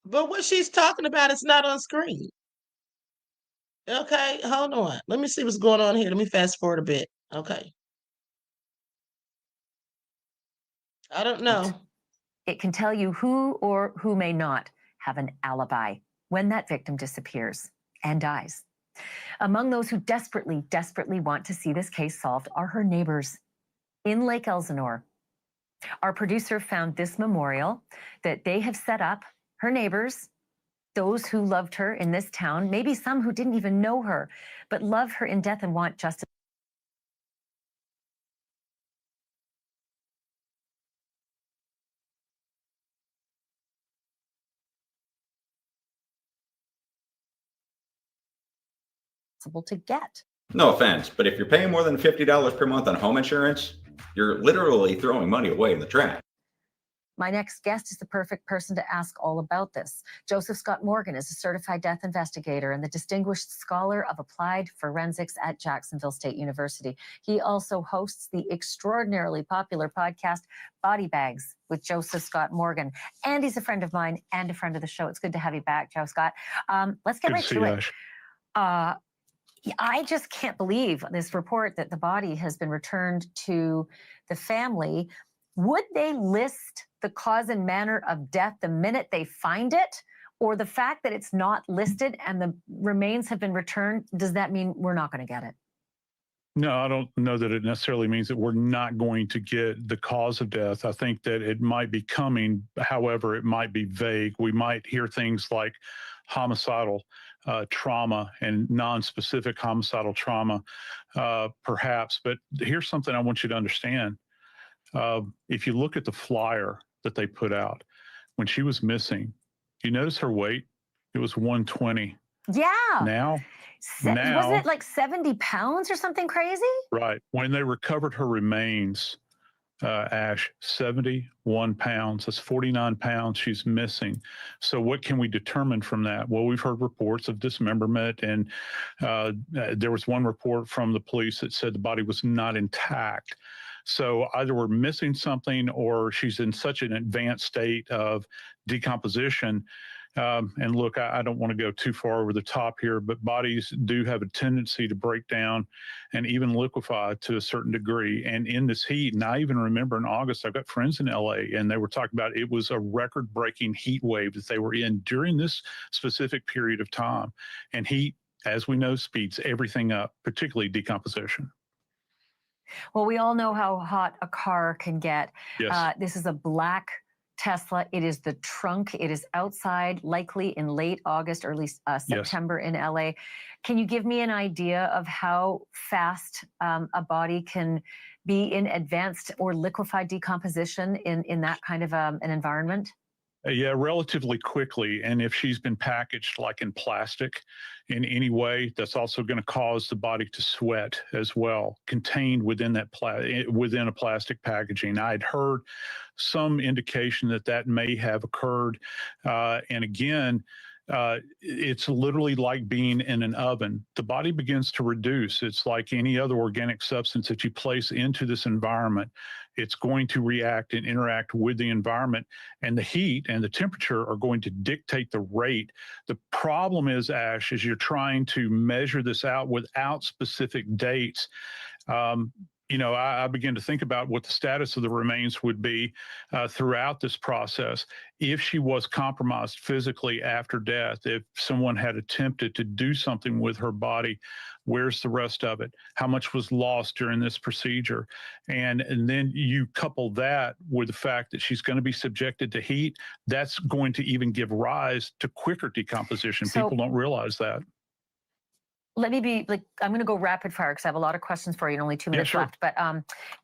but what she's talking about is not on screen. Okay, hold on. Let me see what's going on here. Let me fast forward a bit. Okay. I don't know. It can tell you who or who may not have an alibi when that victim disappears and dies. Among those who desperately, desperately want to see this case solved are her neighbors in Lake Elsinore. Our producer found this memorial that they have set up. Her neighbors, those who loved her in this town, maybe some who didn't even know her, but love her in death and want justice. To get. No offense, but if you're paying more than $50 per month on home insurance, you're literally throwing money away in the trash. My next guest is the perfect person to ask all about this. Joseph Scott Morgan is a certified death investigator and the distinguished scholar of applied forensics at Jacksonville State University. He also hosts the extraordinarily popular podcast, Body Bags, with Joseph Scott Morgan. And he's a friend of mine and a friend of the show. It's good to have you back, Joe Scott. Let's get right to it. I just can't believe this report that the body has been returned to the family. Would they list the cause and manner of death the minute they find it? Or the fact that it's not listed and the remains have been returned, does that mean we're not going to get it? No, I don't know that it necessarily means that we're not going to get the cause of death. I think that it might be coming. However, it might be vague. We might hear things like homicidal trauma and non-specific homicidal trauma, perhaps. But here's something I want you to understand. If you look at the flyer that they put out, when she was missing, you notice her weight? It was 120. Yeah. Now, wasn't it like 70 pounds or something crazy? Right. When they recovered her remains, Ash, 71 pounds. That's 49 pounds she's missing. So what can we determine from that? Well, we've heard reports of dismemberment, and there was one report from the police that said the body was not intact. So either we're missing something or she's in such an advanced state of decomposition. And look, I don't want to go too far over the top here, but bodies do have a tendency to break down and even liquefy to a certain degree. And in this heat, and I even remember in August, I've got friends in LA, and they were talking about it was a record-breaking heat wave that they were in during this specific period of time. And heat, as we know, speeds everything up, particularly decomposition. Well, we all know how hot a car can get. Yes. This is a black Tesla. It is the trunk. It is outside, likely in late August, early September in LA. Can you give me an idea of how fast a body can be in advanced or liquefied decomposition in that kind of an environment? Yeah, relatively quickly. And if she's been packaged like in plastic in any way, that's also going to cause the body to sweat as well, contained within that within a plastic packaging. I'd heard some indication that that may have occurred. And again, it's literally like being in an oven. The body begins to reduce. It's like any other organic substance that you place into this environment. It's going to react and interact with the environment, and the heat and the temperature are going to dictate the rate. The problem is, Ash, is you're trying to measure this out without specific dates. You know, I begin to think about what the status of the remains would be throughout this process. If she was compromised physically after death, if someone had attempted to do something with her body, where's the rest of it? How much was lost during this procedure? And then you couple that with the fact that she's going to be subjected to heat, that's going to even give rise to quicker decomposition. So, people don't realize that. Let me be like, I'm going to go rapid fire because I have a lot of questions for you and only 2 minutes left. But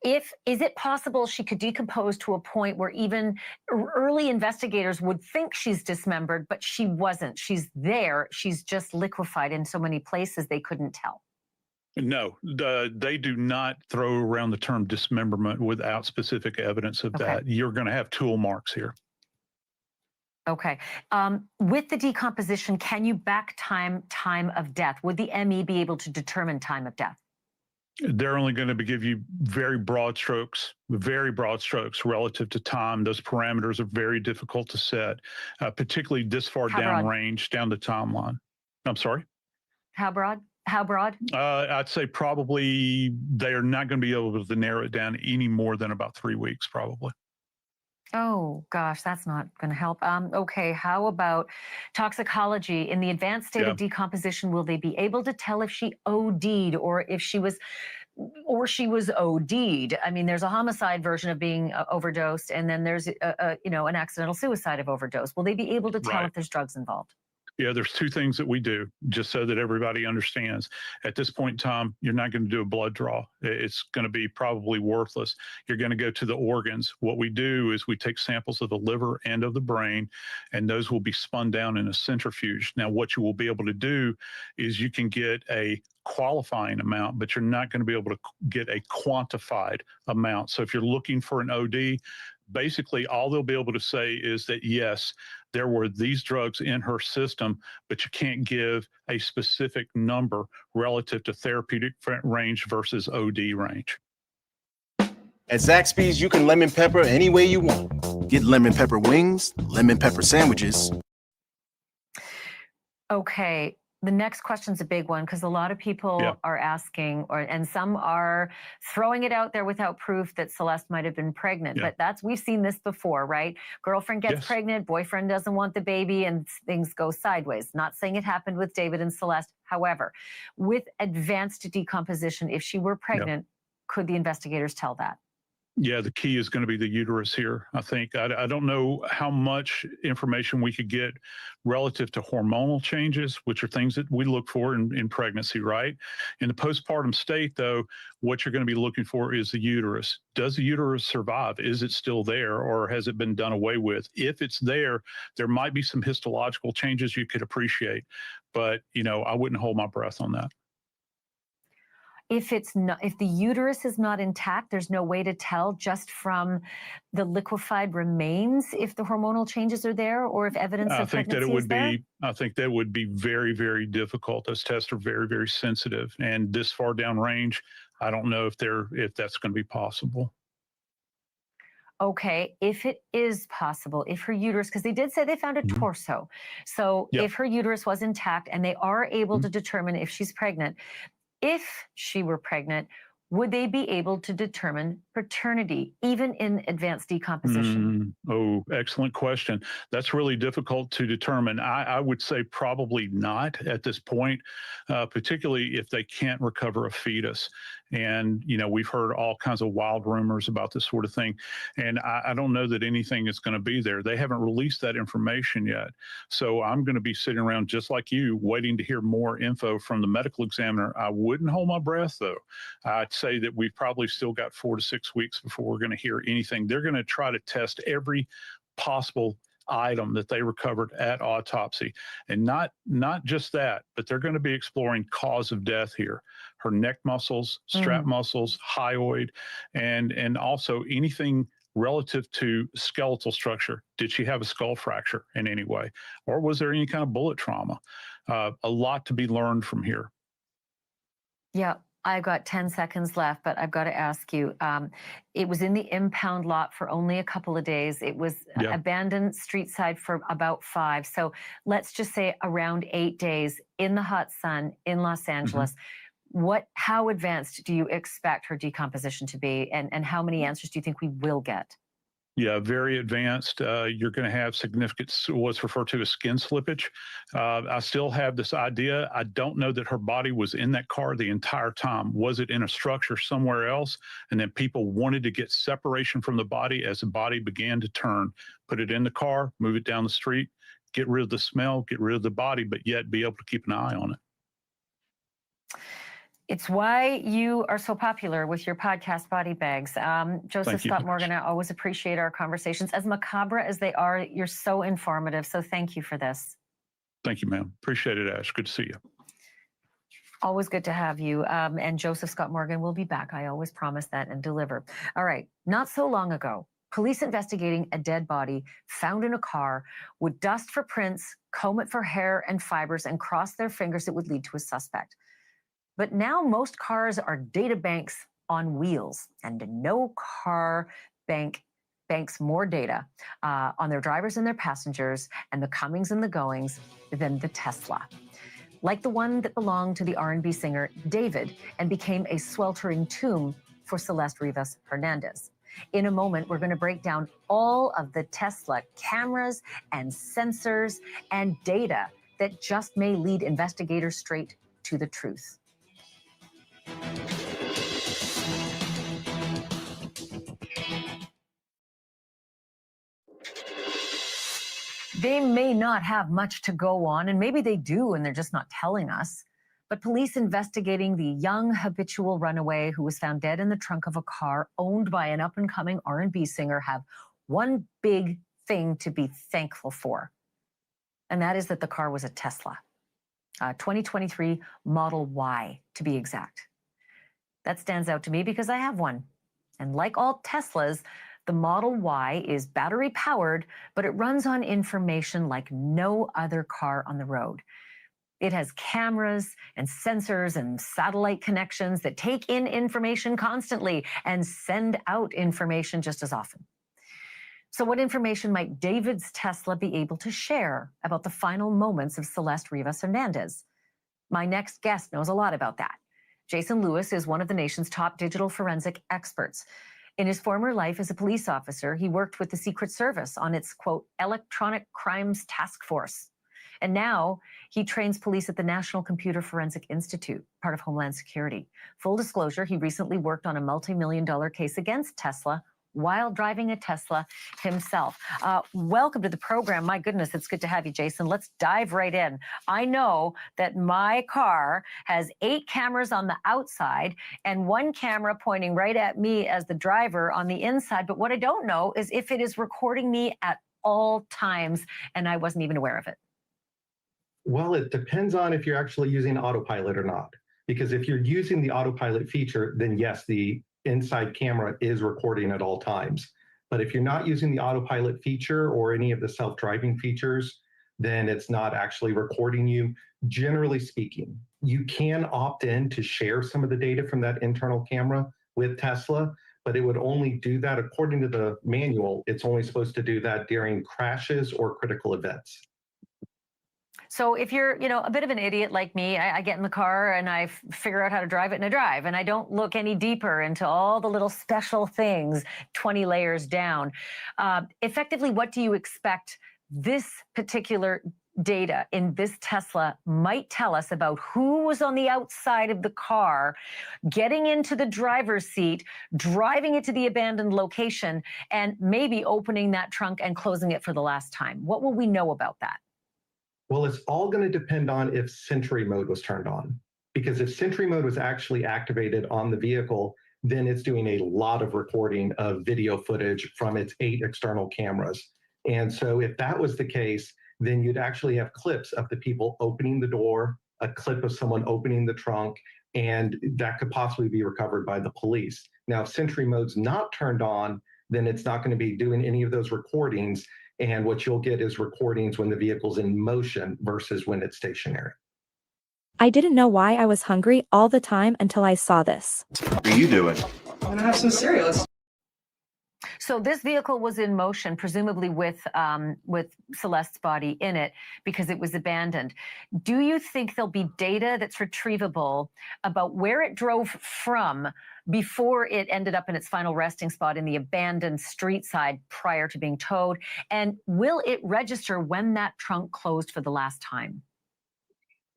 is it possible she could decompose to a point where even early investigators would think she's dismembered, but she wasn't? She's there. She's just liquefied in so many places they couldn't tell. No, they do not throw around the term dismemberment without specific evidence of that. You're going to have tool marks here. Okay. With the decomposition, can you back time of death? Would the ME be able to determine time of death? They're only going to give you very broad strokes relative to time. Those parameters are very difficult to set, particularly this far down range, down the timeline. I'm sorry? How broad? How broad? I'd say probably they're not going to be able to narrow it down any more than about 3 weeks, probably. Oh, gosh, that's not going to help. Okay, how about toxicology? In the advanced state of decomposition, will they be able to tell if she OD'd or if she was OD'd? I mean, there's a homicide version of being overdosed, and then there's an accidental suicide of overdose. Will they be able to tell if there's drugs involved? Yeah, there's two things that we do, just so that everybody understands. At this point in time, you're not going to do a blood draw. It's going to be probably worthless. You're going to go to the organs. What we do is we take samples of the liver and of the brain, and those will be spun down in a centrifuge. Now, what you will be able to do is you can get a qualifying amount, but you're not going to be able to get a quantified amount. So if you're looking for an OD, basically all they'll be able to say is that, yes, there were these drugs in her system, but you can't give a specific number relative to therapeutic range versus OD range. At Zaxby's, you can lemon pepper any way you want. Get lemon pepper wings, lemon pepper sandwiches. Okay. The next question's a big one because a lot of people are asking, and some are throwing it out there without proof that Celeste might have been pregnant. But we've seen this before, right? Girlfriend gets pregnant, boyfriend doesn't want the baby, and things go sideways. Not saying it happened with David and Celeste. However, with advanced decomposition, if she were pregnant, could the investigators tell that? Yeah, the key is going to be the uterus here. I think I don't know how much information we could get relative to hormonal changes, which are things that we look for in pregnancy, right? In the postpartum state, though, what you're going to be looking for is the uterus. Does the uterus survive? Is it still there, or has it been done away with? If it's there, there might be some histological changes you could appreciate, but I wouldn't hold my breath on that. If the uterus is not intact, there's no way to tell just from the liquefied remains if the hormonal changes are there or if evidence of pregnancy is there? I think that would be very, very difficult. Those tests are very, very sensitive, and this far down range, I don't know if that's going to be possible. Okay, if it is possible, if her uterus, because they did say they found a torso, so if her uterus was intact and they are able to determine if she's pregnant, if she were pregnant, would they be able to determine paternity, even in advanced decomposition? Oh, excellent question. That's really difficult to determine. I would say probably not at this point, particularly if they can't recover a fetus. And, we've heard all kinds of wild rumors about this sort of thing. And I don't know that anything is going to be there. They haven't released that information yet. So I'm going to be sitting around just like you, waiting to hear more info from the medical examiner. I wouldn't hold my breath, though. I'd say that we've probably still got 4 to 6 weeks before we're going to hear anything. They're going to try to test every possible item that they recovered at autopsy, and not just that, but they're going to be exploring cause of death here: her neck muscles, strap muscles, hyoid, and also anything relative to skeletal structure. Did she have a skull fracture in any way, or was there any kind of bullet trauma? A lot to be learned from here. Yeah. I've got 10 seconds left, but I've got to ask you, it was in the impound lot for only a couple of days. It was abandoned street side for about 5. So let's just say around 8 days in the hot sun in Los Angeles. How advanced do you expect her decomposition to be? And how many answers do you think we will get? Yeah, very advanced. You're going to have significant, what's referred to as skin slippage. I still have this idea. I don't know that her body was in that car the entire time. Was it in a structure somewhere else? And then people wanted to get separation from the body as the body began to turn. Put it in the car, move it down the street, get rid of the smell, get rid of the body, but yet be able to keep an eye on it. It's why you are so popular with your podcast, Body Bags. Joseph Scott Morgan, I always appreciate our conversations. As macabre as they are, you're so informative. So thank you for this. Thank you, ma'am. Appreciate it, Ash. Good to see you. Always good to have you. And Joseph Scott Morgan will be back. I always promise that and deliver. All right. Not so long ago, police investigating a dead body found in a car would dust for prints, comb it for hair and fibers, and cross their fingers it would lead to a suspect. But now most cars are data banks on wheels, and no car banks more data on their drivers and their passengers and the comings and the goings than the Tesla. Like the one that belonged to the R&B singer David and became a sweltering tomb for Celeste Rivas Hernandez. In a moment, we're going to break down all of the Tesla cameras and sensors and data that just may lead investigators straight to the truth. They may not have much to go on, and maybe they do, and they're just not telling us. But police investigating the young habitual runaway who was found dead in the trunk of a car owned by an up-and-coming R&B singer have one big thing to be thankful for, and that is that the car was a Tesla, a 2023 Model Y, to be exact. That stands out to me because I have one. And like all Teslas, the Model Y is battery-powered, but it runs on information like no other car on the road. It has cameras and sensors and satellite connections that take in information constantly and send out information just as often. So what information might David's Tesla be able to share about the final moments of Celeste Rivas Hernandez? My next guest knows a lot about that. Jason Lewis is one of the nation's top digital forensic experts. In his former life as a police officer, he worked with the Secret Service on its, quote, electronic crimes task force. And now he trains police at the National Computer Forensic Institute, part of Homeland Security. Full disclosure, he recently worked on a multi-million-dollar case against Tesla while driving a Tesla himself. Welcome to the program. My goodness, it's good to have you, Jason. Let's dive right in. I know that my car has 8 cameras on the outside and 1 camera pointing right at me as the driver on the inside. But what I don't know is if it is recording me at all times, and I wasn't even aware of it. Well, it depends on if you're actually using autopilot or not. Because if you're using the autopilot feature, then yes, the inside camera is recording at all times. But if you're not using the autopilot feature or any of the self-driving features, then it's not actually recording you. Generally speaking, you can opt in to share some of the data from that internal camera with Tesla, but it would only do that, according to the manual, it's only supposed to do that during crashes or critical events. So if you're, a bit of an idiot like me, I get in the car and I figure out how to drive it and I drive, and I don't look any deeper into all the little special things 20 layers down. Effectively, what do you expect this particular data in this Tesla might tell us about who was on the outside of the car, getting into the driver's seat, driving it to the abandoned location, and maybe opening that trunk and closing it for the last time? What will we know about that? Well, it's all going to depend on if Sentry mode was turned on. Because if Sentry mode was actually activated on the vehicle, then it's doing a lot of recording of video footage from its 8 external cameras. And so if that was the case, then you'd actually have clips of the people opening the door, a clip of someone opening the trunk, and that could possibly be recovered by the police. Now, if Sentry mode's not turned on, then it's not going to be doing any of those recordings. And what you'll get is recordings when the vehicle's in motion versus when it's stationary. I didn't know why I was hungry all the time until I saw this. What are you doing? I'm gonna have some cereal. So this vehicle was in motion, presumably with Celeste's body in it, because it was abandoned. Do you think there'll be data that's retrievable about where it drove from before it ended up in its final resting spot in the abandoned street side prior to being towed? And will it register when that trunk closed for the last time?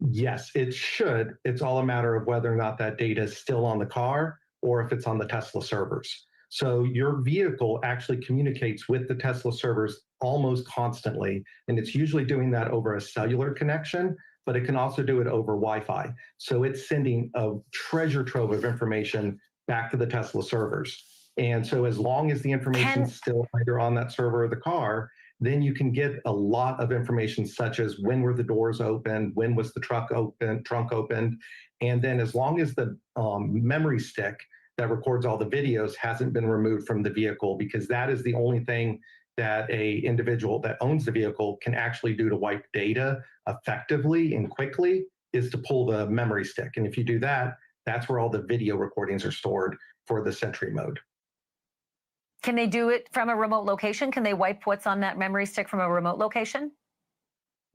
Yes, it should. It's all a matter of whether or not that data is still on the car or if it's on the Tesla servers. So your vehicle actually communicates with the Tesla servers almost constantly, and it's usually doing that over a cellular connection, but it can also do it over Wi-Fi. So it's sending a treasure trove of information back to the Tesla servers. And so as long as the information's still either on that server or the car, then you can get a lot of information such as when were the doors open, when was the trunk opened, and then as long as the memory stick that records all the videos hasn't been removed from the vehicle, because that is the only thing that a individual that owns the vehicle can actually do to wipe data effectively and quickly, is to pull the memory stick. And if you do that, that's where all the video recordings are stored for the Sentry mode. Can they do it from a remote location? Can they wipe what's on that memory stick from a remote location?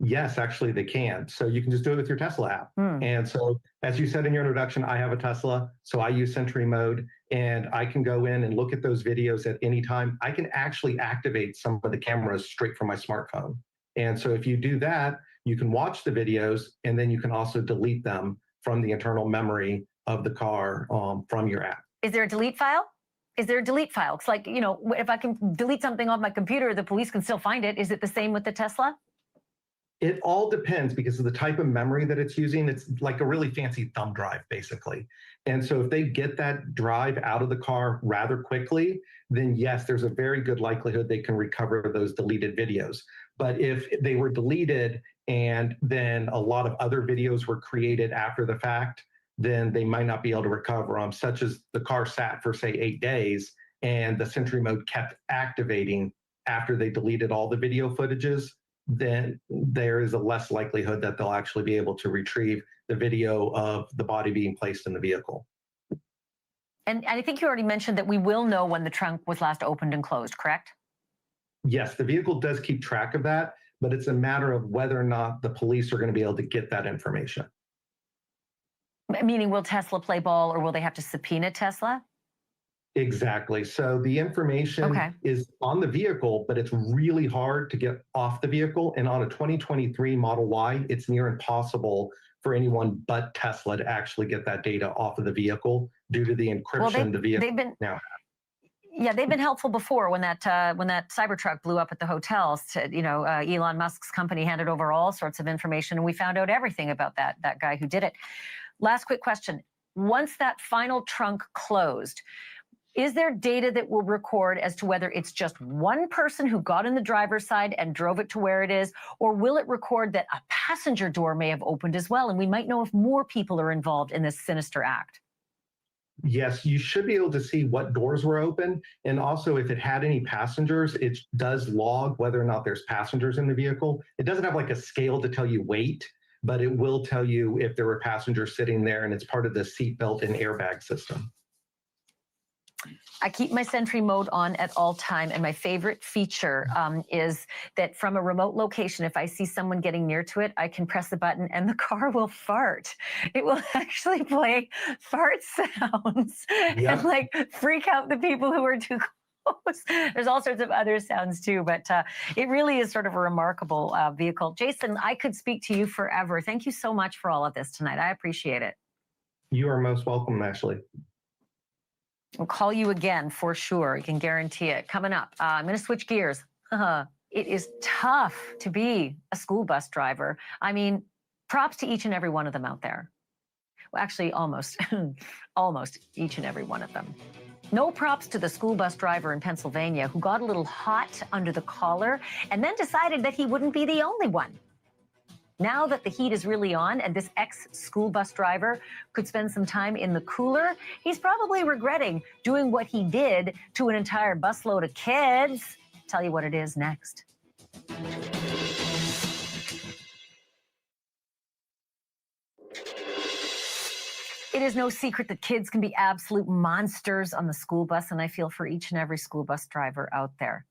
Yes, actually they can. So you can just do it with your Tesla app. And so as you said in your introduction, I have a Tesla, so I use Sentry mode, and I can go in and look at those videos at any time. I can actually activate some of the cameras straight from my smartphone. And so if you do that, you can watch the videos, and then you can also delete them from the internal memory of the car from your app. Is there a delete file? Is there a delete file? It's like, you know, if I can delete something off my computer, the police can still find it. Is it the same with the Tesla? It all depends because of the type of memory that it's using. It's like a really fancy thumb drive, basically. And so if they get that drive out of the car rather quickly, then yes, there's a very good likelihood they can recover those deleted videos. But if they were deleted and then a lot of other videos were created after the fact, then they might not be able to recover them, such as the car sat for, say, 8 days, and the Sentry mode kept activating after they deleted all the video footages. Then there is a less likelihood that they'll actually be able to retrieve the video of the body being placed in the vehicle. And I think you already mentioned that we will know when the trunk was last opened and closed, correct? Yes, the vehicle does keep track of that, but it's a matter of whether or not the police are going to be able to get that information. Meaning, will Tesla play ball, or will they have to subpoena Tesla? Exactly. So the information is on the vehicle, but it's really hard to get off the vehicle. And on a 2023 Model Y, it's near impossible for anyone but Tesla to actually get that data off of the vehicle due to the encryption the vehicle now has. Yeah, they've been helpful before when that Cybertruck blew up at the hotels. Elon Musk's company handed over all sorts of information, and we found out everything about that guy who did it. Last quick question. Once that final trunk closed, is there data that will record as to whether it's just one person who got in the driver's side and drove it to where it is, or will it record that a passenger door may have opened as well, and we might know if more people are involved in this sinister act? Yes, you should be able to see what doors were open, and also if it had any passengers, it does log whether or not there's passengers in the vehicle. It doesn't have like a scale to tell you weight, but it will tell you if there were passengers sitting there, and it's part of the seatbelt and airbag system. I keep my Sentry mode on at all time, and my favorite feature is that from a remote location, if I see someone getting near to it, I can press the button and the car will fart. It will actually play fart sounds and like freak out the people who are too close. There's all sorts of other sounds too, but it really is sort of a remarkable vehicle. Jason, I could speak to you forever. Thank you so much for all of this tonight. I appreciate it. You are most welcome, Ashley. We'll call you again for sure. You can guarantee it. Coming up, I'm going to switch gears. It is tough to be a school bus driver. I mean, props to each and every one of them out there. Well, actually, almost each and every one of them. No props to the school bus driver in Pennsylvania who got a little hot under the collar and then decided that he wouldn't be the only one. Now that the heat is really on and this ex-school bus driver could spend some time in the cooler, he's probably regretting doing what he did to an entire busload of kids. Tell you what it is next. It is no secret that kids can be absolute monsters on the school bus, and I feel for each and every school bus driver out there.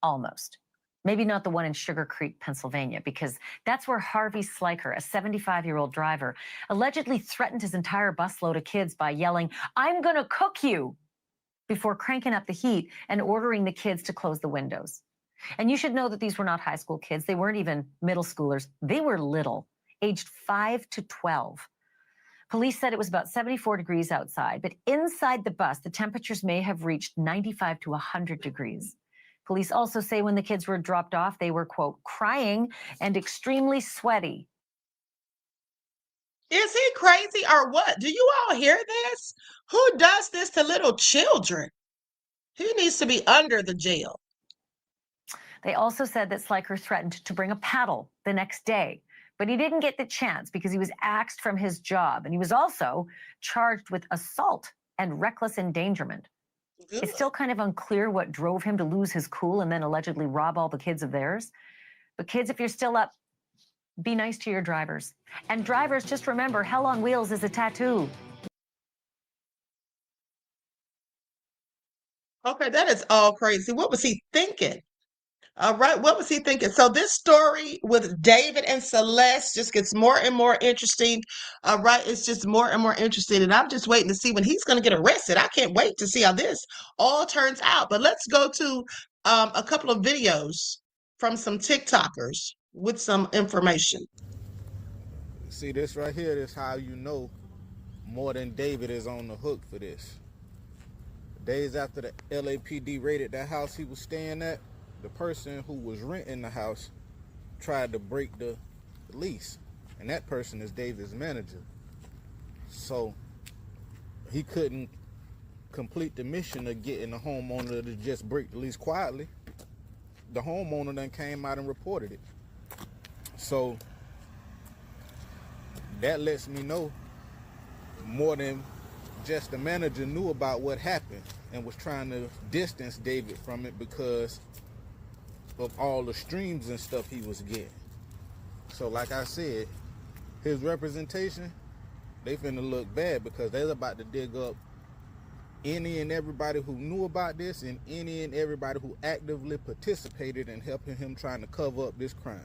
Almost. Maybe not the one in Sugar Creek, Pennsylvania, because that's where Harvey Sliker, a 75-year-old driver, allegedly threatened his entire busload of kids by yelling, "I'm going to cook you," before cranking up the heat and ordering the kids to close the windows. And you should know that these were not high school kids. They weren't even middle schoolers. They were little, aged 5 to 12. Police said it was about 74 degrees outside, but inside the bus, the temperatures may have reached 95 to 100 degrees. Police also say when the kids were dropped off, they were, quote, crying and extremely sweaty. Is he crazy or what? Do you all hear this? Who does this to little children? He needs to be under the jail. They also said that Sliker threatened to bring a paddle the next day, but he didn't get the chance because he was axed from his job, and he was also charged with assault and reckless endangerment. Good. It's still kind of unclear what drove him to lose his cool and then allegedly rob all the kids of theirs. But kids, if you're still up, be nice to your drivers. And drivers, just remember, hell on wheels is a tattoo. Okay, that is all crazy. What was he thinking? All right, what was he thinking? So this story with David and Celeste just gets more and more interesting. All right, it's just more and more interesting, and I'm just waiting to see when he's going to get arrested. I can't wait to see how this all turns out. But let's go to a couple of videos from some TikTokers with some information. See this right here, this how you know more than David is on the hook for this. Days after the LAPD raided that house he was staying at, the person who was renting the house tried to break the lease, and that person is David's manager. So he couldn't complete the mission of getting the homeowner to just break the lease quietly. The homeowner then came out and reported it. So that lets me know more than just the manager knew about what happened and was trying to distance David from it because of all the streams and stuff he was getting. So like I said, his representation, they finna look bad because they're about to dig up any and everybody who knew about this and any and everybody who actively participated in helping him trying to cover up this crime.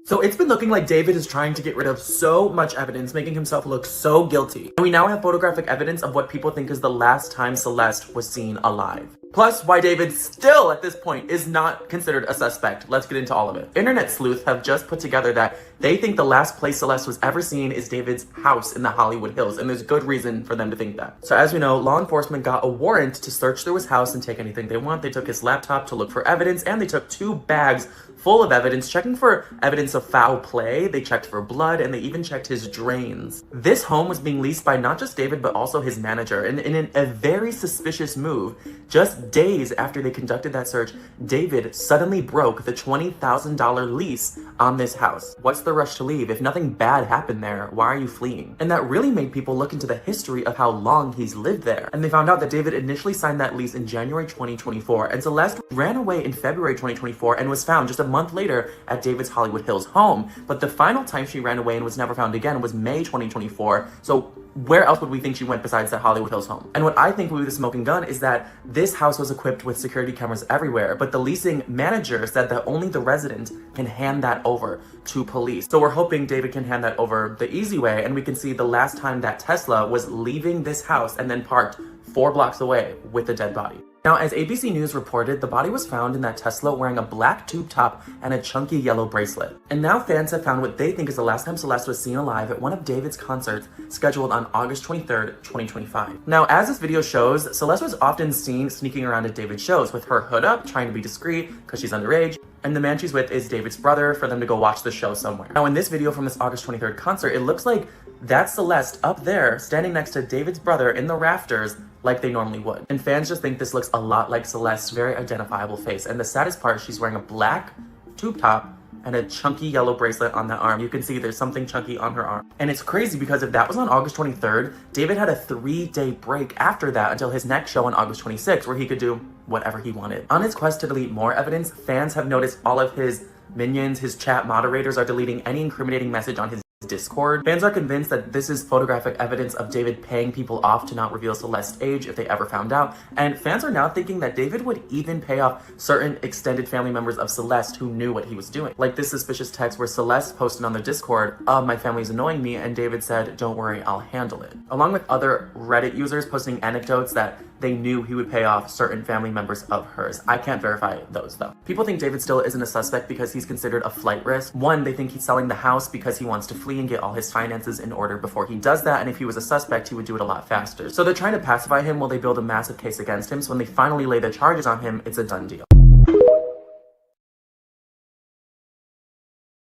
So it's been looking like David is trying to get rid of so much evidence, making himself look so guilty. And we now have photographic evidence of what people think is the last time Celeste was seen alive. Plus, why David still, at this point, is not considered a suspect. Let's get into all of it. Internet sleuths have just put together that they think the last place Celeste was ever seen is David's house in the Hollywood Hills, and there's good reason for them to think that. So as we know, law enforcement got a warrant to search through his house and take anything they want. They took his laptop to look for evidence, and they took 2 bags full of evidence, checking for evidence of foul play. They checked for blood, and they even checked his drains. This home was being leased by not just David, but also his manager, and in a very suspicious move, just days after they conducted that search, David suddenly broke the $20,000 lease on this house. What's the rush to leave? If nothing bad happened there, why are you fleeing? And that really made people look into the history of how long he's lived there. And they found out that David initially signed that lease in January 2024, and Celeste ran away in February 2024 and was found just a month later at David's Hollywood Hills home. But the final time she ran away and was never found again was May 2024. So where else would we think she went besides that Hollywood Hills home? And what I think would be the smoking gun is that this house was equipped with security cameras everywhere, but the leasing manager said that only the resident can hand that over to police. So we're hoping David can hand that over the easy way, and we can see the last time that Tesla was leaving this house and then parked 4 blocks away with a dead body. Now, as ABC News reported, the body was found in that Tesla wearing a black tube top and a chunky yellow bracelet. And now fans have found what they think is the last time Celeste was seen alive at one of David's concerts scheduled on August 23rd, 2025. Now, as this video shows, Celeste was often seen sneaking around at David's shows with her hood up, trying to be discreet because she's underage. And the man she's with is David's brother for them to go watch the show somewhere. Now, in this video from this August 23rd concert, it looks like that's Celeste up there standing next to David's brother in the rafters like they normally would. And fans just think this looks a lot like Celeste's very identifiable face. And the saddest part, she's wearing a black tube top and a chunky yellow bracelet on that arm. You can see there's something chunky on her arm. And it's crazy because if that was on August 23rd, David had a 3-day break after that until his next show on August 26th, where he could do whatever he wanted. On his quest to delete more evidence, fans have noticed all of his minions, his chat moderators, are deleting any incriminating message on his Discord. Fans are convinced that this is photographic evidence of David paying people off to not reveal Celeste's age if they ever found out, and fans are now thinking that David would even pay off certain extended family members of Celeste who knew what he was doing. Like this suspicious text where Celeste posted on their Discord, my family's annoying me, and David said, don't worry, I'll handle it. Along with other Reddit users posting anecdotes that they knew he would pay off certain family members of hers. I can't verify those though. People think David still isn't a suspect because he's considered a flight risk. One, they think he's selling the house because he wants to flee and get all his finances in order before he does that, and if he was a suspect, he would do it a lot faster. So they're trying to pacify him while they build a massive case against him, so when they finally lay the charges on him, it's a done deal.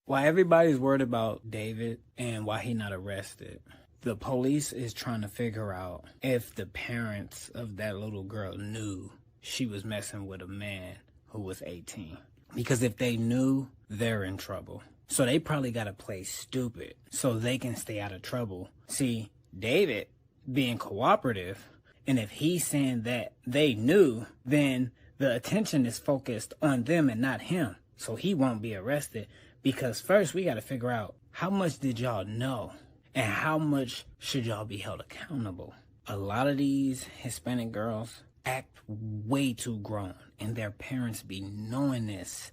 While everybody's worried about David and why he not arrested, the police is trying to figure out if the parents of that little girl knew she was messing with a man who was 18. Because if they knew, they're in trouble. So they probably got to play stupid so they can stay out of trouble. See, David being cooperative, and if he's saying that they knew, then the attention is focused on them and not him. So he won't be arrested. Because first we got to figure out, how much did y'all know? And how much should y'all be held accountable? A lot of these Hispanic girls act way too grown, and their parents be knowing this.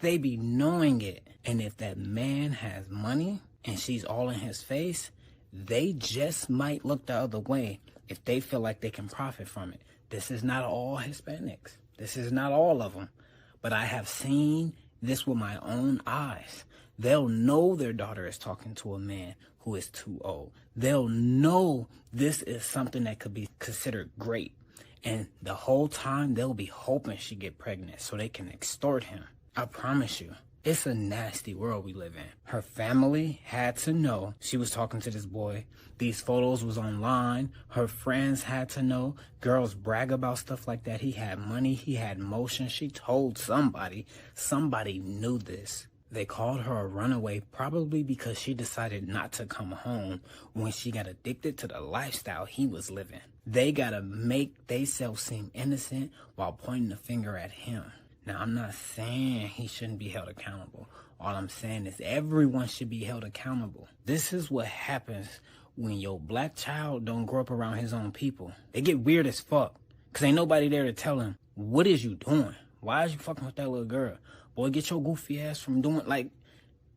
They be knowing it. And if that man has money and she's all in his face, they just might look the other way if they feel like they can profit from it. This is not all Hispanics. This is not all of them. But I have seen this with my own eyes. They'll know their daughter is talking to a man who is too old. They'll know this is something that could be considered great. And the whole time they'll be hoping she get pregnant so they can extort him. I promise you, it's a nasty world we live in. Her family had to know she was talking to this boy. These photos was online. Her friends had to know. Girls brag about stuff like that. He had money. He had motion. She told somebody. Somebody knew this. They called her a runaway probably because she decided not to come home when she got addicted to the lifestyle he was living. They gotta make themselves seem innocent while pointing the finger at him. Now, I'm not saying he shouldn't be held accountable. All I'm saying is everyone should be held accountable. This is what happens when your black child don't grow up around his own people. They get weird as fuck because ain't nobody there to tell him, what is you doing? Why is you fucking with that little girl? Boy, get your goofy ass from doing, like,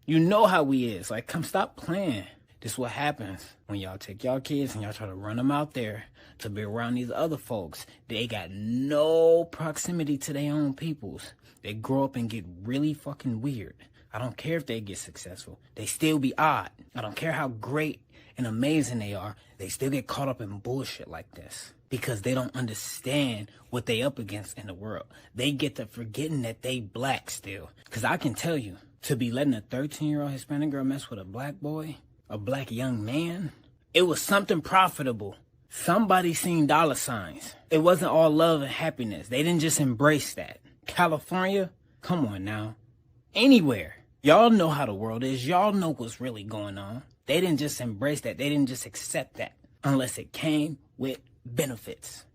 you know how we is. Like, come stop playing. This is what happens when y'all take y'all kids and y'all try to run them out there to be around these other folks. They got no proximity to their own peoples. They grow up and get really fucking weird. I don't care if they get successful. They still be odd. I don't care how great and amazing they are. They still get caught up in bullshit like this because they don't understand what they up against in the world. They get to forgetting that they black still. Because I can tell you, to be letting a 13-year-old Hispanic girl mess with a black boy, a black young man, it was something profitable. Somebody seen dollar signs. It wasn't all love and happiness. They didn't just embrace that. California, come on now. Anywhere. Y'all know how the world is. Y'all know what's really going on. They didn't just embrace that. They didn't just accept that unless it came with benefits.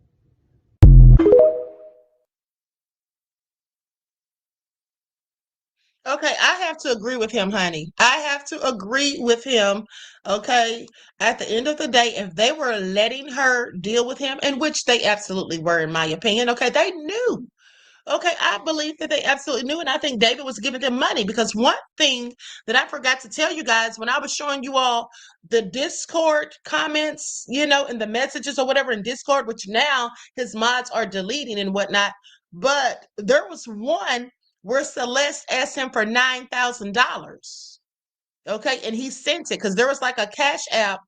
Okay, I have to agree with him, honey. I have to agree with him. Okay, at the end of the day, if they were letting her deal with him, in which they absolutely were, in my opinion, okay, they knew. Okay, I believe that they absolutely knew, and I think David was giving them money because one thing that I forgot to tell you guys when I was showing you all the Discord comments, you know, and the messages or whatever in Discord, which now his mods are deleting and whatnot, but there was one where Celeste asked him for $9,000. Okay, and he sent it because there was like a Cash App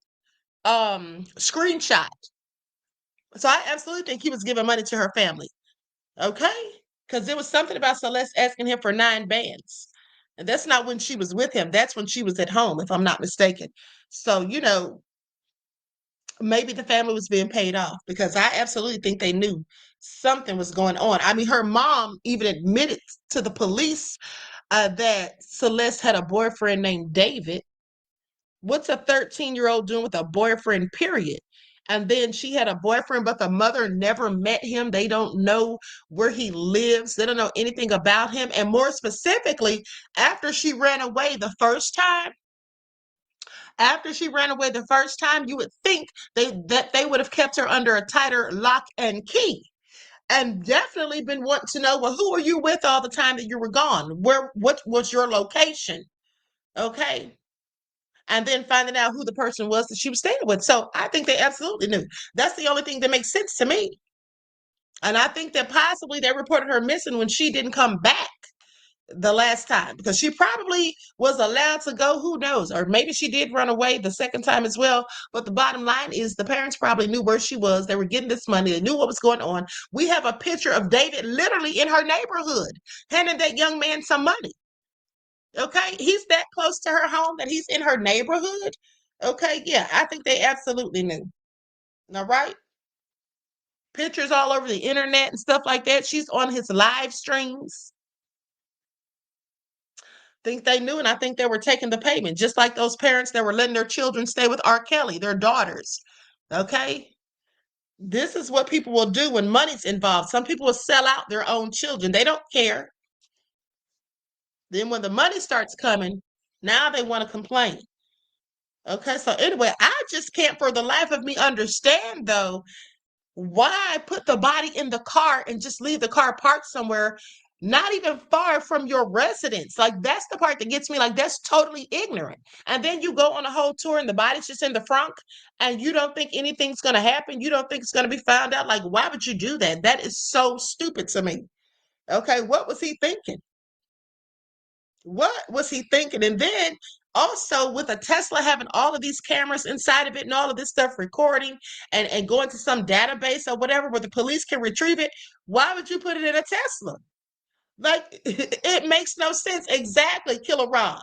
screenshot. So I absolutely think he was giving money to her family. Okay, because there was something about Celeste asking him for 9 bands. And that's not when she was with him. That's when she was at home, if I'm not mistaken. So, you know, maybe the family was being paid off because I absolutely think they knew something was going on. I mean, her mom even admitted to the police that Celeste had a boyfriend named David. What's a 13-year-old doing with a boyfriend, period? And then she had a boyfriend, but the mother never met him. They don't know where he lives. They don't know anything about him. And more specifically, after she ran away the first time, you would think that they would have kept her under a tighter lock and key. And definitely been wanting to know, well, who were you with all the time that you were gone? What was your location? Okay. And then finding out who the person was that she was staying with. So I think they absolutely knew. That's the only thing that makes sense to me. And I think that possibly they reported her missing when she didn't come back the last time because she probably was allowed to go. Who knows? Or maybe she did run away the second time as well. But the bottom line is the parents probably knew where she was. They were getting this money. They knew what was going on. We have a picture of David literally in her neighborhood handing that young man some money. Okay, he's that close to her home that he's in her neighborhood. Okay, yeah, I think they absolutely knew. All right. Pictures all over the internet and stuff like that. She's on his live streams. Think they knew, and I think they were taking the payment, just like those parents that were letting their children stay with R. Kelly, their daughters. Okay. This is what people will do when money's involved. Some people will sell out their own children. They don't care. Then when the money starts coming, now they want to complain. Okay, so anyway, I just can't for the life of me understand, though, why put the body in the car and just leave the car parked somewhere, not even far from your residence? Like, that's the part that gets me. Like, that's totally ignorant. And then you go on a whole tour and the body's just in the front and you don't think anything's going to happen. You don't think it's going to be found out. Like, why would you do that? That is so stupid to me. Okay, what was he thinking? What was he thinking? And then also with a Tesla having all of these cameras inside of it and all of this stuff recording and going to some database or whatever where the police can retrieve it, why would you put it in a Tesla? Like, it makes no sense. Exactly, Killer Rob.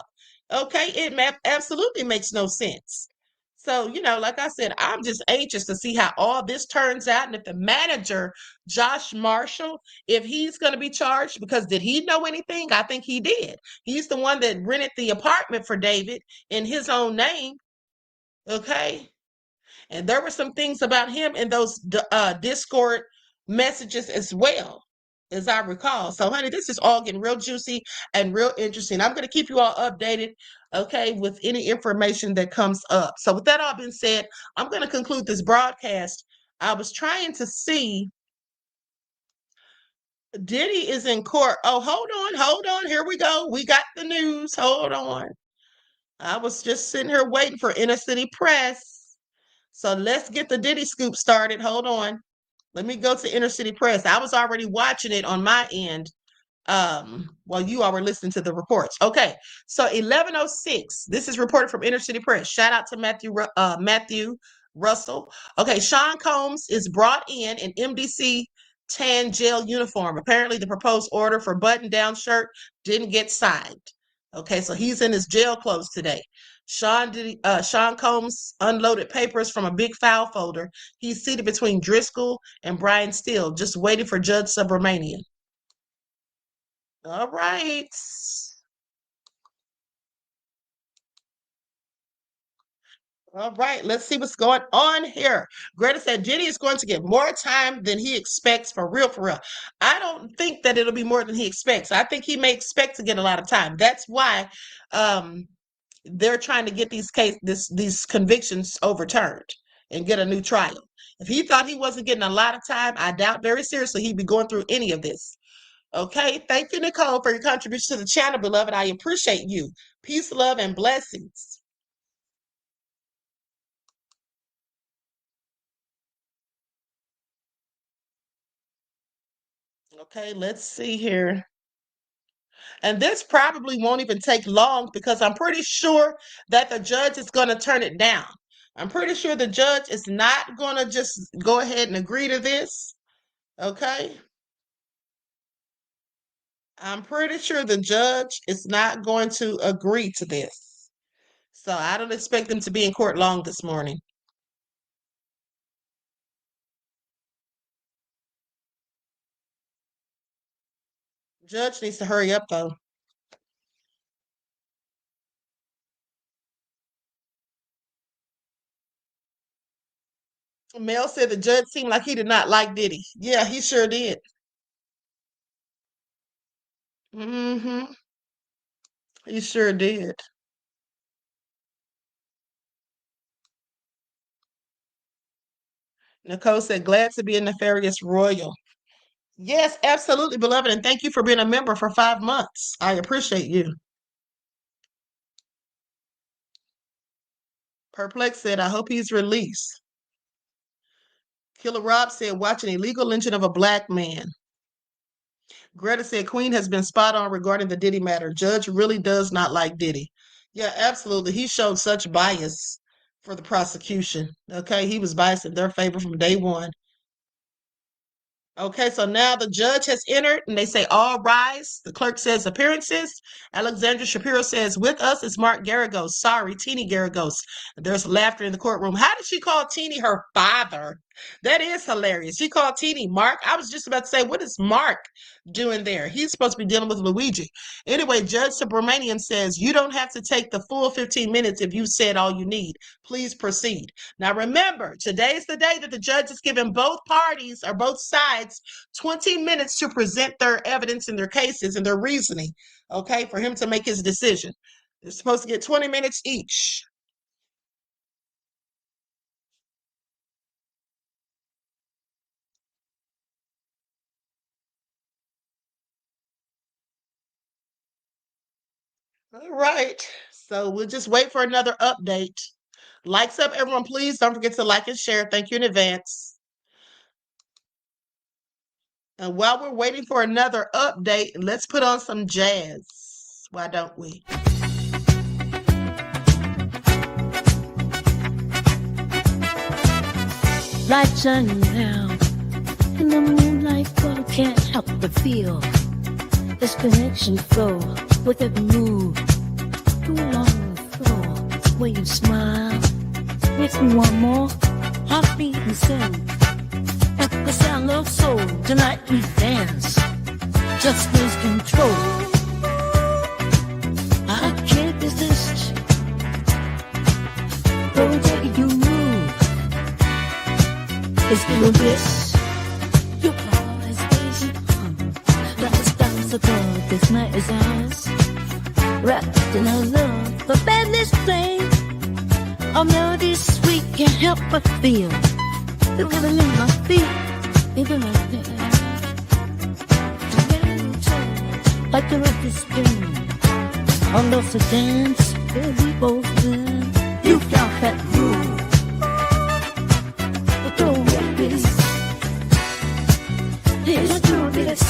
Okay, it absolutely makes no sense. So, like I said, I'm just anxious to see how all this turns out. And if the manager, Josh Marshall, if he's going to be charged, because did he know anything? I think he did. He's the one that rented the apartment for David in his own name. Okay. And there were some things about him in those Discord messages as well, as I recall. So, honey, this is all getting real juicy and real interesting. I'm going to keep you all updated, okay, with any information that comes up. So, with that all being said, I'm going to conclude this broadcast. I was trying to see. Diddy is in court. Oh, hold on. Here we go. We got the news. Hold on. I was just sitting here waiting for Inner City Press. So let's get the Diddy scoop started. Hold on. Let me go to Inner City Press. I was already watching it on my end while you all were listening to the reports. Okay, so 11:06. This is reported from Inner City Press. Shout out to Matthew Russell. Okay, Sean Combs is brought in MDC tan jail uniform. Apparently, the proposed order for button-down shirt didn't get signed. Okay, so he's in his jail clothes today. Sean Combs unloaded papers from a big file folder. He's seated between Driscoll and Brian Steele, just waiting for Judge Subramanian. All right. All right, let's see what's going on here. Greta said Diddy is going to get more time than he expects, for real, for real. I don't think that it'll be more than he expects. I think he may expect to get a lot of time. That's why they're trying to get these convictions overturned and get a new trial. If he thought he wasn't getting a lot of time, I doubt very seriously he'd be going through any of this. Okay, thank you, Nicole, for your contribution to the channel, beloved. I appreciate you. Peace, love, and blessings. Okay, let's see here. And this probably won't even take long because I'm pretty sure that the judge is going to turn it down. I'm pretty sure the judge is not going to just go ahead and agree to this. Okay. I'm pretty sure the judge is not going to agree to this. So I don't expect them to be in court long this morning. Judge needs to hurry up, though. Mel said the judge seemed like he did not like Diddy. Yeah, he sure did. Mm-hmm. He sure did. Nicole said, glad to be a nefarious royal. Yes, absolutely, beloved. And thank you for being a member for 5 months. I appreciate you. Perplex said, I hope he's released. Killer Rob said, watching illegal lynching of a black man. Greta said, Queen has been spot on regarding the Diddy matter. Judge really does not like Diddy. Yeah, absolutely. He showed such bias for the prosecution. Okay, he was biased in their favor from day one. Okay, so now the judge has entered and they say, all rise. The clerk says appearances. Alexandra Shapiro says, with us is Mark Garagos. Sorry, Teeny Garagos. There's laughter in the courtroom. How did she call Teeny her father? That is hilarious. She called Teeny Mark. I was just about to say, what is Mark doing there? He's supposed to be dealing with Luigi. Anyway, Judge Subramanian says, you don't have to take the full 15 minutes if you said all you need. Please proceed. Now remember, today's the day that the judge is giving both parties or both sides 20 minutes to present their evidence and their cases and their reasoning, okay, for him to make his decision. They're supposed to get 20 minutes each. All right. So we'll just wait for another update. Likes up, everyone. Please don't forget to like and share. Thank you in advance. And while we're waiting for another update, let's put on some jazz. Why don't we? Lights shining now in the moonlight, girl, can't help but feel this connection flow with every move. Go along the floor where you smile. Makes me want more. Heartbeat and sing at the sound of soul. Tonight we dance, just lose control. I can't resist the way you move. It's doing this. Your power is raging on. Like the stars above, this night is ours. Wrapped in our love, the madness flame. Our melody sweet, can't help but feel the rhythm in my feet, even like that. Like the river spin, on those to dance, where we both been. You got that groove. Let's do this.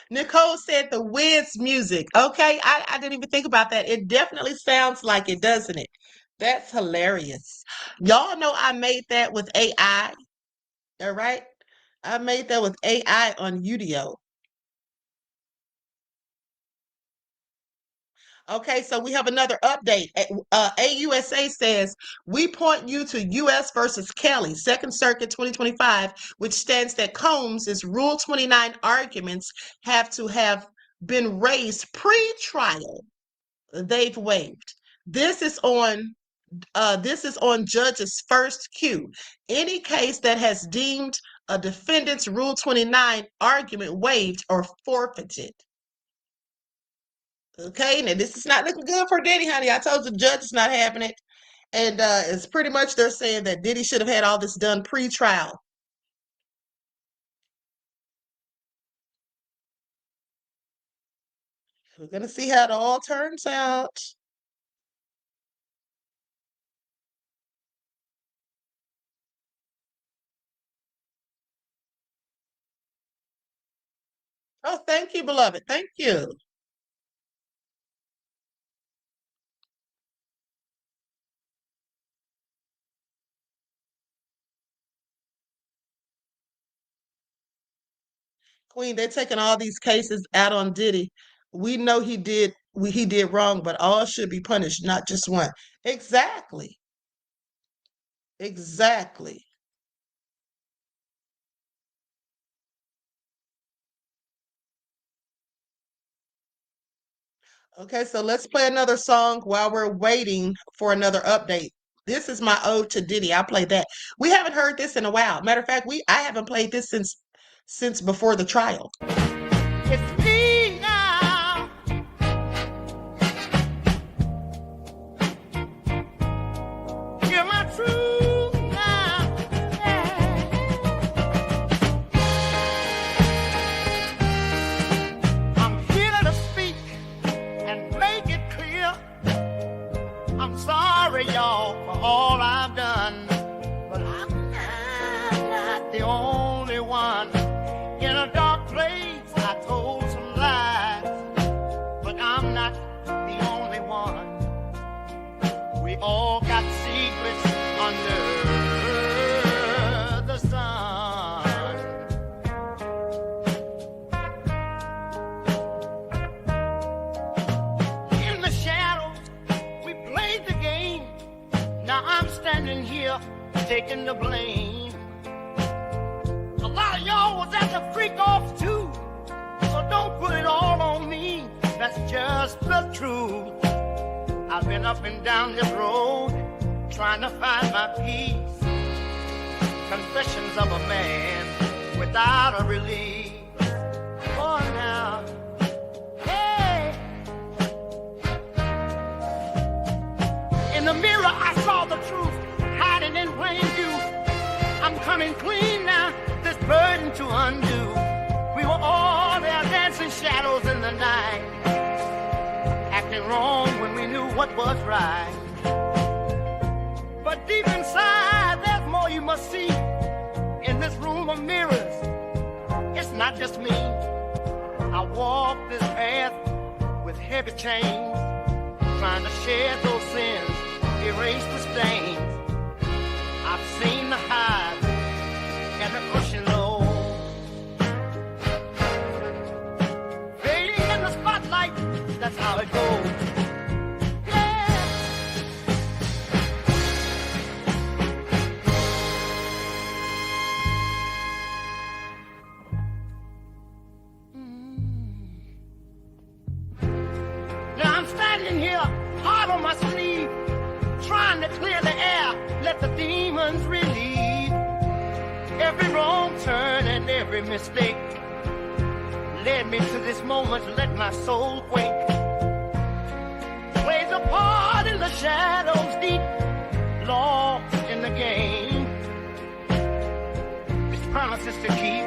Nicole said the Wiz music. Okay, I didn't even think about that. It definitely sounds like it, doesn't it? That's hilarious. Y'all know I made that with AI. All right. I made that with AI on Udio. Okay, so we have another update. AUSA says, we point you to U.S. versus Kelly, Second Circuit 2025, which stands that Combs' Rule 29 arguments have to have been raised pre-trial. They've waived. This is on judge's first cue. Any case that has deemed a defendant's Rule 29 argument waived or forfeited. Okay, now this is not looking good for Diddy, honey. I told the judge it's not having it. And it's pretty much they're saying that Diddy should have had all this done pre-trial. We're going to see how it all turns out. Oh, thank you, beloved. Thank you. Queen, they're taking all these cases out on Diddy. We know he did wrong, but all should be punished, not just one. Exactly. Exactly. Okay, so let's play another song while we're waiting for another update. This is my ode to Diddy. I'll play that. We haven't heard this in a while. Matter of fact, I haven't played this since before the trial. It's me now. You're my truth now. I'm here to speak and make it clear. I'm sorry, y'all, for all I've done, but I'm not the only one. In a dark place, I told some lies. taking the blame. A lot of y'all was at the freak off too, so don't put it all on me. That's just the truth. I've been up and down this road trying to find my peace. Confessions of a man without a release. Oh, now, hey. In the mirror, I saw the truth hiding in plain view. I'm coming clean now, this burden to undo. We were all there dancing shadows in the night, acting wrong when we knew what was right. But deep inside, there's more you must see. In this room of mirrors, it's not just me. I walk this path with heavy chains, trying to shed those sins, erase the stains. I've seen the highs and the crushing lows, fading in the spotlight, that's how it goes. Hard on my sleeve, trying to clear the air, let the demons relieve. Every wrong turn and every mistake led me to this moment, let my soul quake. Plays a part in the shadows deep, lost in the game. It's promises to keep.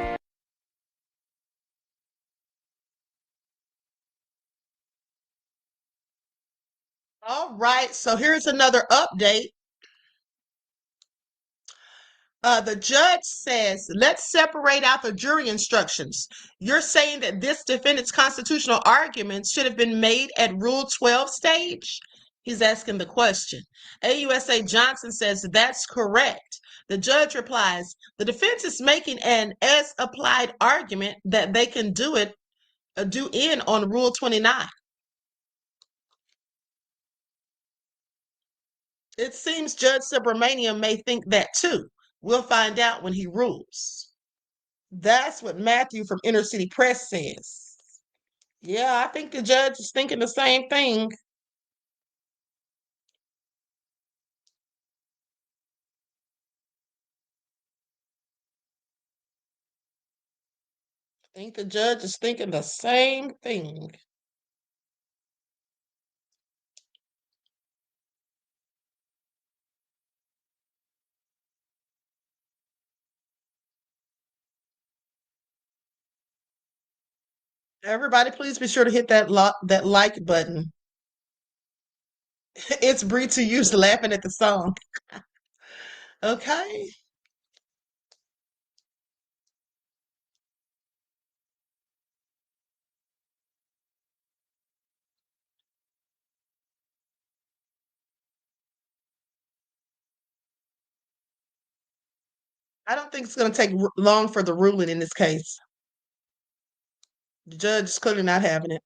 All right, so here's another update. The judge says, let's separate out the jury instructions. You're saying that this defendant's constitutional arguments should have been made at Rule 12 stage? He's asking the question. AUSA Johnson says that's correct. The judge replies, the defense is making an as-applied argument that they can do in on Rule 29. It seems Judge Subramanian may think that too. We'll find out when he rules. That's what Matthew from Inner City Press says. Yeah, I think the judge is thinking the same thing. I think the judge is thinking the same thing. Everybody, please be sure to hit that like button. It's Bree to use laughing at the song. Okay. I don't think it's going to take long for the ruling in this case. The judge is clearly not having it.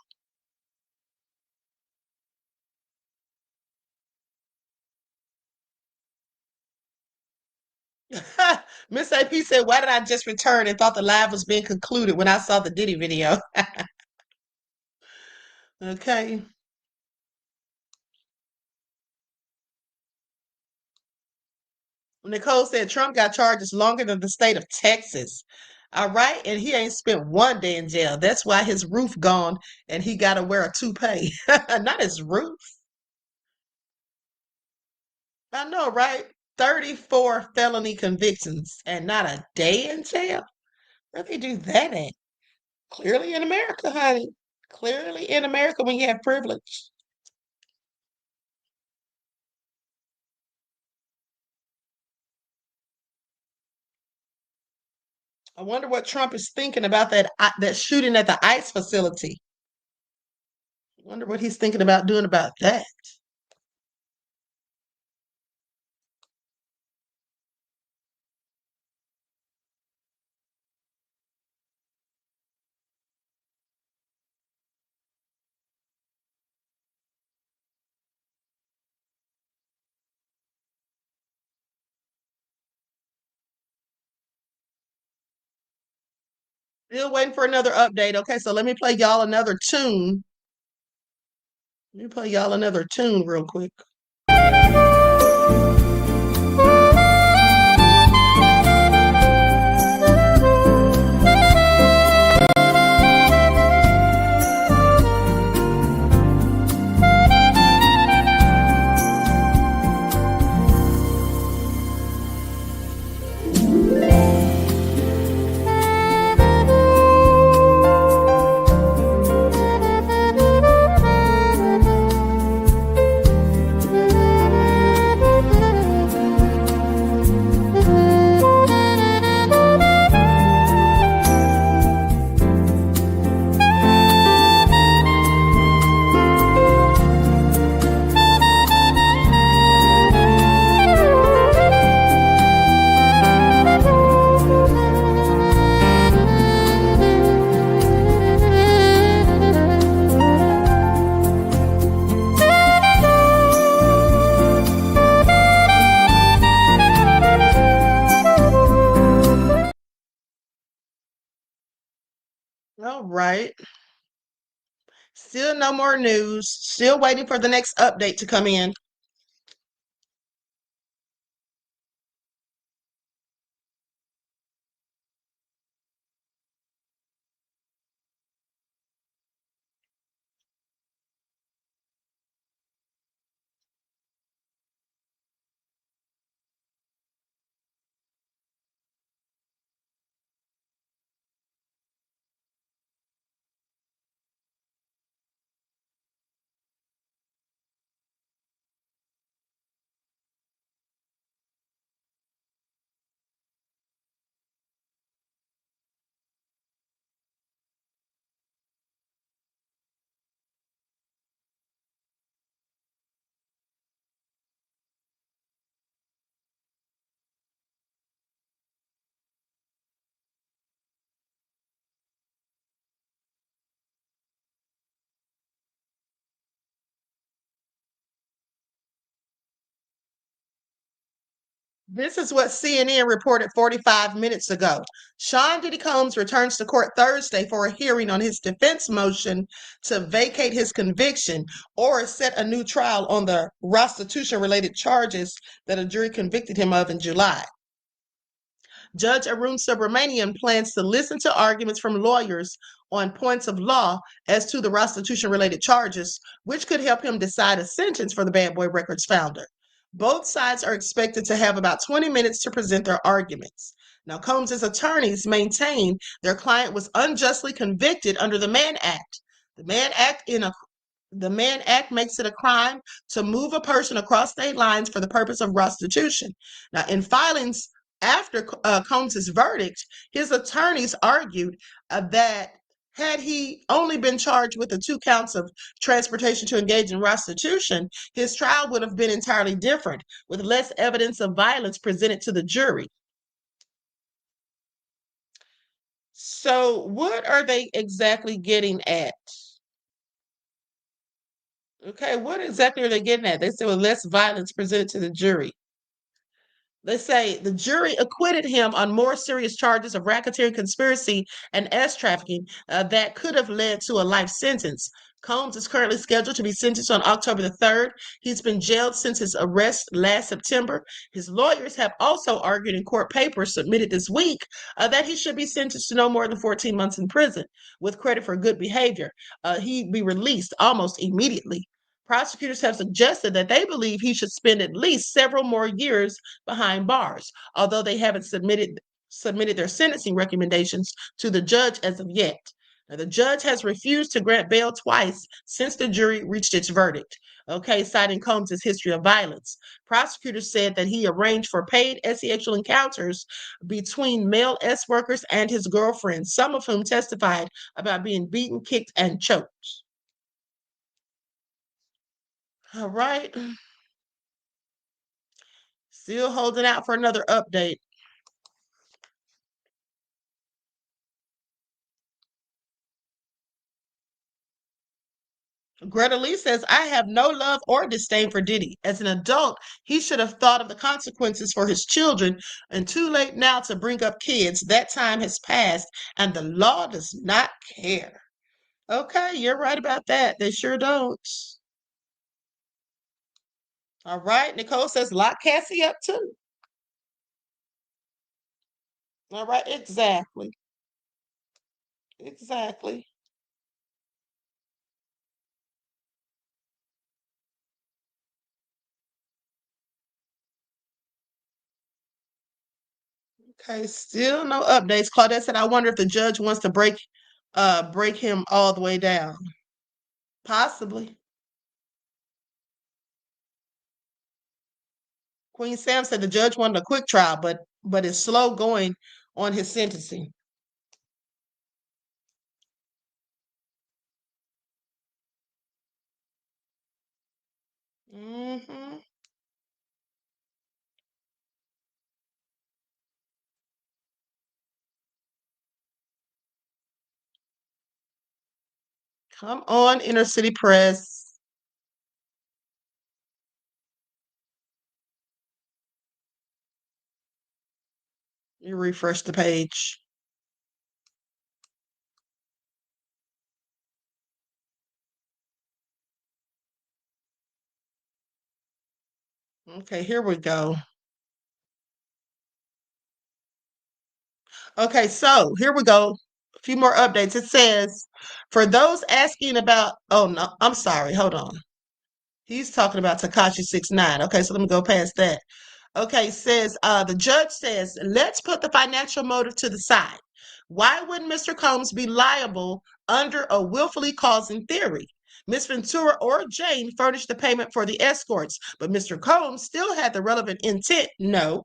Miss AP said, why did I just return and thought the live was being concluded when I saw the Diddy video? Okay. Nicole said Trump got charges longer than the state of Texas. All right. And he ain't spent one day in jail. That's why his roof gone and he got to wear a toupee. Not his roof. I know, right? 34 felony convictions and not a day in jail. Where they do that at? Clearly in America, honey. Clearly in America when you have privilege. I wonder what Trump is thinking about that shooting at the ICE facility. I wonder what he's thinking about doing about that. Still waiting for another update. Okay, so let me play y'all another tune. Let me play y'all another tune real quick. All right. Still no more news. Still waiting for the next update to come in. This is what CNN reported 45 minutes ago. Sean Diddy Combs returns to court Thursday for a hearing on his defense motion to vacate his conviction or set a new trial on the restitution-related charges that a jury convicted him of in July. Judge Arun Subramanian plans to listen to arguments from lawyers on points of law as to the restitution-related charges, which could help him decide a sentence for the Bad Boy Records founder. Both sides are expected to have about 20 minutes to present their arguments. Now, Combs' attorneys maintain their client was unjustly convicted under the Mann Act. The Mann Act makes it a crime to move a person across state lines for the purpose of restitution. Now, in filings after Combs' verdict, his attorneys argued that had he only been charged with the 2 counts of transportation to engage in restitution, his trial would have been entirely different, with less evidence of violence presented to the jury. So, what are they exactly getting at? Okay, what exactly are they getting at? They say with less violence presented to the jury. They say the jury acquitted him on more serious charges of racketeering, conspiracy, and ass trafficking that could have led to a life sentence. Combs is currently scheduled to be sentenced on October the 3rd. He's been jailed since his arrest last September. His lawyers have also argued in court papers submitted this week that he should be sentenced to no more than 14 months in prison with credit for good behavior. He'd be released almost immediately. Prosecutors have suggested that they believe he should spend at least several more years behind bars, although they haven't submitted their sentencing recommendations to the judge as of yet. Now, the judge has refused to grant bail twice since the jury reached its verdict, citing Combs' history of violence. Prosecutors said that he arranged for paid sexual encounters between male S workers and his girlfriends, some of whom testified about being beaten, kicked, and choked. All right. Still holding out for another update. Greta Lee says, I have no love or disdain for Diddy. As an adult, he should have thought of the consequences for his children, and too late now to bring up kids. That time has passed, and the law does not care. Okay, you're right about that. They sure don't. All right, Nicole says, lock Cassie up too. All right, exactly. Exactly. Okay, still no updates. Claudette said, I wonder if the judge wants to break him all the way down. Possibly. Queen Sam said the judge wanted a quick trial, but is slow going on his sentencing. Mm-hmm. Come on, Inner City Press. You refresh the page. Okay, here we go. Okay, so here we go. A few more updates. It says, for those asking about, oh no, I'm sorry, hold on. He's talking about Tekashi 6ix9ine. Okay, so let me go past that. Okay, says the judge says, let's put the financial motive to the side. Why wouldn't Mr. Combs be liable under a willfully causing theory? Ms. Ventura or Jane furnished the payment for the escorts, but Mr. Combs still had the relevant intent. No,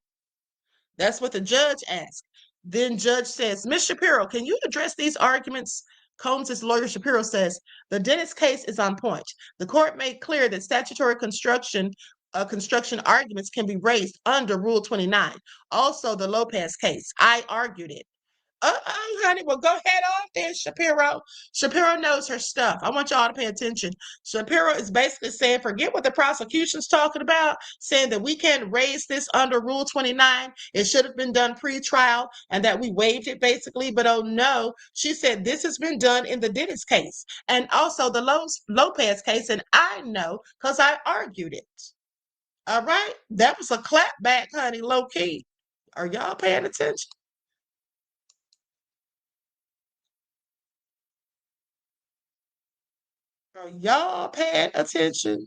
that's what the judge asked. Then judge says, Ms. Shapiro, can you address these arguments? Combs' lawyer Shapiro says, the Dennis case is on point. The court made clear that statutory construction arguments can be raised under Rule 29. Also, the Lopez case. I argued it. Honey, well, go head on there, Shapiro. Shapiro knows her stuff. I want y'all to pay attention. Shapiro is basically saying, forget what the prosecution's talking about, saying that we can't raise this under Rule 29. It should have been done pre-trial and that we waived it basically. But oh no, she said this has been done in the Dennis case and also the Lopez case. And I know because I argued it. All right. That was a clapback, honey, low key. Are y'all paying attention? Are y'all paying attention?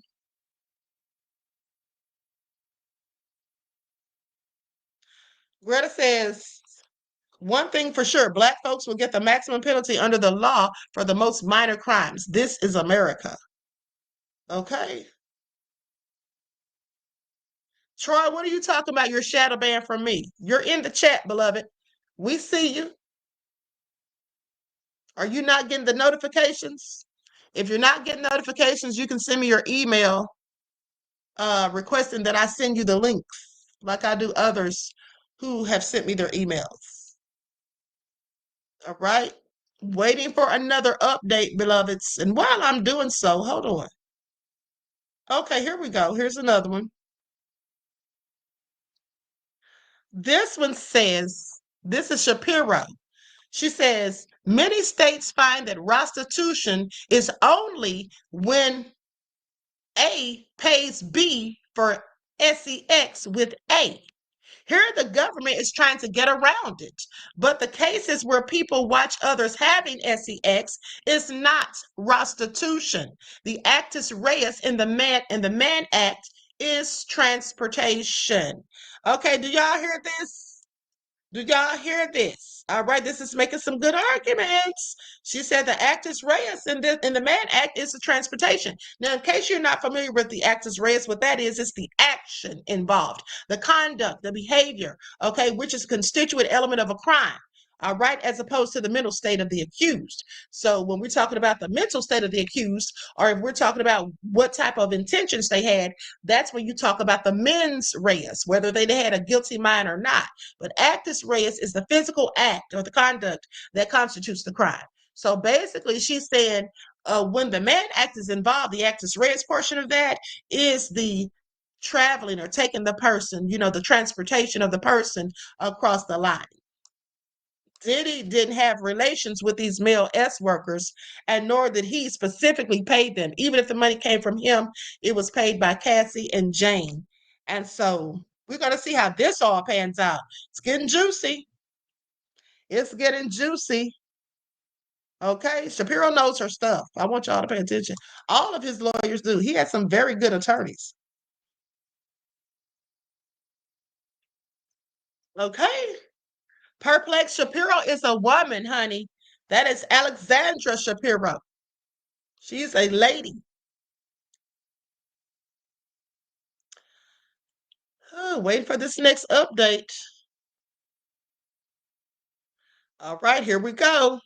Greta says, one thing for sure, Black folks will get the maximum penalty under the law for the most minor crimes. This is America. Okay. Troy, what are you talking about? Your shadow ban from me. You're in the chat, beloved. We see you. Are you not getting the notifications? If you're not getting notifications, you can send me your email requesting that I send you the links like I do others who have sent me their emails. All right. Waiting for another update, beloveds. And while I'm doing so, hold on. Okay, here we go. Here's another one. This one says, this is Shapiro. She says, many states find that restitution is only when A pays B for sex with A. Here, the government is trying to get around it. But the cases where people watch others having sex is not restitution. The actus reus in the Mann Act is transportation. Okay, do y'all hear this? Do y'all hear this? All right, this is making some good arguments. She said the actus reus in the Mann Act is the transportation. Now, in case you're not familiar with the actus reus, what that is, it's the action involved, the conduct, the behavior, okay, which is a constituent element of a crime. All right, as opposed to the mental state of the accused. So when we're talking about the mental state of the accused, or if we're talking about what type of intentions they had, that's when you talk about the mens reus, whether they had a guilty mind or not. But actus reus is the physical act or the conduct that constitutes the crime. So basically, she's saying when the Mann Act is involved, the actus reus portion of that is the traveling or taking the person, the transportation of the person across the line. Diddy didn't have relations with these male S workers, and nor did he specifically pay them. Even if the money came from him, it was paid by Cassie and Jane. And so we're going to see how this all pans out. It's getting juicy. It's getting juicy. Okay, Shapiro knows her stuff. I want y'all to pay attention. All of his lawyers do. He has some very good attorneys. Okay. Perplex Shapiro is a woman, honey. That is Alexandra Shapiro. She's a lady. Oh, waiting for this next update. All right, here we go.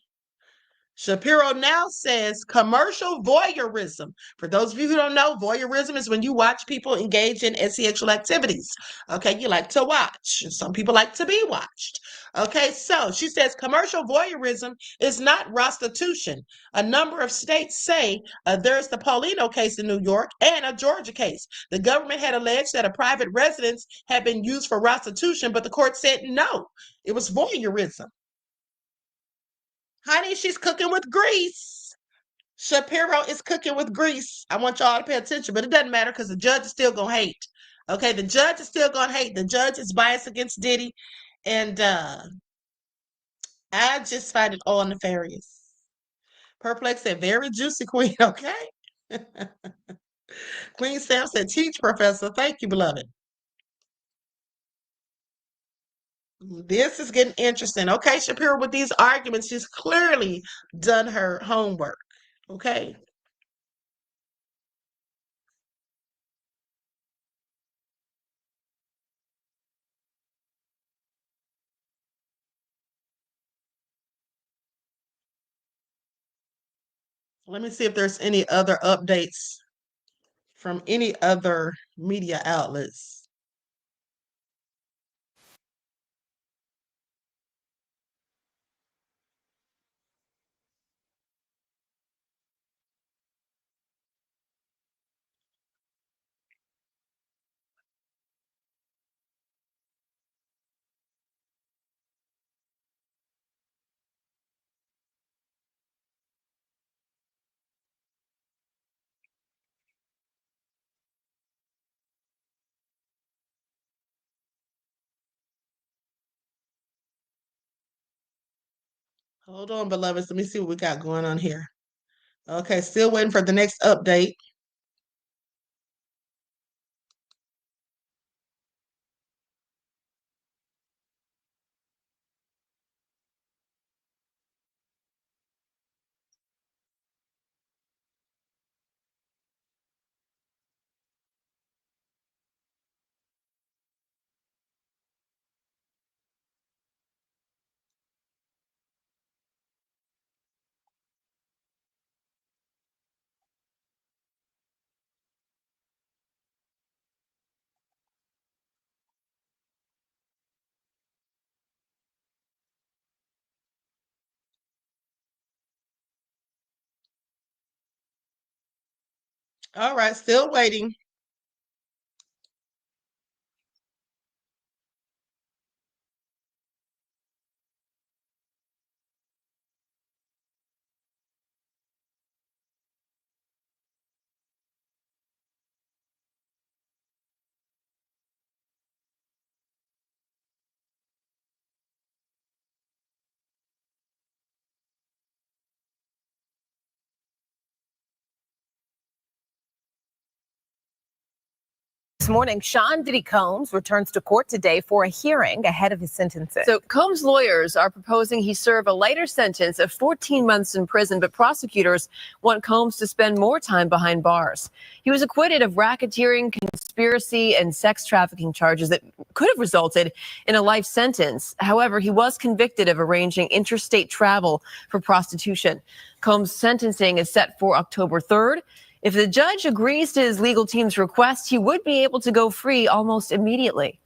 Shapiro now says commercial voyeurism. For those of you who don't know, voyeurism is when you watch people engage in sexual activities. Okay, you like to watch. Some people like to be watched. Okay, so she says commercial voyeurism is not prostitution. A number of states say there's the Paulino case in New York and a Georgia case. The government had alleged that a private residence had been used for prostitution, but the court said no, it was voyeurism. Honey, she's cooking with grease. Shapiro is cooking with grease. I want y'all to pay attention, but it doesn't matter because the judge is still going to hate. Okay, the judge is still going to hate. The judge is biased against Diddy, and I just find it all nefarious. Perplex said, very juicy, Queen, okay? Queen Sam said, teach, Professor. Thank you, beloved. This is getting interesting. Okay, Shapiro, with these arguments, she's clearly done her homework. Okay. Let me see if there's any other updates from any other media outlets. Hold on, beloveds. Let me see what we got going on here. Okay, still waiting for the next update. All right, still waiting. This morning, Sean Diddy Combs returns to court today for a hearing ahead of his sentencing. So Combs' lawyers are proposing he serve a lighter sentence of 14 months in prison, but prosecutors want Combs to spend more time behind bars. He was acquitted of racketeering, conspiracy, and sex trafficking charges that could have resulted in a life sentence. However, he was convicted of arranging interstate travel for prostitution. Combs' sentencing is set for October 3rd. If the judge agrees to his legal team's request, he would be able to go free almost immediately.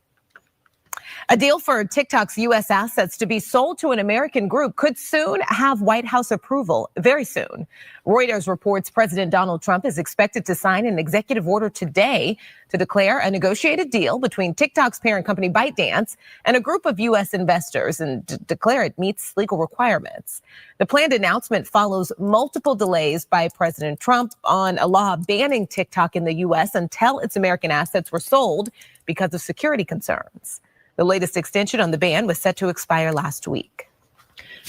A deal for TikTok's U.S. assets to be sold to an American group could soon have White House approval, very soon. Reuters reports President Donald Trump is expected to sign an executive order today to declare a negotiated deal between TikTok's parent company ByteDance and a group of U.S. investors and declare it meets legal requirements. The planned announcement follows multiple delays by President Trump on a law banning TikTok in the U.S. until its American assets were sold because of security concerns. The latest extension on the ban was set to expire last week.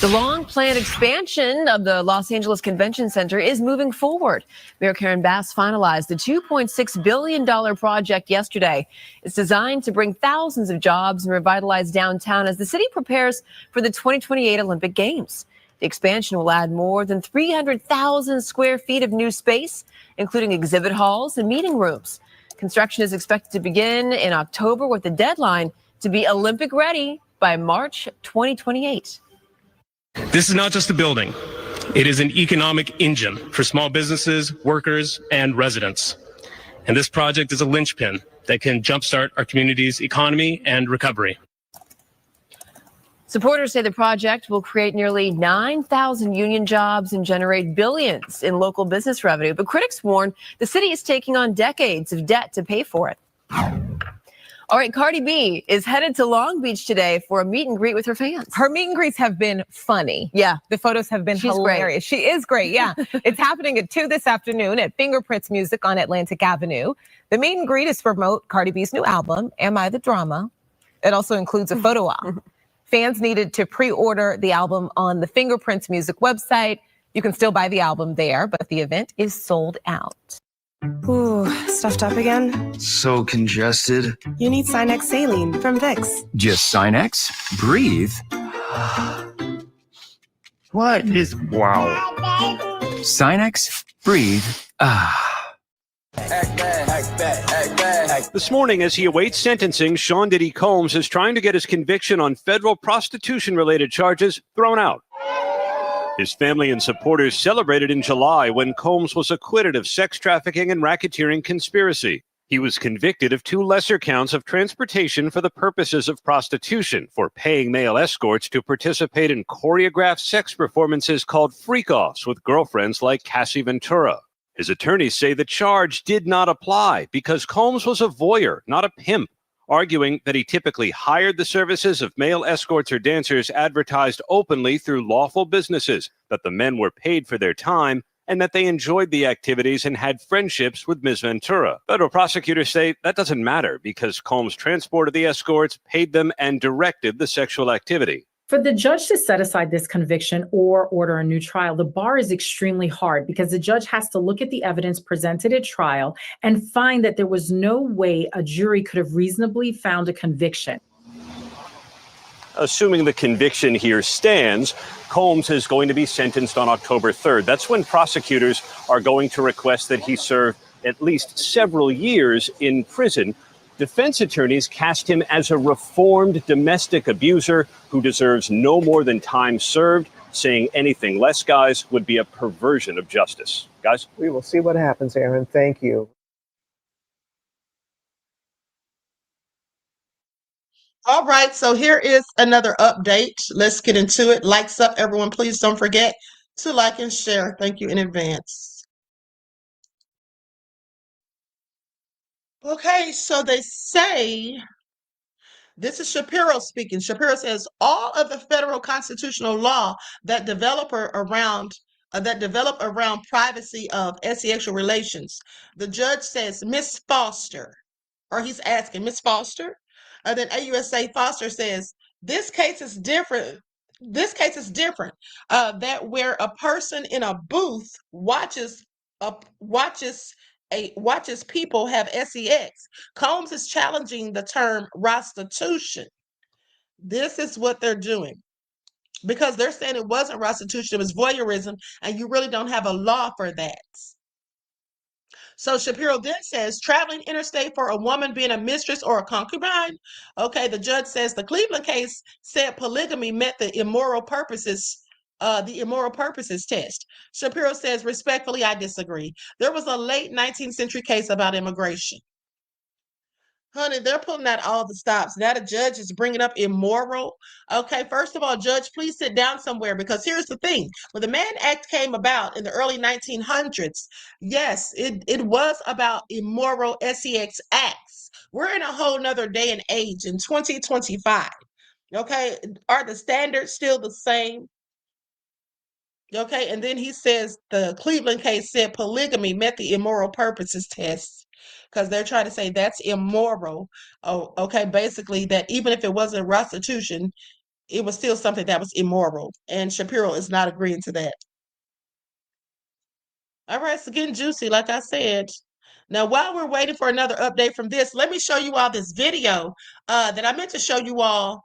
The long-planned expansion of the Los Angeles Convention Center is moving forward. Mayor Karen Bass finalized the $2.6 billion project yesterday. It's designed to bring thousands of jobs and revitalize downtown as the city prepares for the 2028 Olympic Games. The expansion will add more than 300,000 square feet of new space, including exhibit halls and meeting rooms. Construction is expected to begin in October with the deadline to be Olympic ready by March 2028. This is not just a building. It is an economic engine for small businesses, workers, and residents. And this project is a linchpin that can jumpstart our community's economy and recovery. Supporters say the project will create nearly 9,000 union jobs and generate billions in local business revenue. But critics warn the city is taking on decades of debt to pay for it. All right, Cardi B is headed to Long Beach today for a meet and greet with her fans. Her meet and greets have been funny. Yeah. The photos have been hilarious. She is great, yeah. It's happening at 2 this afternoon at Fingerprints Music on Atlantic Avenue. The meet and greet is to promote Cardi B's new album, Am I the Drama? It also includes a photo op. Fans needed to pre-order the album on the Fingerprints Music website. You can still buy the album there, but the event is sold out. Ooh, stuffed up again? So congested. You need Sinex Saline from Vicks. Just Sinex? Breathe. What is... Wow. Sinex? Breathe. Ah. This morning, as he awaits sentencing, Sean Diddy Combs is trying to get his conviction on federal prostitution-related charges thrown out. His family and supporters celebrated in July when Combs was acquitted of sex trafficking and racketeering conspiracy. He was convicted of 2 lesser counts of transportation for the purposes of prostitution for paying male escorts to participate in choreographed sex performances called freak-offs with girlfriends like Cassie Ventura. His attorneys say the charge did not apply because Combs was a voyeur, not a pimp, arguing that he typically hired the services of male escorts or dancers advertised openly through lawful businesses, that the men were paid for their time, and that they enjoyed the activities and had friendships with Ms. Ventura. Federal prosecutors say that doesn't matter because Combs transported the escorts, paid them, and directed the sexual activity. For the judge to set aside this conviction or order a new trial, the bar is extremely hard because the judge has to look at the evidence presented at trial and find that there was no way a jury could have reasonably found a conviction. Assuming the conviction here stands, Combs is going to be sentenced on October 3rd. That's when prosecutors are going to request that he serve at least several years in prison. Defense attorneys cast him as a reformed domestic abuser who deserves no more than time served, saying anything less, guys, would be a perversion of justice. Guys? We will see what happens, Aaron. Thank you. All right, so here is another update. Let's get into it. Likes up, everyone. Please don't forget to like and share. Thank you in advance. Okay, so they say, this is Shapiro speaking. Shapiro says all of the federal constitutional law that develop around privacy of sexual relations. The judge says, Miss Foster, or he's asking, Miss Foster? Then AUSA Foster says, this case is different. That where a person in a booth watches people have sex. Combs is challenging the term prostitution. This is what they're doing because they're saying it wasn't prostitution, it was voyeurism, and you really don't have a law for that. So Shapiro then says, traveling interstate for a woman being a mistress or a concubine. Okay, the judge says the Cleveland case said polygamy met the immoral purposes test. Shapiro says, respectfully, I disagree. There was a late 19th century case about immigration. Honey, they're pulling out all the stops. Now the judge is bringing up immoral. Okay, first of all, judge, please sit down somewhere because here's the thing. When the Mann Act came about in the early 1900s, yes, it was about immoral sex acts. We're in a whole nother day and age in 2025. Okay, are the standards still the same? Okay, and then he says the Cleveland case said polygamy met the immoral purposes test because they're trying to say that's immoral. Oh, okay, basically that even if it wasn't prostitution, it was still something that was immoral. And Shapiro is not agreeing to that. All right, it's getting juicy, like I said. Now, while we're waiting for another update from this, let me show you all this video that I meant to show you all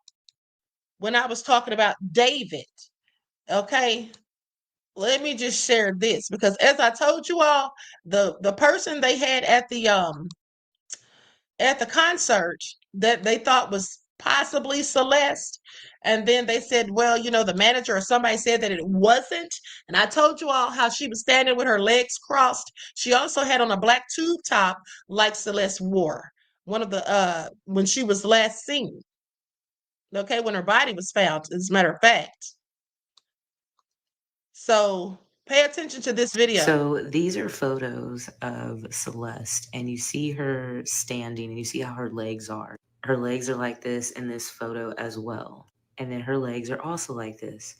when I was talking about David. Okay, let me just share this because as I told you all, the person they had at the concert that they thought was possibly Celeste, and then they said, well, you know, the manager or somebody said that it wasn't. And I told you all how she was standing with her legs crossed. She also had on a black tube top like Celeste wore. One of the when she was last seen. Okay, when her body was found, as a matter of fact. So pay attention to this video. So these are photos of Celeste, and you see her standing, and you see how her legs are. Her legs are like this in this photo as well. And then her legs are also like this.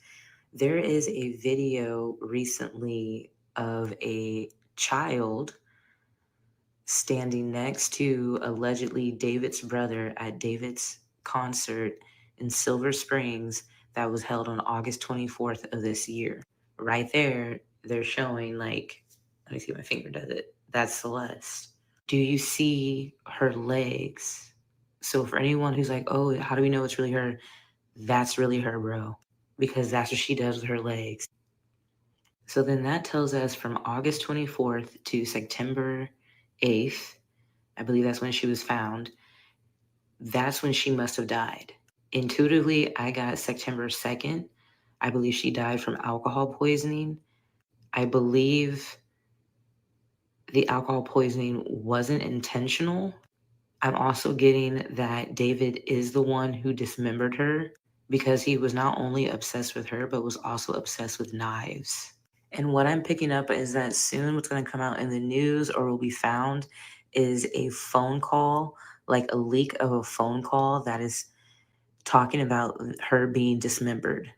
There is a video recently of a child standing next to allegedly David's brother at David's concert in Silver Springs that was held on August 24th of this year. Right there, they're showing, like, let me see if my finger does it. That's Celeste. Do you see her legs? So for anyone who's like, oh, how do we know it's really her? That's really her, bro. Because that's what she does with her legs. So then that tells us from August 24th to September 8th, I believe that's when she was found. That's when she must have died. Intuitively, I got September 2nd. I believe she died from alcohol poisoning. I believe the alcohol poisoning wasn't intentional. I'm also getting that David is the one who dismembered her because he was not only obsessed with her, but was also obsessed with knives. And what I'm picking up is that soon what's going to come out in the news or will be found is a phone call, like a leak of a phone call that is talking about her being dismembered.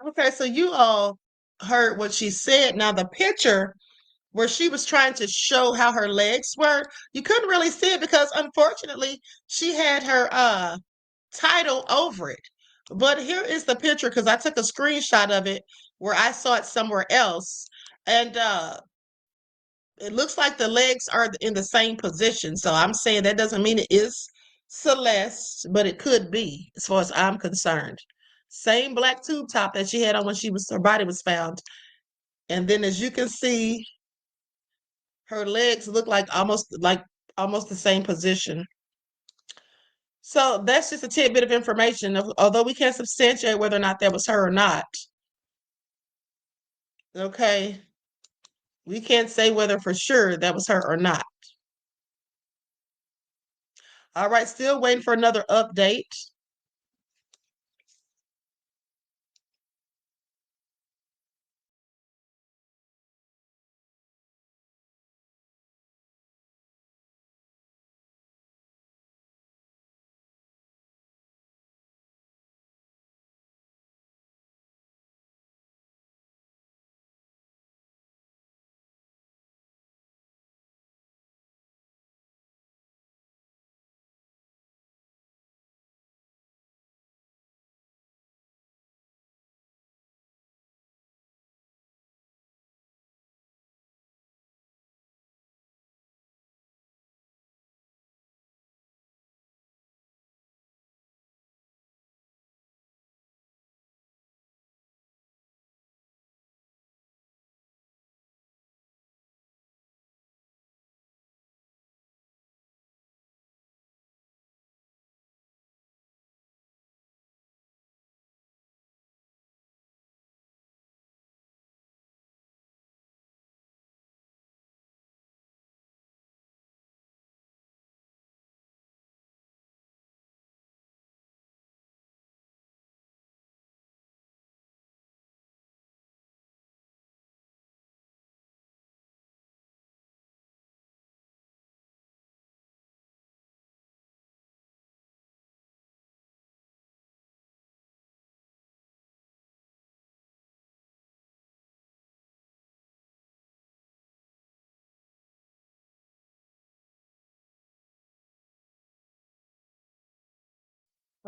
Okay, so you all heard what she said. Now, the picture where she was trying to show how her legs were, you couldn't really see it because unfortunately she had her title over it. But here is the picture because I took a screenshot of it where I saw it somewhere else. And it looks like the legs are in the same position. So I'm saying that doesn't mean it is Celeste, but it could be, as far as I'm concerned. Same black tube top that she had on when her body was found. And then as you can see, her legs look like almost the same position. So that's just a tidbit of information. Although we can't substantiate whether or not that was her or not. Okay. We can't say whether for sure that was her or not. All right, still waiting for another update.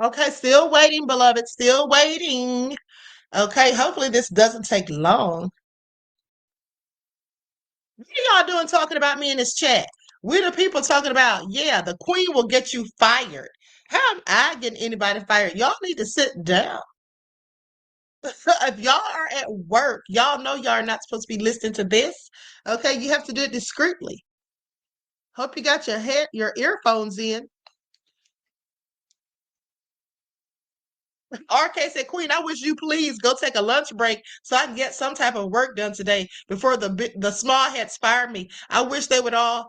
Okay, still waiting, beloved. Still waiting. Okay, hopefully this doesn't take long. What are y'all doing talking about me in this chat? We're the people talking about, yeah, the queen will get you fired. How am I getting anybody fired? Y'all need to sit down. If y'all are at work, y'all know y'all are not supposed to be listening to this. Okay, you have to do it discreetly. Hope you got your earphones in. RK said, Queen, I wish you please go take a lunch break so I can get some type of work done today before the small heads fire me. I wish they would all.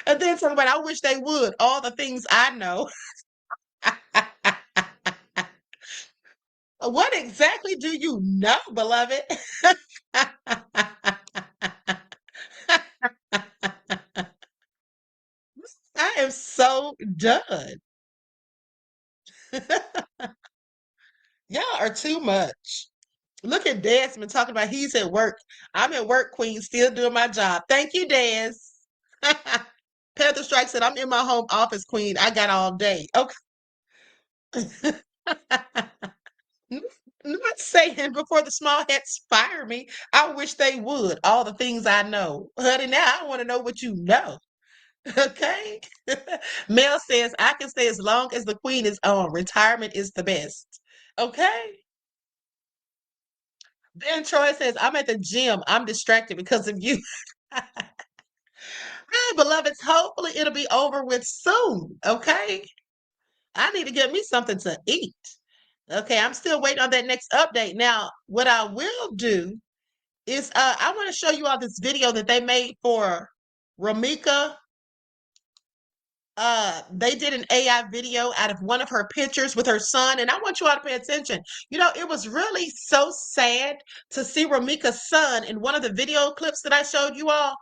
And then somebody, I wish they would. All the things I know. What exactly do you know, beloved? I am so done. Y'all are too much. Look at Desmond talking about he's at work. I'm at work, Queen, still doing my job. Thank you, Des. Panther Strike said, I'm in my home office, Queen. I got all day. Okay. Not saying before the small hats fire me. I wish they would. All the things I know. Honey, now I want to know what you know. Okay. Mel says, I can stay as long as the queen is on. Retirement is the best. Okay. Ben Troy says, I'm at the gym. I'm distracted because of you. Hi, beloveds. Hopefully it'll be over with soon. Okay. I need to get me something to eat. Okay, I'm still waiting on that next update. Now, what I will do is I want to show you all this video that they made for Ramika. They did an AI video out of one of her pictures with her son, and I want you all to pay attention. You know, it was really so sad to see Ramika's son in one of the video clips that I showed you all,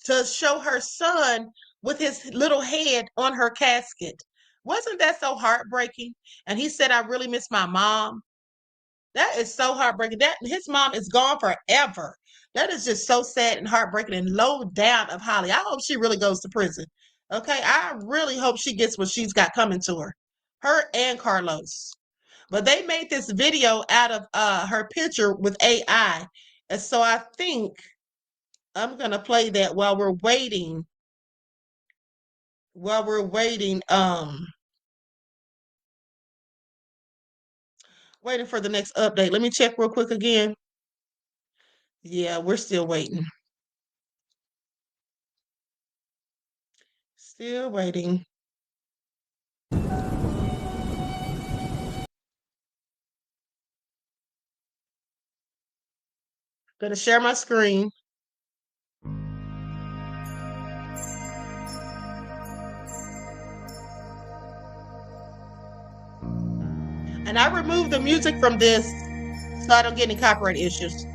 to show her son with his little head on her casket. Wasn't that so heartbreaking? And he said, I really miss my mom. That is so heartbreaking. That his mom is gone forever. That is just so sad and heartbreaking and low down of Holly. I hope she really goes to prison. Okay, I really hope she gets what she's got coming to her. Her and Carlos. But they made this video out of her picture with AI. And so I think I'm gonna play that while we're waiting. While we're waiting, waiting for the next update. Let me check real quick again. Yeah, we're still waiting. Still waiting. Gonna share my screen. And I removed the music from this so I don't get any copyright issues.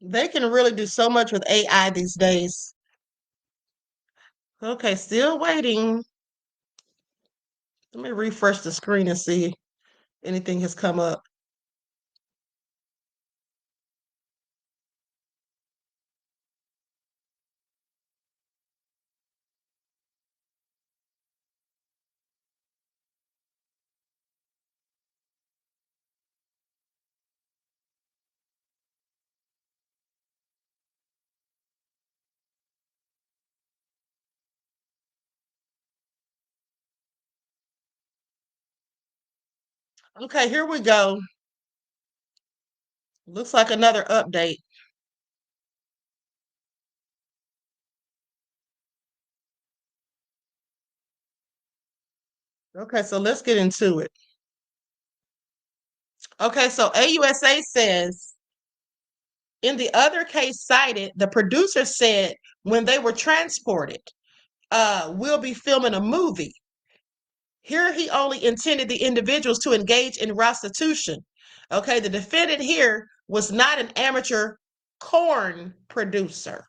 They can really do so much with AI these days. Okay, still waiting. Let me refresh the screen and see if anything has come up. Okay, here we go. Looks like another update. Okay, so let's get into it. Okay, so AUSA says, in the other case cited, the producer said when they were transported, we'll be filming a movie. Here he only intended the individuals to engage in prostitution. Okay, the defendant here was not an amateur corn producer.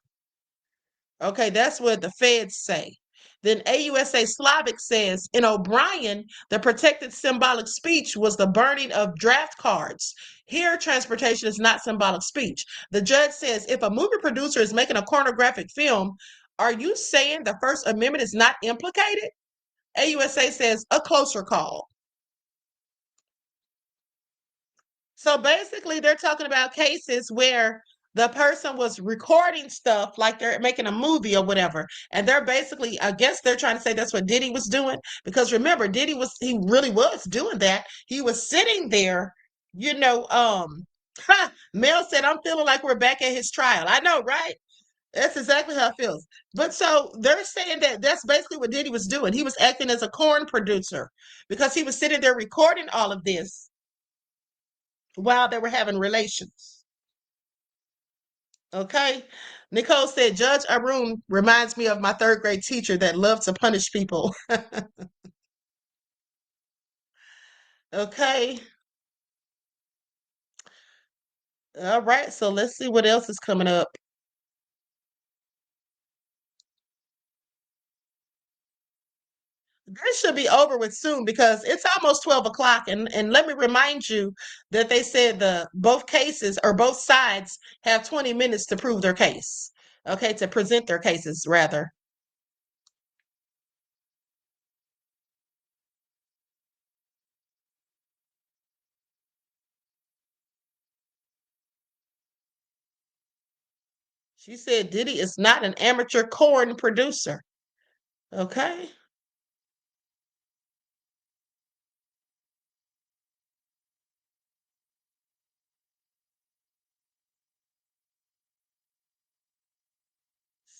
Okay, that's what the feds say. Then AUSA Slavic says, in O'Brien, the protected symbolic speech was the burning of draft cards. Here, transportation is not symbolic speech. The judge says, if a movie producer is making a pornographic film, are you saying the First Amendment is not implicated? AUSA says, a closer call. So basically, they're talking about cases where the person was recording stuff like they're making a movie or whatever. And they're basically, I guess they're trying to say that's what Diddy was doing. Because remember, he really was doing that. He was sitting there, Mel said, I'm feeling like we're back at his trial. I know, right? That's exactly how it feels. But so they're saying that that's basically what Diddy was doing. He was acting as a corn producer because he was sitting there recording all of this while they were having relations. Okay. Nicole said, Judge Arun reminds me of my third grade teacher that loved to punish people. Okay. All right. So let's see what else is coming up. This should be over with soon because it's almost 12 o'clock. And let me remind you that they said both cases or both sides have 20 minutes to prove their case. Okay, to present their cases rather. She said Diddy is not an amateur corn producer. Okay.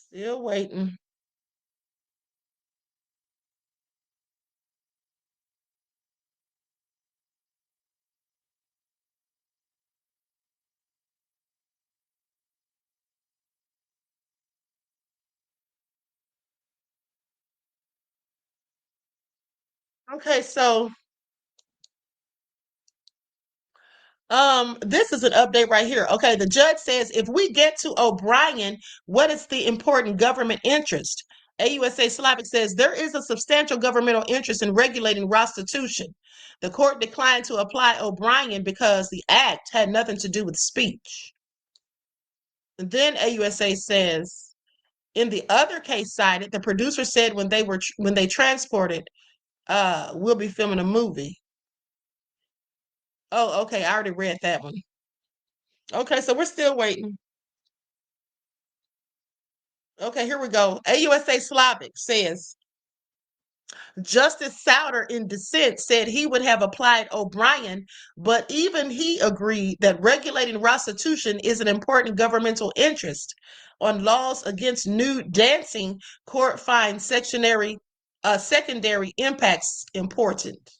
Still waiting. Okay, so this is an update right here. Okay, the judge says if we get to O'Brien, what is the important government interest? AUSA Slavic says there is a substantial governmental interest in regulating prostitution. The court declined to apply O'Brien because the act had nothing to do with speech. And then AUSA says in the other case cited, the producer said when they transported, we'll be filming a movie. Oh, okay, I already read that one. Okay, so we're still waiting. Okay, here we go. AUSA Slavic says, Justice Souter in dissent said he would have applied O'Brien, but even he agreed that regulating prostitution is an important governmental interest. On laws against nude dancing, court finds secondary impacts important.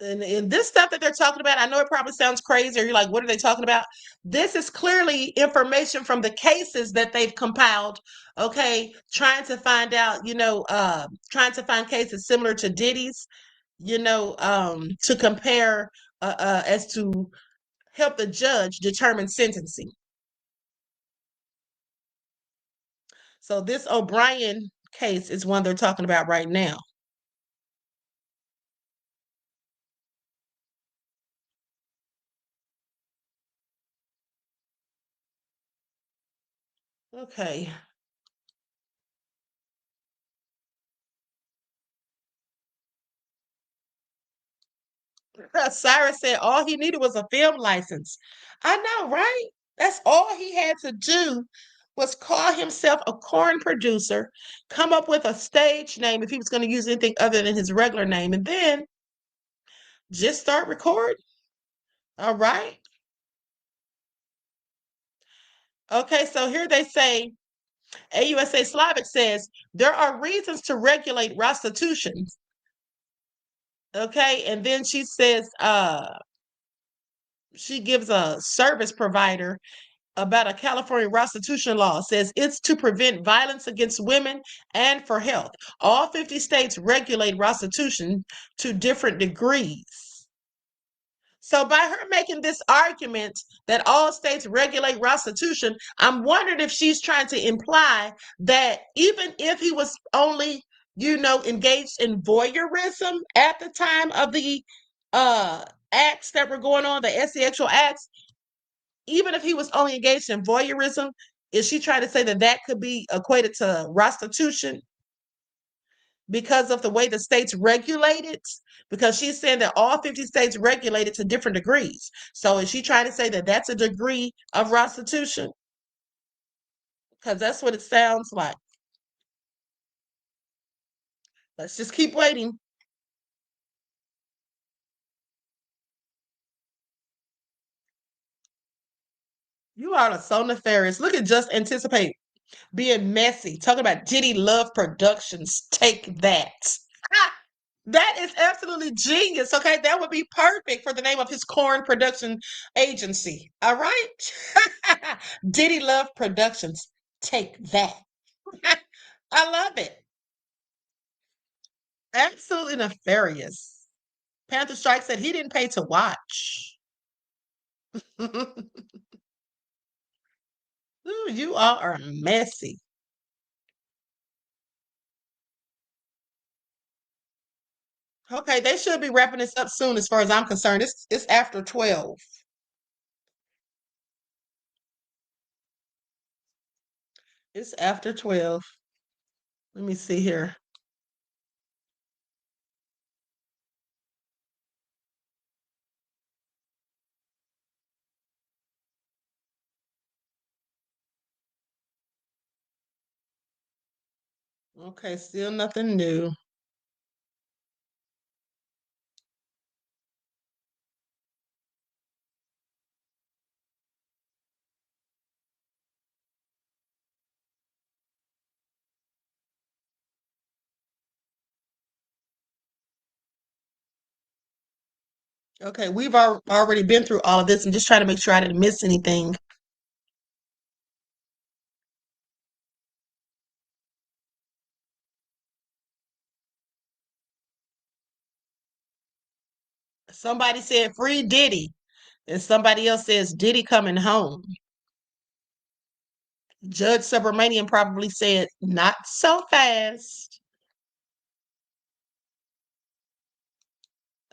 And this stuff that they're talking about, I know it probably sounds crazy, or you're like, what are they talking about? This is clearly information from the cases that they've compiled, okay, trying to find out, trying to find cases similar to Diddy's, to compare as to help the judge determine sentencing. So this O'Brien case is one they're talking about right now. Okay. Cyrus said all he needed was a film license. I know, right? That's all he had to do was call himself a corn producer, come up with a stage name if he was going to use anything other than his regular name, and then just start recording. All right. Okay, so here they say AUSA Slavic says there are reasons to regulate prostitution. Okay, and then she says she gives a service provider about a California prostitution law. Says it's to prevent violence against women and for health. All 50 states regulate prostitution to different degrees. So by her making this argument that all states regulate prostitution, I'm wondering if she's trying to imply that even if he was only, engaged in voyeurism at the time of the acts that were going on, the sexual acts, even if he was only engaged in voyeurism, is she trying to say that that could be equated to prostitution because of the way the states regulate it? Because she's saying that all 50 states regulate it to different degrees. So is she trying to say that that's a degree of prostitution? Because that's what it sounds like. Let's just keep waiting. You all are so nefarious. Look at Just Anticipate being messy. Talking about Diddy Love Productions. Take that. That is absolutely genius. Okay, that would be perfect for the name of his corn production agency. All right, Diddy Love Productions. Take that. I love it. Absolutely nefarious. Panther Strike said he didn't pay to watch. Ooh, you all are messy. Okay, they should be wrapping this up soon as far as I'm concerned. It's after 12. It's after 12. Let me see here. Okay, still nothing new. Okay, we've already been through all of this. I'm just trying to make sure I didn't miss anything. Somebody said free Diddy, and somebody else says Diddy coming home. Judge Subramanian probably said not so fast.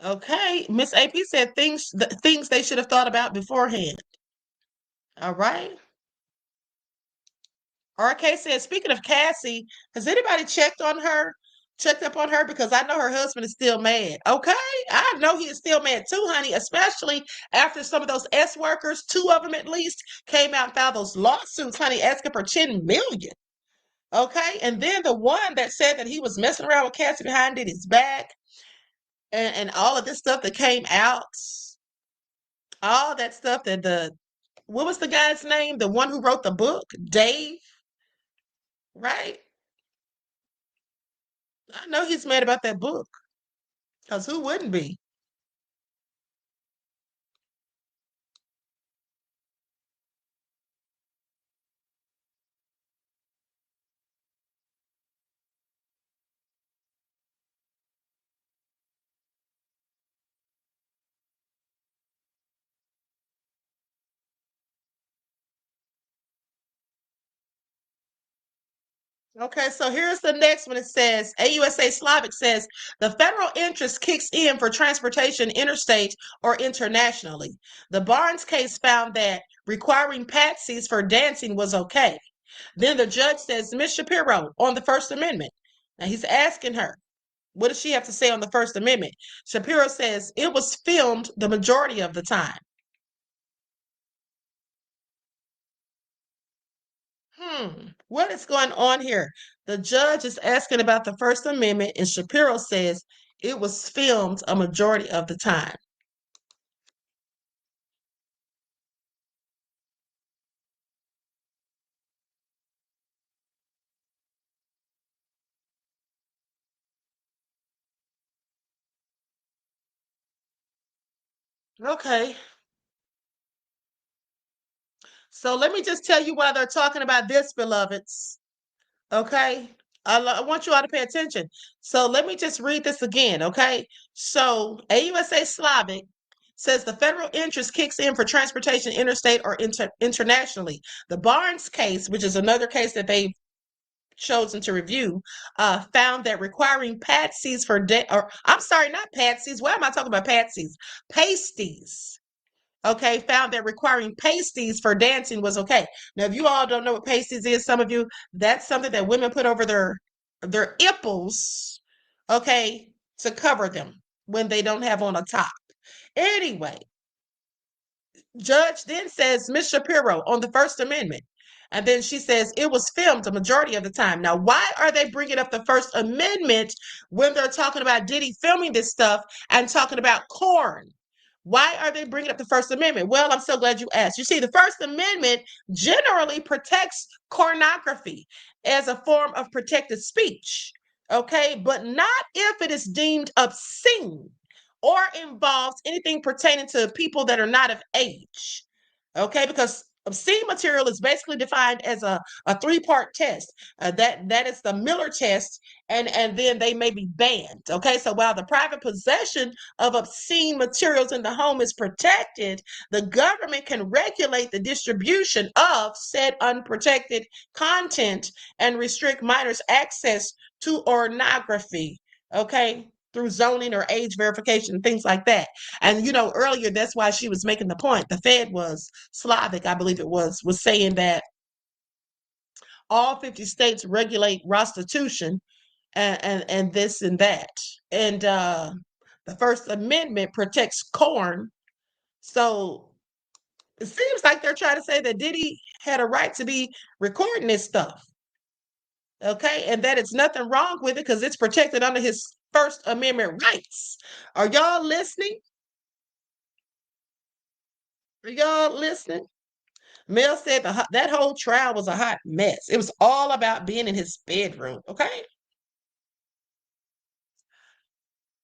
Okay, Miss AP said things they should have thought about beforehand. All right. RK said, speaking of Cassie, has anybody checked up on her? Because I know her husband is still mad. Okay, I know he is still mad too, honey, especially after some of those S workers, 2 of them at least, came out and filed those lawsuits, honey, asking for $10 million. Okay, and then the one that said that he was messing around with Cassie behind Diddy's back, and all of this stuff that came out, all that stuff that what was the guy's name? The one who wrote the book, Dave, right? I know he's mad about that book, because who wouldn't be? Okay, so here's the next one. It says, AUSA Slavic says, the federal interest kicks in for transportation interstate or internationally. The Barnes case found that requiring patsies for dancing was okay. Then the judge says, Ms. Shapiro, on the First Amendment. Now he's asking her, what does she have to say on the First Amendment? Shapiro says, it was filmed the majority of the time. What is going on here? The judge is asking about the First Amendment, and Shapiro says it was filmed a majority of the time. Okay. So let me just tell you why they're talking about this, beloveds. Okay. I want you all to pay attention. So let me just read this again. Okay. So AUSA Slavic says the federal interest kicks in for transportation interstate or internationally. The Barnes case, which is another case that they've chosen to review, found that requiring patsies for I'm sorry, not patsies. Why am I talking about patsies? Pasties. Okay, found that requiring pasties for dancing was okay. Now, if you all don't know what pasties is, some of you, that's something that women put over their ipples, okay, to cover them when they don't have on a top. Anyway, Judge then says, Miss Shapiro on the First Amendment. And then she says it was filmed a majority of the time. Now, why are they bringing up the First Amendment when they're talking about Diddy filming this stuff and talking about corn? Why are they bringing up the First Amendment? Well, I'm so glad you asked. You see, the First Amendment generally protects pornography as a form of protected speech, okay? But not if it is deemed obscene or involves anything pertaining to people that are not of age, okay? Because obscene material is basically defined as a three-part test. That is the Miller test, and then they may be banned, okay? So while the private possession of obscene materials in the home is protected, the government can regulate the distribution of said unprotected content and restrict minors' access to pornography, okay? Through zoning or age verification, things like that. And earlier, that's why she was making the point. The Fed was Slavic, I believe it was saying that all 50 states regulate prostitution and this and that. And the First Amendment protects corn. So it seems like they're trying to say that Diddy had a right to be recording this stuff. Okay, and that it's nothing wrong with it because it's protected under his First Amendment rights. Are y'all listening? Are y'all listening? Mel said that whole trial was a hot mess. It was all about being in his bedroom, okay?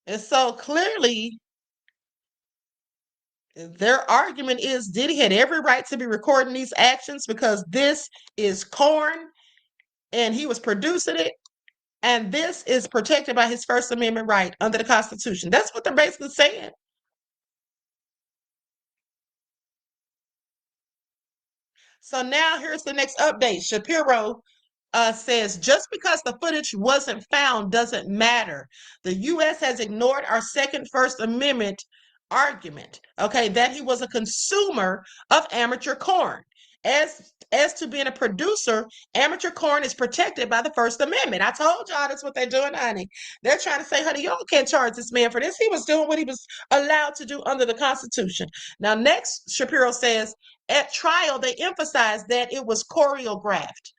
And so clearly, their argument is Diddy had every right to be recording these actions because this is corn and he was producing it. And this is protected by his First Amendment right under the Constitution. That's what they're basically saying. So now here's the next update. Shapiro says just because the footage wasn't found doesn't matter. The U.S. has ignored our second First Amendment argument, okay, that he was a consumer of amateur corn. As to being a producer, amateur corn is protected by the First Amendment. I told y'all that's what they're doing, honey. They're trying to say, honey, y'all can't charge this man for this. He was doing what he was allowed to do under the Constitution. Now, next, Shapiro says, at trial, they emphasized that it was choreographed.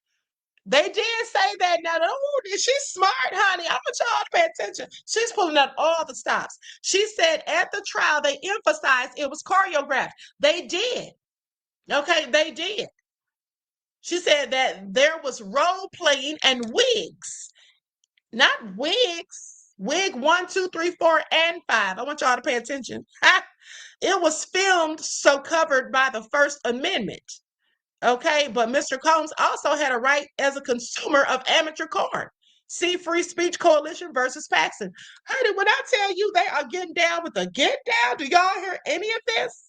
They did say that. Now, oh, she's smart, honey. I want y'all to pay attention. She's pulling up all the stops. She said at the trial, they emphasized it was choreographed. They did. Okay, they did. She said that there was role playing and wigs, not wigs. Wig 1, 2, 3, 4, and 5. I want y'all to pay attention. It was filmed, so covered by the First Amendment. Okay, but Mr. Combs also had a right as a consumer of amateur corn. See Free Speech Coalition versus Paxton. Honey, when I tell you they are getting down with the get down, do y'all hear any of this?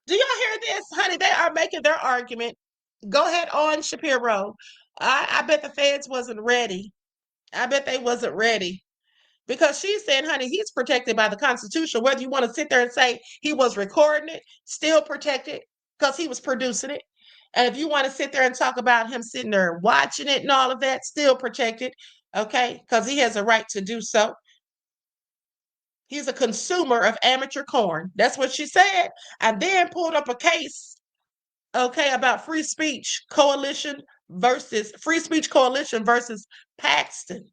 Do y'all hear this? Honey, they are making their argument. Go ahead on, Shapiro. I bet the feds wasn't ready. I bet they wasn't ready. Because she's saying, honey, he's protected by the Constitution. Whether you want to sit there and say he was recording it, still protected because he was producing it. And if you want to sit there and talk about him sitting there watching it and all of that, still protected, okay, because he has a right to do so. He's a consumer of amateur corn. That's what she said. And then pulled up a case, okay, about Free Speech Coalition versus Paxton.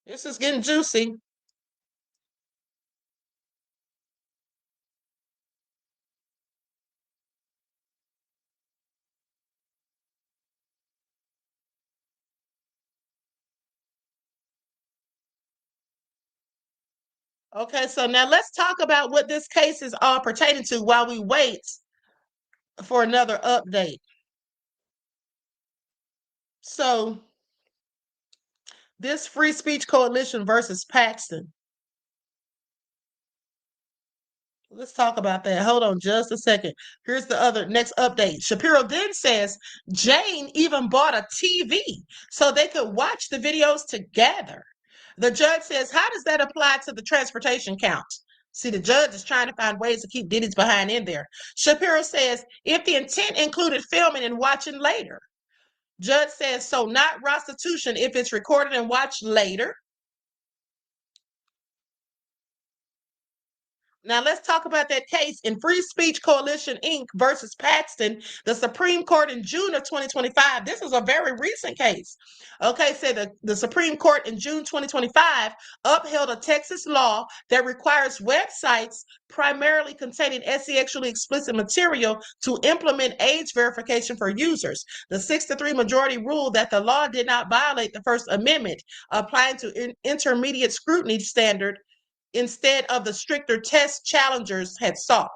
This is getting juicy. Okay, so now let's talk about what this case is all pertaining to while we wait for another update. So, this Free Speech Coalition versus Paxton. Let's talk about that. Hold on just a second. Here's the other next update. Shapiro then says Jane even bought a TV so they could watch the videos together. The judge says, how does that apply to the transportation count? See, the judge is trying to find ways to keep Diddy's behind in there. Shapiro says, if the intent included filming and watching later. Judge says, so not restitution if it's recorded and watched later. Now let's talk about that case in Free Speech Coalition Inc. versus Paxton, the Supreme Court in June of 2025. This is a very recent case. Okay, so the Supreme Court in June 2025 upheld a Texas law that requires websites primarily containing sexually explicit material to implement age verification for users. The 6-3 majority ruled that the law did not violate the First Amendment, applying to intermediate scrutiny standard instead of the stricter test challengers had sought.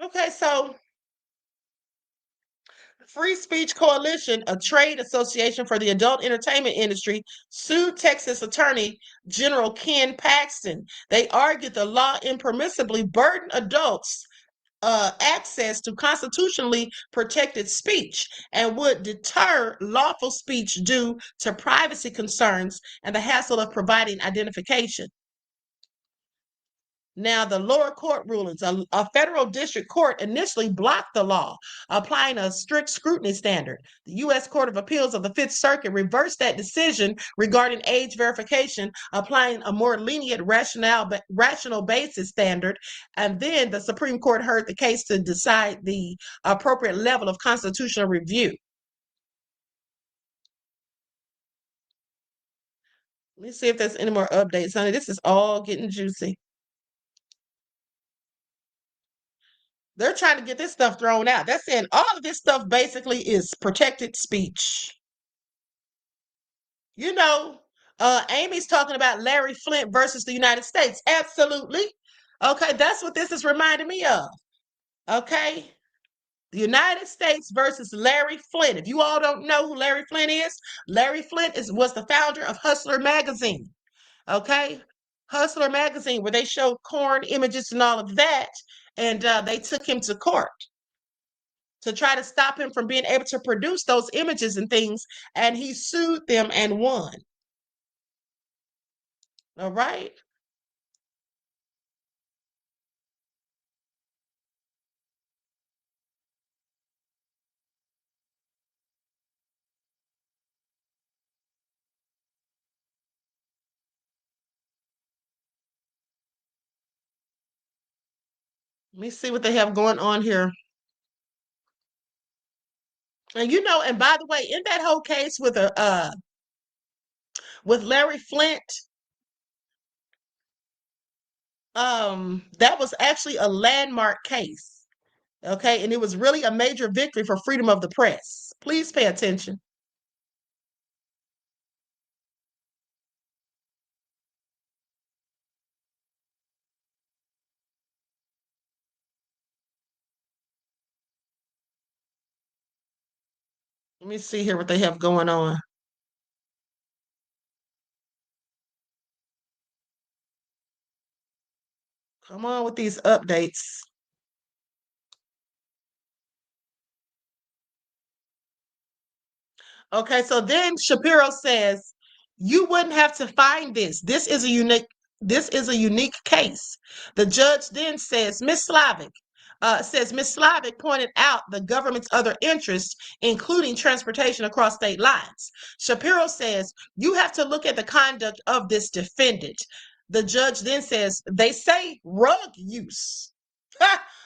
Okay, so Free Speech Coalition, a trade association for the adult entertainment industry, sued Texas Attorney General Ken Paxton. They argued the law impermissibly burdened adults access to constitutionally protected speech and would deter lawful speech due to privacy concerns and the hassle of providing identification. Now, the lower court rulings, a federal district court initially blocked the law, applying a strict scrutiny standard. The U.S. Court of Appeals of the Fifth Circuit reversed that decision regarding age verification, applying a more lenient rational basis standard. And then the Supreme Court heard the case to decide the appropriate level of constitutional review. Let me see if there's any more updates, honey. This is all getting juicy. They're trying to get this stuff thrown out. They're saying all of this stuff basically is protected speech. You know, Amy's talking about Larry Flynt versus the United States. Absolutely. Okay, that's what this is reminding me of. Okay, the United States versus Larry Flynt. If you all don't know who Larry Flynt is, Larry Flynt was the founder of Hustler magazine. Okay, Hustler magazine, where they showed corn images and all of that, and they took him to court to try to stop him from being able to produce those images and things, and he sued them and won. All right. Let me see what they have going on here. And you know, and by the way, in that whole case with Larry Flynt, that was actually a landmark case. Okay, and it was really a major victory for freedom of the press. Please pay attention. Let me see here what they have going on. Come on with these updates. Okay, so then Shapiro says, you wouldn't have to find this. This is a unique case. The judge then says, Ms. Slavic pointed out the government's other interests, including transportation across state lines. Shapiro says, you have to look at the conduct of this defendant. The judge then says, they say rug use.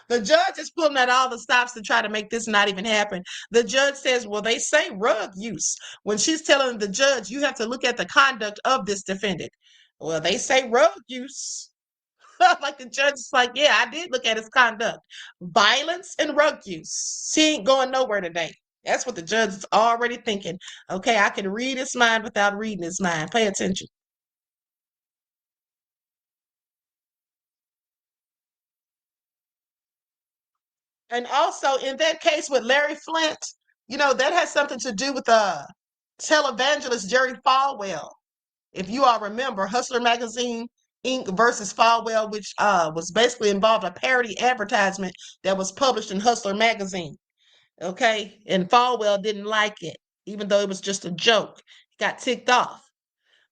The judge is pulling out all the stops to try to make this not even happen. The judge says, well, they say rug use. When she's telling the judge, you have to look at the conduct of this defendant. Well, they say rug use. Like the judge is like, yeah, I did look at his conduct. Violence and rug use. She ain't going nowhere today. That's what the judge is already thinking. Okay, I can read his mind without reading his mind. Pay attention. And also in that case with Larry Flint, that has something to do with televangelist Jerry Falwell. If you all remember, Hustler Magazine Inc. versus Falwell, which was basically involved a parody advertisement that was published in Hustler Magazine. Okay, and Falwell didn't like it, even though it was just a joke. He got ticked off.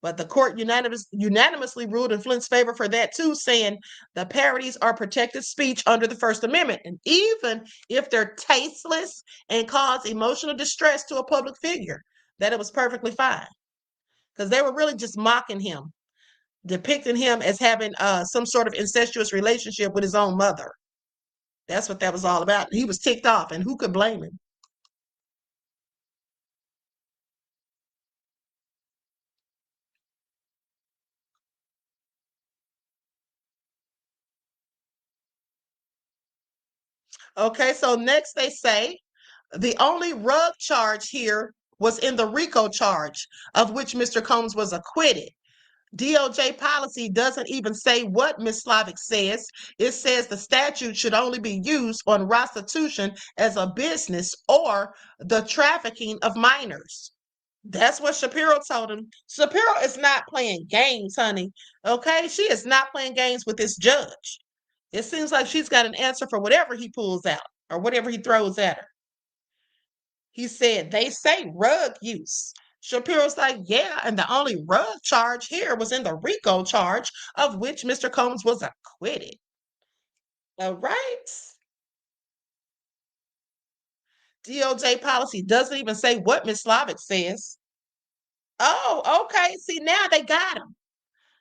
But the court unanimously ruled in Flint's favor for that too, saying the parodies are protected speech under the First Amendment. And even if they're tasteless and cause emotional distress to a public figure, that it was perfectly fine. Because they were really just mocking him, depicting him as having some sort of incestuous relationship with his own mother. That's what that was all about. He was ticked off, and who could blame him? Okay, so next they say the only rug charge here was in the RICO charge, of which Mr. Combs was acquitted. DOJ policy doesn't even say what Ms. Slavic says. It says the statute should only be used on prostitution as a business or the trafficking of minors. That's what Shapiro told him. Shapiro is not playing games, honey. Okay, she is not playing games with this judge. It seems like she's got an answer for whatever he pulls out or whatever he throws at her. He said, they say rug use. Shapiro's like, yeah, and the only rug charge here was in the RICO charge, of which Mr. Combs was acquitted. All right. DOJ policy doesn't even say what Ms. Slavic says. Oh, okay. See, now they got him.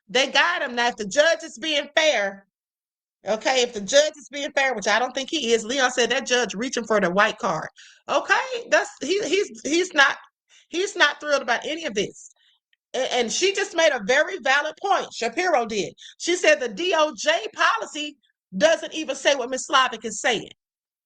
They got him. Now, if the judge is being fair, okay, if the judge is being fair, which I don't think he is, Leon said that judge reaching for the white card. Okay, he's not thrilled about any of this. And she just made a very valid point. Shapiro did. She said the DOJ policy doesn't even say what Ms. Slavic is saying.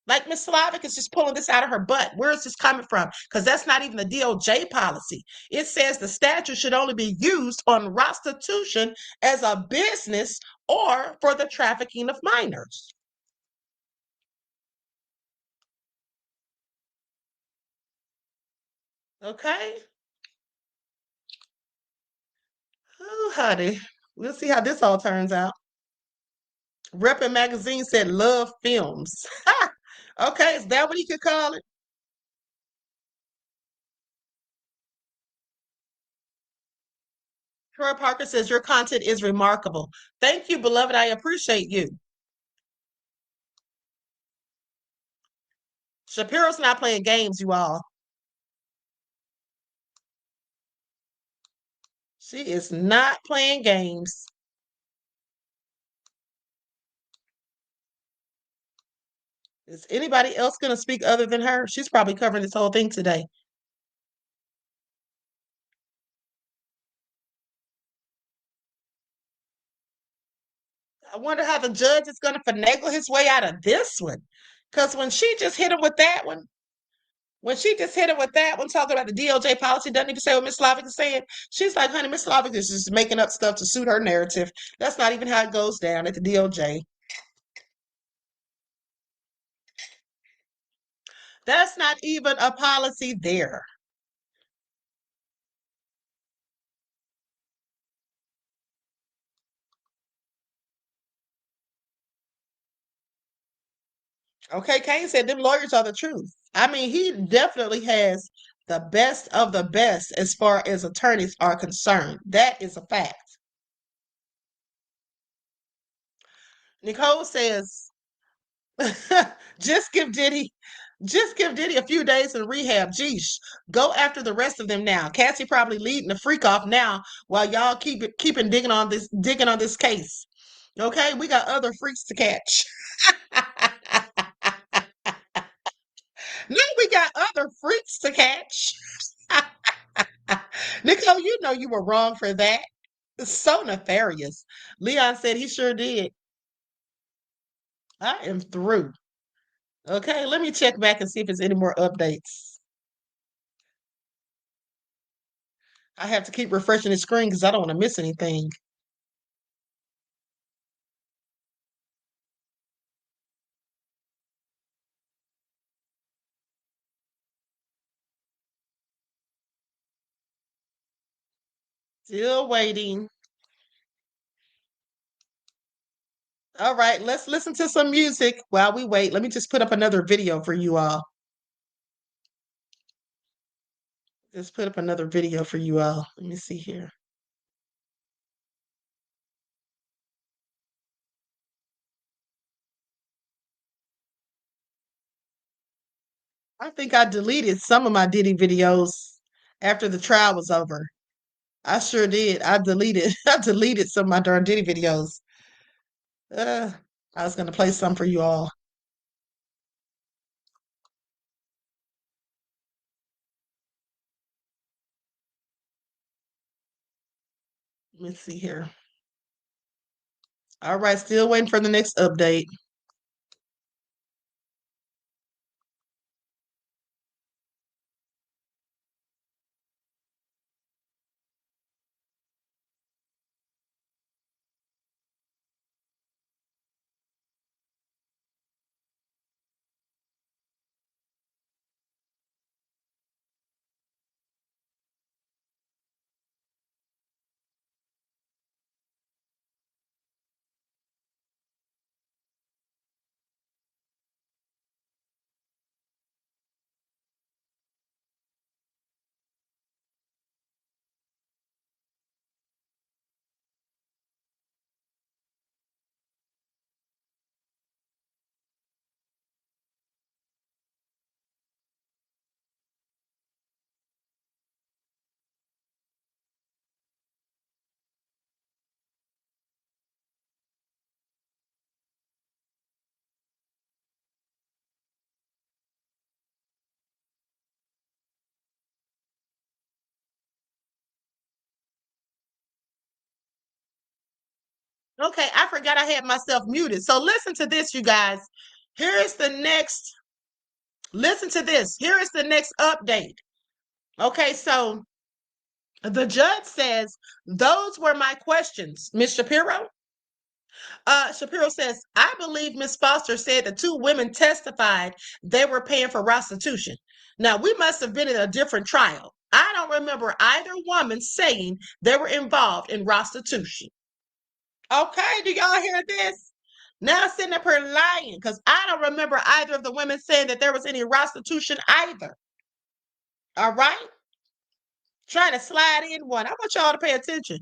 Like Ms. Slavic is just pulling this out of her butt. Where is this coming from? Because that's not even the DOJ policy. It says the statute should only be used on prostitution as a business or for the trafficking of minors. Okay. Oh, honey. We'll see how this all turns out. Reppin' Magazine said love films. Okay, is that what you could call it? Troy Parker says your content is remarkable. Thank you, beloved. I appreciate you. Shapiro's not playing games, you all. She is not playing games. Is anybody else going to speak other than her? She's probably covering this whole thing today. I wonder how the judge is going to finagle his way out of this one. Because when she just hit him with that one, talking about the DOJ policy, doesn't even say what Ms. Slavic is saying. She's like, honey, Ms. Slavic is just making up stuff to suit her narrative. That's not even how it goes down at the DOJ. That's not even a policy there. Okay, Kane said them lawyers are the truth. I mean, he definitely has the best of the best as far as attorneys are concerned. That is a fact. Nicole says, just give Diddy a few days in rehab. Geesh, go after the rest of them now. Cassie probably leading the freak off now while y'all keeping digging on this case. Okay, we got other freaks to catch. No, we got other freaks to catch. Nicole, you know you were wrong for that. It's so nefarious. Leon said he sure did. I am through. Okay, let me check back and see if there's any more updates. I have to keep refreshing the screen because I don't want to miss anything. Still waiting. All right, let's listen to some music while we wait. Let me just put up another video for you all. Just put up another video for you all. Let me see here. I think I deleted some of my Diddy videos after the trial was over. I sure did. I deleted some of my darn Diddy videos. I was gonna play some for you all. Let me see here. All right, still waiting for the next update. Okay, I forgot I had myself muted. So listen to this, you guys. Here is the next. Listen to this. Here is the next update. Okay, so the judge says, those were my questions, Ms. Shapiro. Shapiro says, I believe Ms. Foster said the two women testified they were paying for prostitution. Now, we must have been in a different trial. I don't remember either woman saying they were involved in prostitution. Okay, do y'all hear this? Now sitting up here lying because I don't remember either of the women saying that there was any prostitution either. All right? Trying to slide in one. I want y'all to pay attention.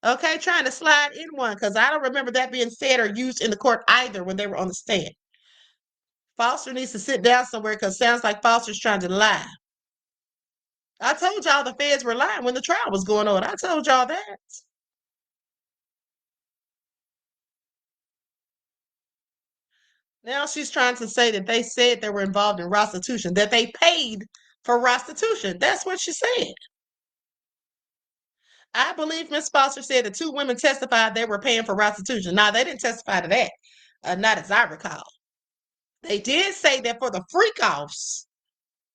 Okay, trying to slide in one because I don't remember that being said or used in the court either when they were on the stand. Foster needs to sit down somewhere because it sounds like Foster's trying to lie. I told y'all the feds were lying when the trial was going on. I told y'all that. Now she's trying to say that they said they were involved in prostitution, that they paid for prostitution. That's what she said. I believe Ms. Foster said the two women testified they were paying for prostitution. Now, they didn't testify to that, not as I recall. They did say that for the freak-offs,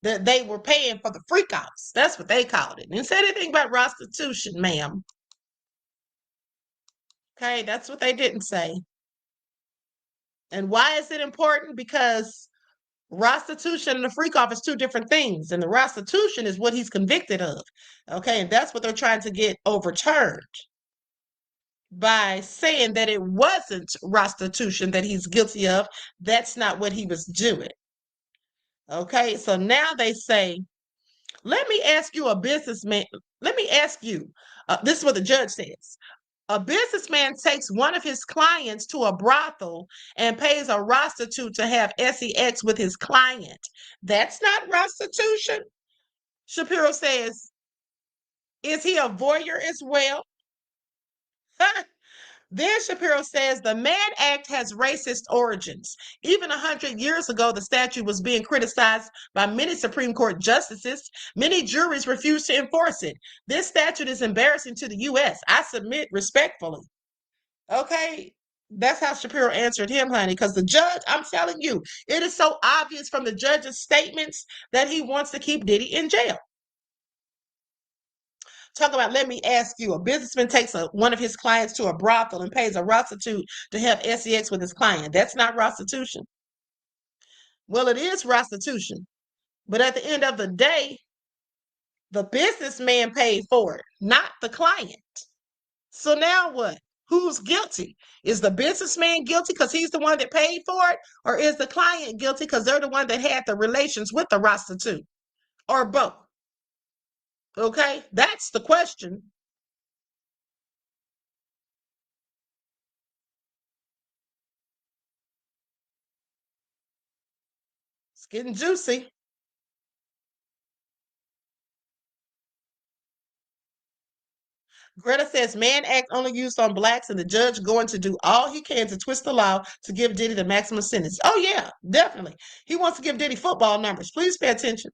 that they were paying for the freak-offs. That's what they called it. Didn't say anything about prostitution, ma'am. Okay, that's what they didn't say. And why is it important? Because prostitution and the freak-off is two different things. And the prostitution is what he's convicted of. Okay, and that's what they're trying to get overturned by saying that it wasn't prostitution that he's guilty of. That's not what he was doing. Okay, so now they say, let me ask you, a businessman. Let me ask you, this is what the judge says. A businessman takes one of his clients to a brothel and pays a prostitute to have sex with his client. That's not prostitution. Shapiro says, is he a voyeur as well? Then Shapiro says the Mann Act has racist origins. Even 100 years ago, the statute was being criticized by many Supreme Court justices. Many juries refused to enforce it. This statute is embarrassing to the U.S. I submit respectfully. Okay, that's how Shapiro answered him, honey, because the judge, I'm telling you, it is so obvious from the judge's statements that he wants to keep Diddy in jail. Talk about, let me ask you, a businessman takes one of his clients to a brothel and pays a prostitute to have sex with his client. That's not prostitution. Well, it is prostitution. But at the end of the day, the businessman paid for it, not the client. So now what? Who's guilty? Is the businessman guilty because he's the one that paid for it? Or is the client guilty because they're the one that had the relations with the prostitute? Or both? Okay, that's the question. It's getting juicy. Greta says, Mann Act only used on blacks and the judge going to do all he can to twist the law to give Diddy the maximum sentence. Oh, yeah, definitely. He wants to give Diddy football numbers. Please pay attention.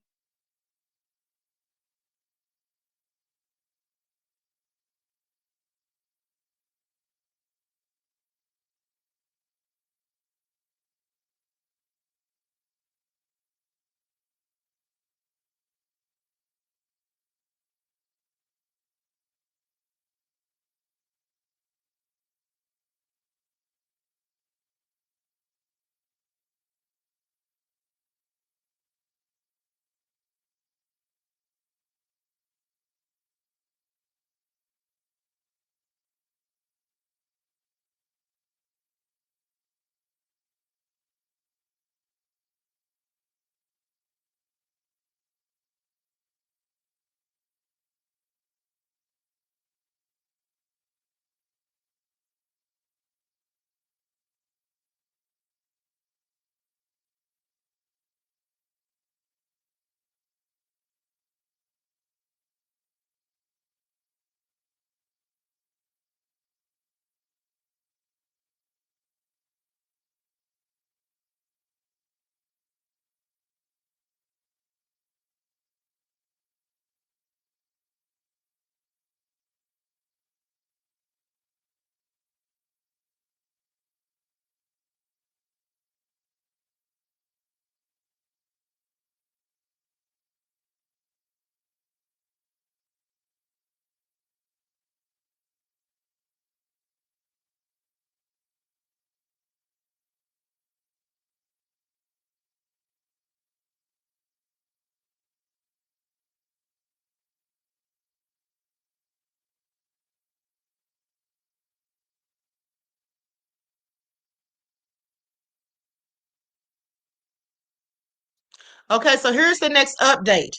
Okay, so here's the next update.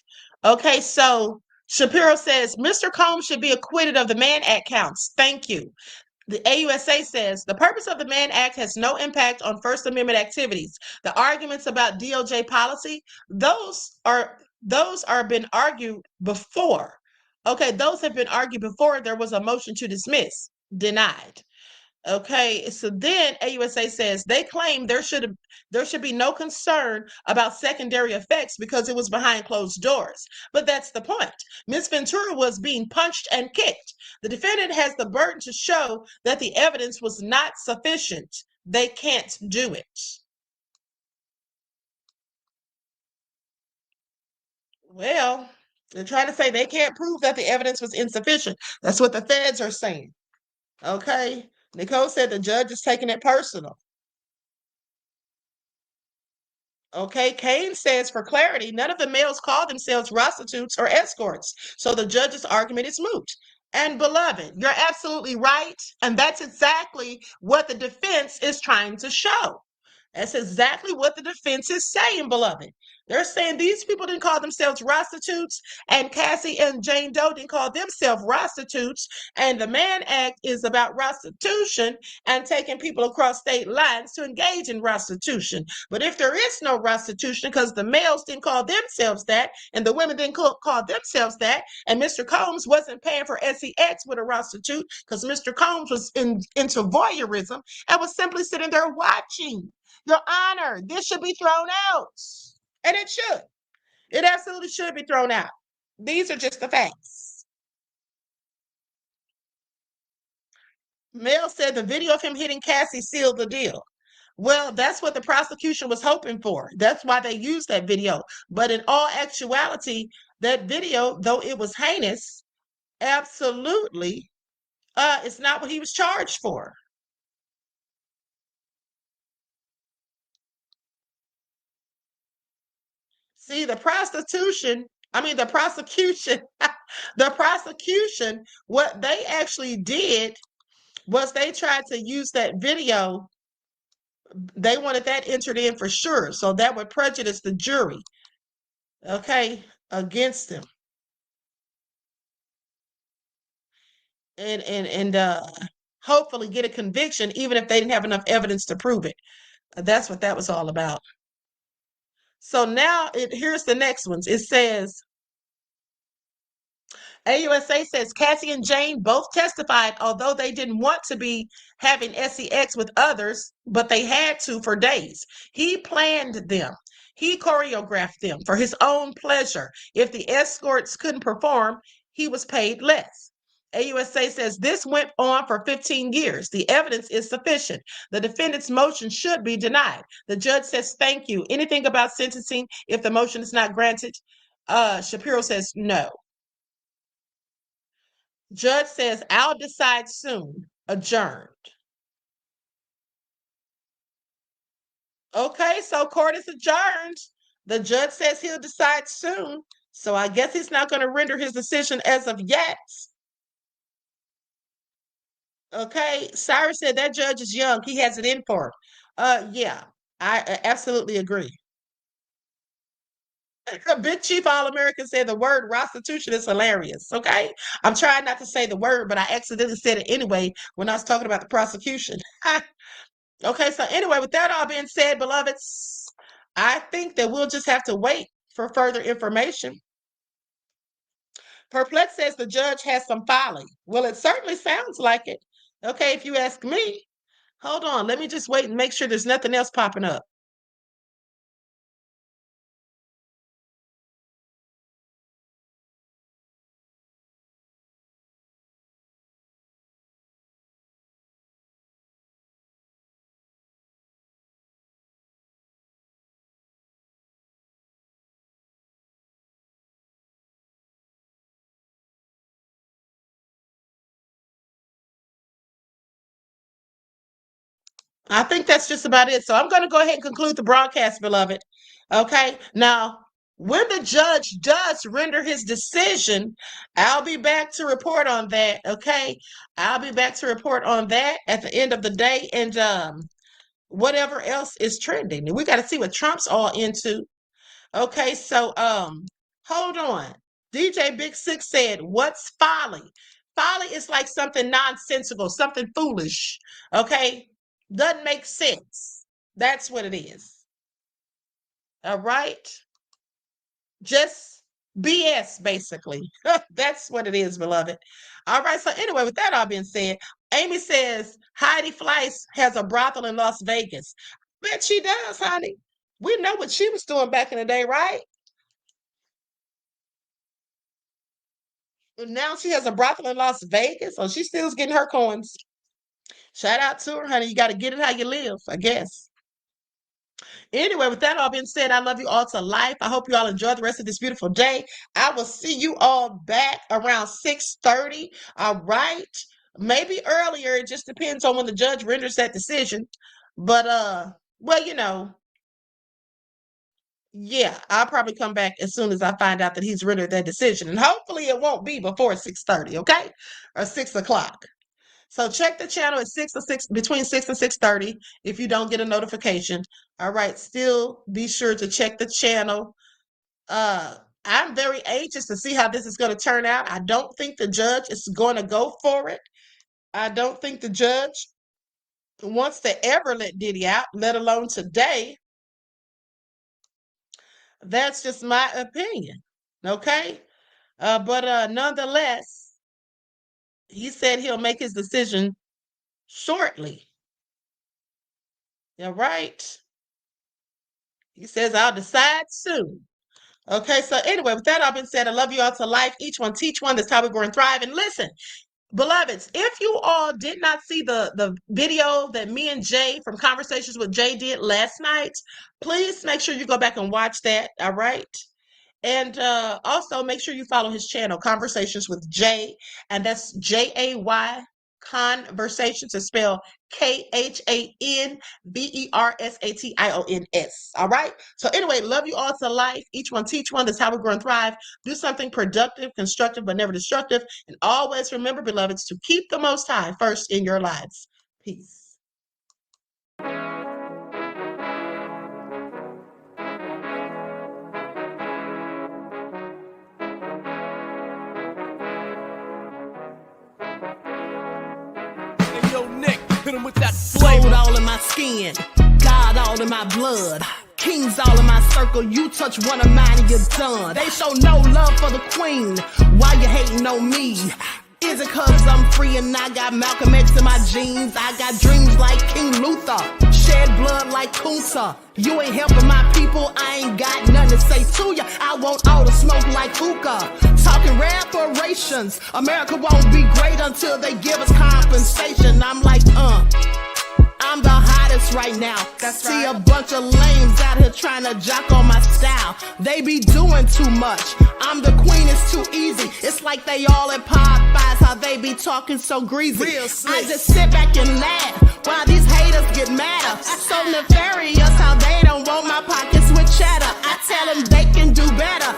Okay, so Shapiro says Mr. Combs should be acquitted of the Mann Act counts. Thank you. The AUSA says the purpose of the Mann Act has no impact on First Amendment activities. The arguments about DOJ policy, those are been argued before. Okay, those have been argued before there was a motion to dismiss, denied. Okay, so then AUSA says they claim there should be no concern about secondary effects because it was behind closed doors. But that's the point. Ms. Ventura was being punched and kicked. The defendant has the burden to show that the evidence was not sufficient. They can't do it. Well, they're trying to say they can't prove that the evidence was insufficient. That's what the feds are saying. Okay, Nicole said the judge is taking it personal. Okay, Kane says, for clarity, none of the males call themselves prostitutes or escorts, so the judge's argument is moot. And beloved, you're absolutely right, and that's exactly what the defense is trying to show. That's exactly what the defense is saying, beloved. They're saying these people didn't call themselves prostitutes, and Cassie and Jane Doe didn't call themselves prostitutes, and the Mann Act is about prostitution and taking people across state lines to engage in prostitution. But if there is no prostitution, because the males didn't call themselves that, and the women didn't call themselves that, and Mr. Combs wasn't paying for sex with a prostitute, because Mr. Combs was into voyeurism and was simply sitting there watching. Your Honor, this should be thrown out. And it should. It absolutely should be thrown out. These are just the facts. Mel said the video of him hitting Cassie sealed the deal. Well, that's what the prosecution was hoping for. That's why they used that video. But in all actuality, that video, though it was heinous, absolutely, it's not what he was charged for. See, the prosecution, what they actually did was they tried to use that video. They wanted that entered in for sure. So that would prejudice the jury, okay, against him. And hopefully get a conviction, even if they didn't have enough evidence to prove it. That's what that was all about. So now here's the next ones. It says, AUSA says Cassie and Jane both testified, although they didn't want to be having sex with others, but they had to for days. He planned them. He choreographed them for his own pleasure. If the escorts couldn't perform, he was paid less. AUSA says this went on for 15 years. The evidence is sufficient. The defendant's motion should be denied. The judge says, thank you. Anything about sentencing if the motion is not granted? Shapiro says no. Judge says, I'll decide soon. Adjourned. Okay, so court is adjourned. The judge says he'll decide soon. So I guess he's not going to render his decision as of yet. Okay, Cyrus said that judge is young. He has it in for him. Yeah, I absolutely agree. Big Chief All-American said the word prostitution is hilarious. Okay, I'm trying not to say the word, but I accidentally said it anyway when I was talking about the prosecution. Okay, so anyway, with that all being said, beloveds, I think that we'll just have to wait for further information. Perplex says the judge has some folly. Well, it certainly sounds like it. Okay, if you ask me. Hold on, let me just wait and make sure there's nothing else popping up. I think that's just about it. So I'm going to go ahead and conclude the broadcast, beloved. Okay. Now, when the judge does render his decision, I'll be back to report on that. Okay. I'll be back to report on that at the end of the day and whatever else is trending. We got to see what Trump's all into. Okay. So hold on. DJ Big Six said, what's folly? Folly is like something nonsensical, something foolish. Okay. Doesn't make sense. That's what it is. All right. Just BS, basically. That's what it is, beloved. All right. So anyway, with that all being said, Amy says Heidi Fleiss has a brothel in Las Vegas. Bet she does, honey. We know what she was doing back in the day, right? Now she has a brothel in Las Vegas, so she still's getting her coins. Shout out to her, honey. You got to get it how you live, I guess. Anyway, with that all being said, I love you all to life. I hope you all enjoy the rest of this beautiful day. I will see you all back around 6:30. All right. Maybe earlier. It just depends on when the judge renders that decision. But well, you know, yeah, I'll probably come back as soon as I find out that he's rendered that decision. And hopefully it won't be before 6:30, okay? Or 6 o'clock. So check the channel at between 6 and 6:30 if you don't get a notification. All right, still be sure to check the channel. I'm very anxious to see how this is going to turn out. I don't think the judge is going to go for it. I don't think the judge wants to ever let Diddy out, let alone today. That's just my opinion. Okay? But nonetheless, he said he'll make his decision shortly. All right. He says, I'll decide soon. Okay, so anyway, with that all being said, I love you all to life. Each one teach one. That's how we grow and thrive. And listen, beloveds, if you all did not see the video that me and Jay from Conversations with Jay did last night, please make sure you go back and watch that. All right. And also make sure you follow his channel, Conversations with Jay, and that's Jay Conversations. It's spelled KHANVERSATIONS. All right. So anyway, love you all to life. Each one teach one. That's how we grow and thrive. Do something productive, constructive, but never destructive. And always remember, beloveds, to keep the Most High first in your lives. Peace. Yo, Nick, hit him with that flavor. Gold all in my skin, God all in my blood. Kings all in my circle, you touch one of mine and you're done. They show no love for the queen, why you hating on me? Is it cause I'm free and I got Malcolm X in my jeans? I got dreams like King Luther, shed blood like Kunta. You ain't helping my people, I ain't got nothing to say to ya. I want all the smoke like hookah. Talking reparations, America won't be great until they give us compensation. I'm like, I'm the hottest right now. See a bunch of lames out here trying to jock on my style. They be doing too much. I'm the queen, it's too easy. It's like they all at Popeyes, how they be talking so greasy. I just sit back and laugh while these haters get madder. So nefarious how they don't want my pockets with cheddar. I tell them they can do better.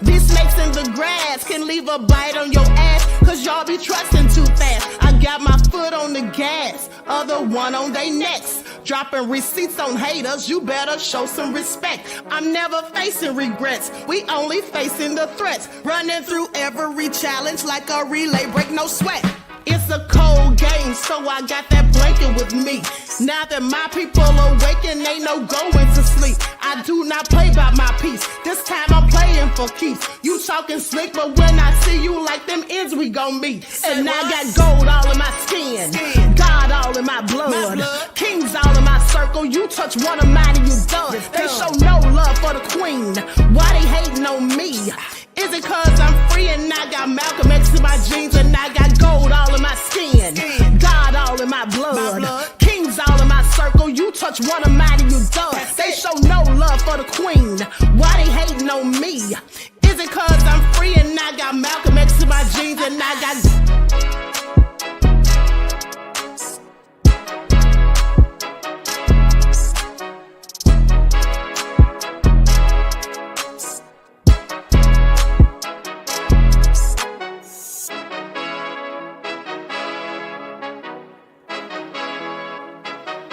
These snakes in the grass can leave a bite on your ass, cause y'all be trusting too fast. I got my foot on the gas, other one on they necks. Dropping receipts on haters, you better show some respect. I'm never facing regrets, we only facing the threats. Running through every challenge like a relay, break no sweat. It's a cold game, so I got that blanket with me. Now that my people awaken, ain't no going to sleep. I do not play by my piece, this time I'm playing for keeps. You talking slick, but when I see you like them ends, we gon' meet. And I got gold all in my skin, God all in my blood. Kings all in my circle, you touch one of mine and you done. They show no love for the queen, why they hating on me? Is it cause I'm free and I got Malcolm X in my jeans and I got gold all in my skin, God all in my blood. Kings all in my circle, you touch one of mine and you done. They show no love for the queen, why they hating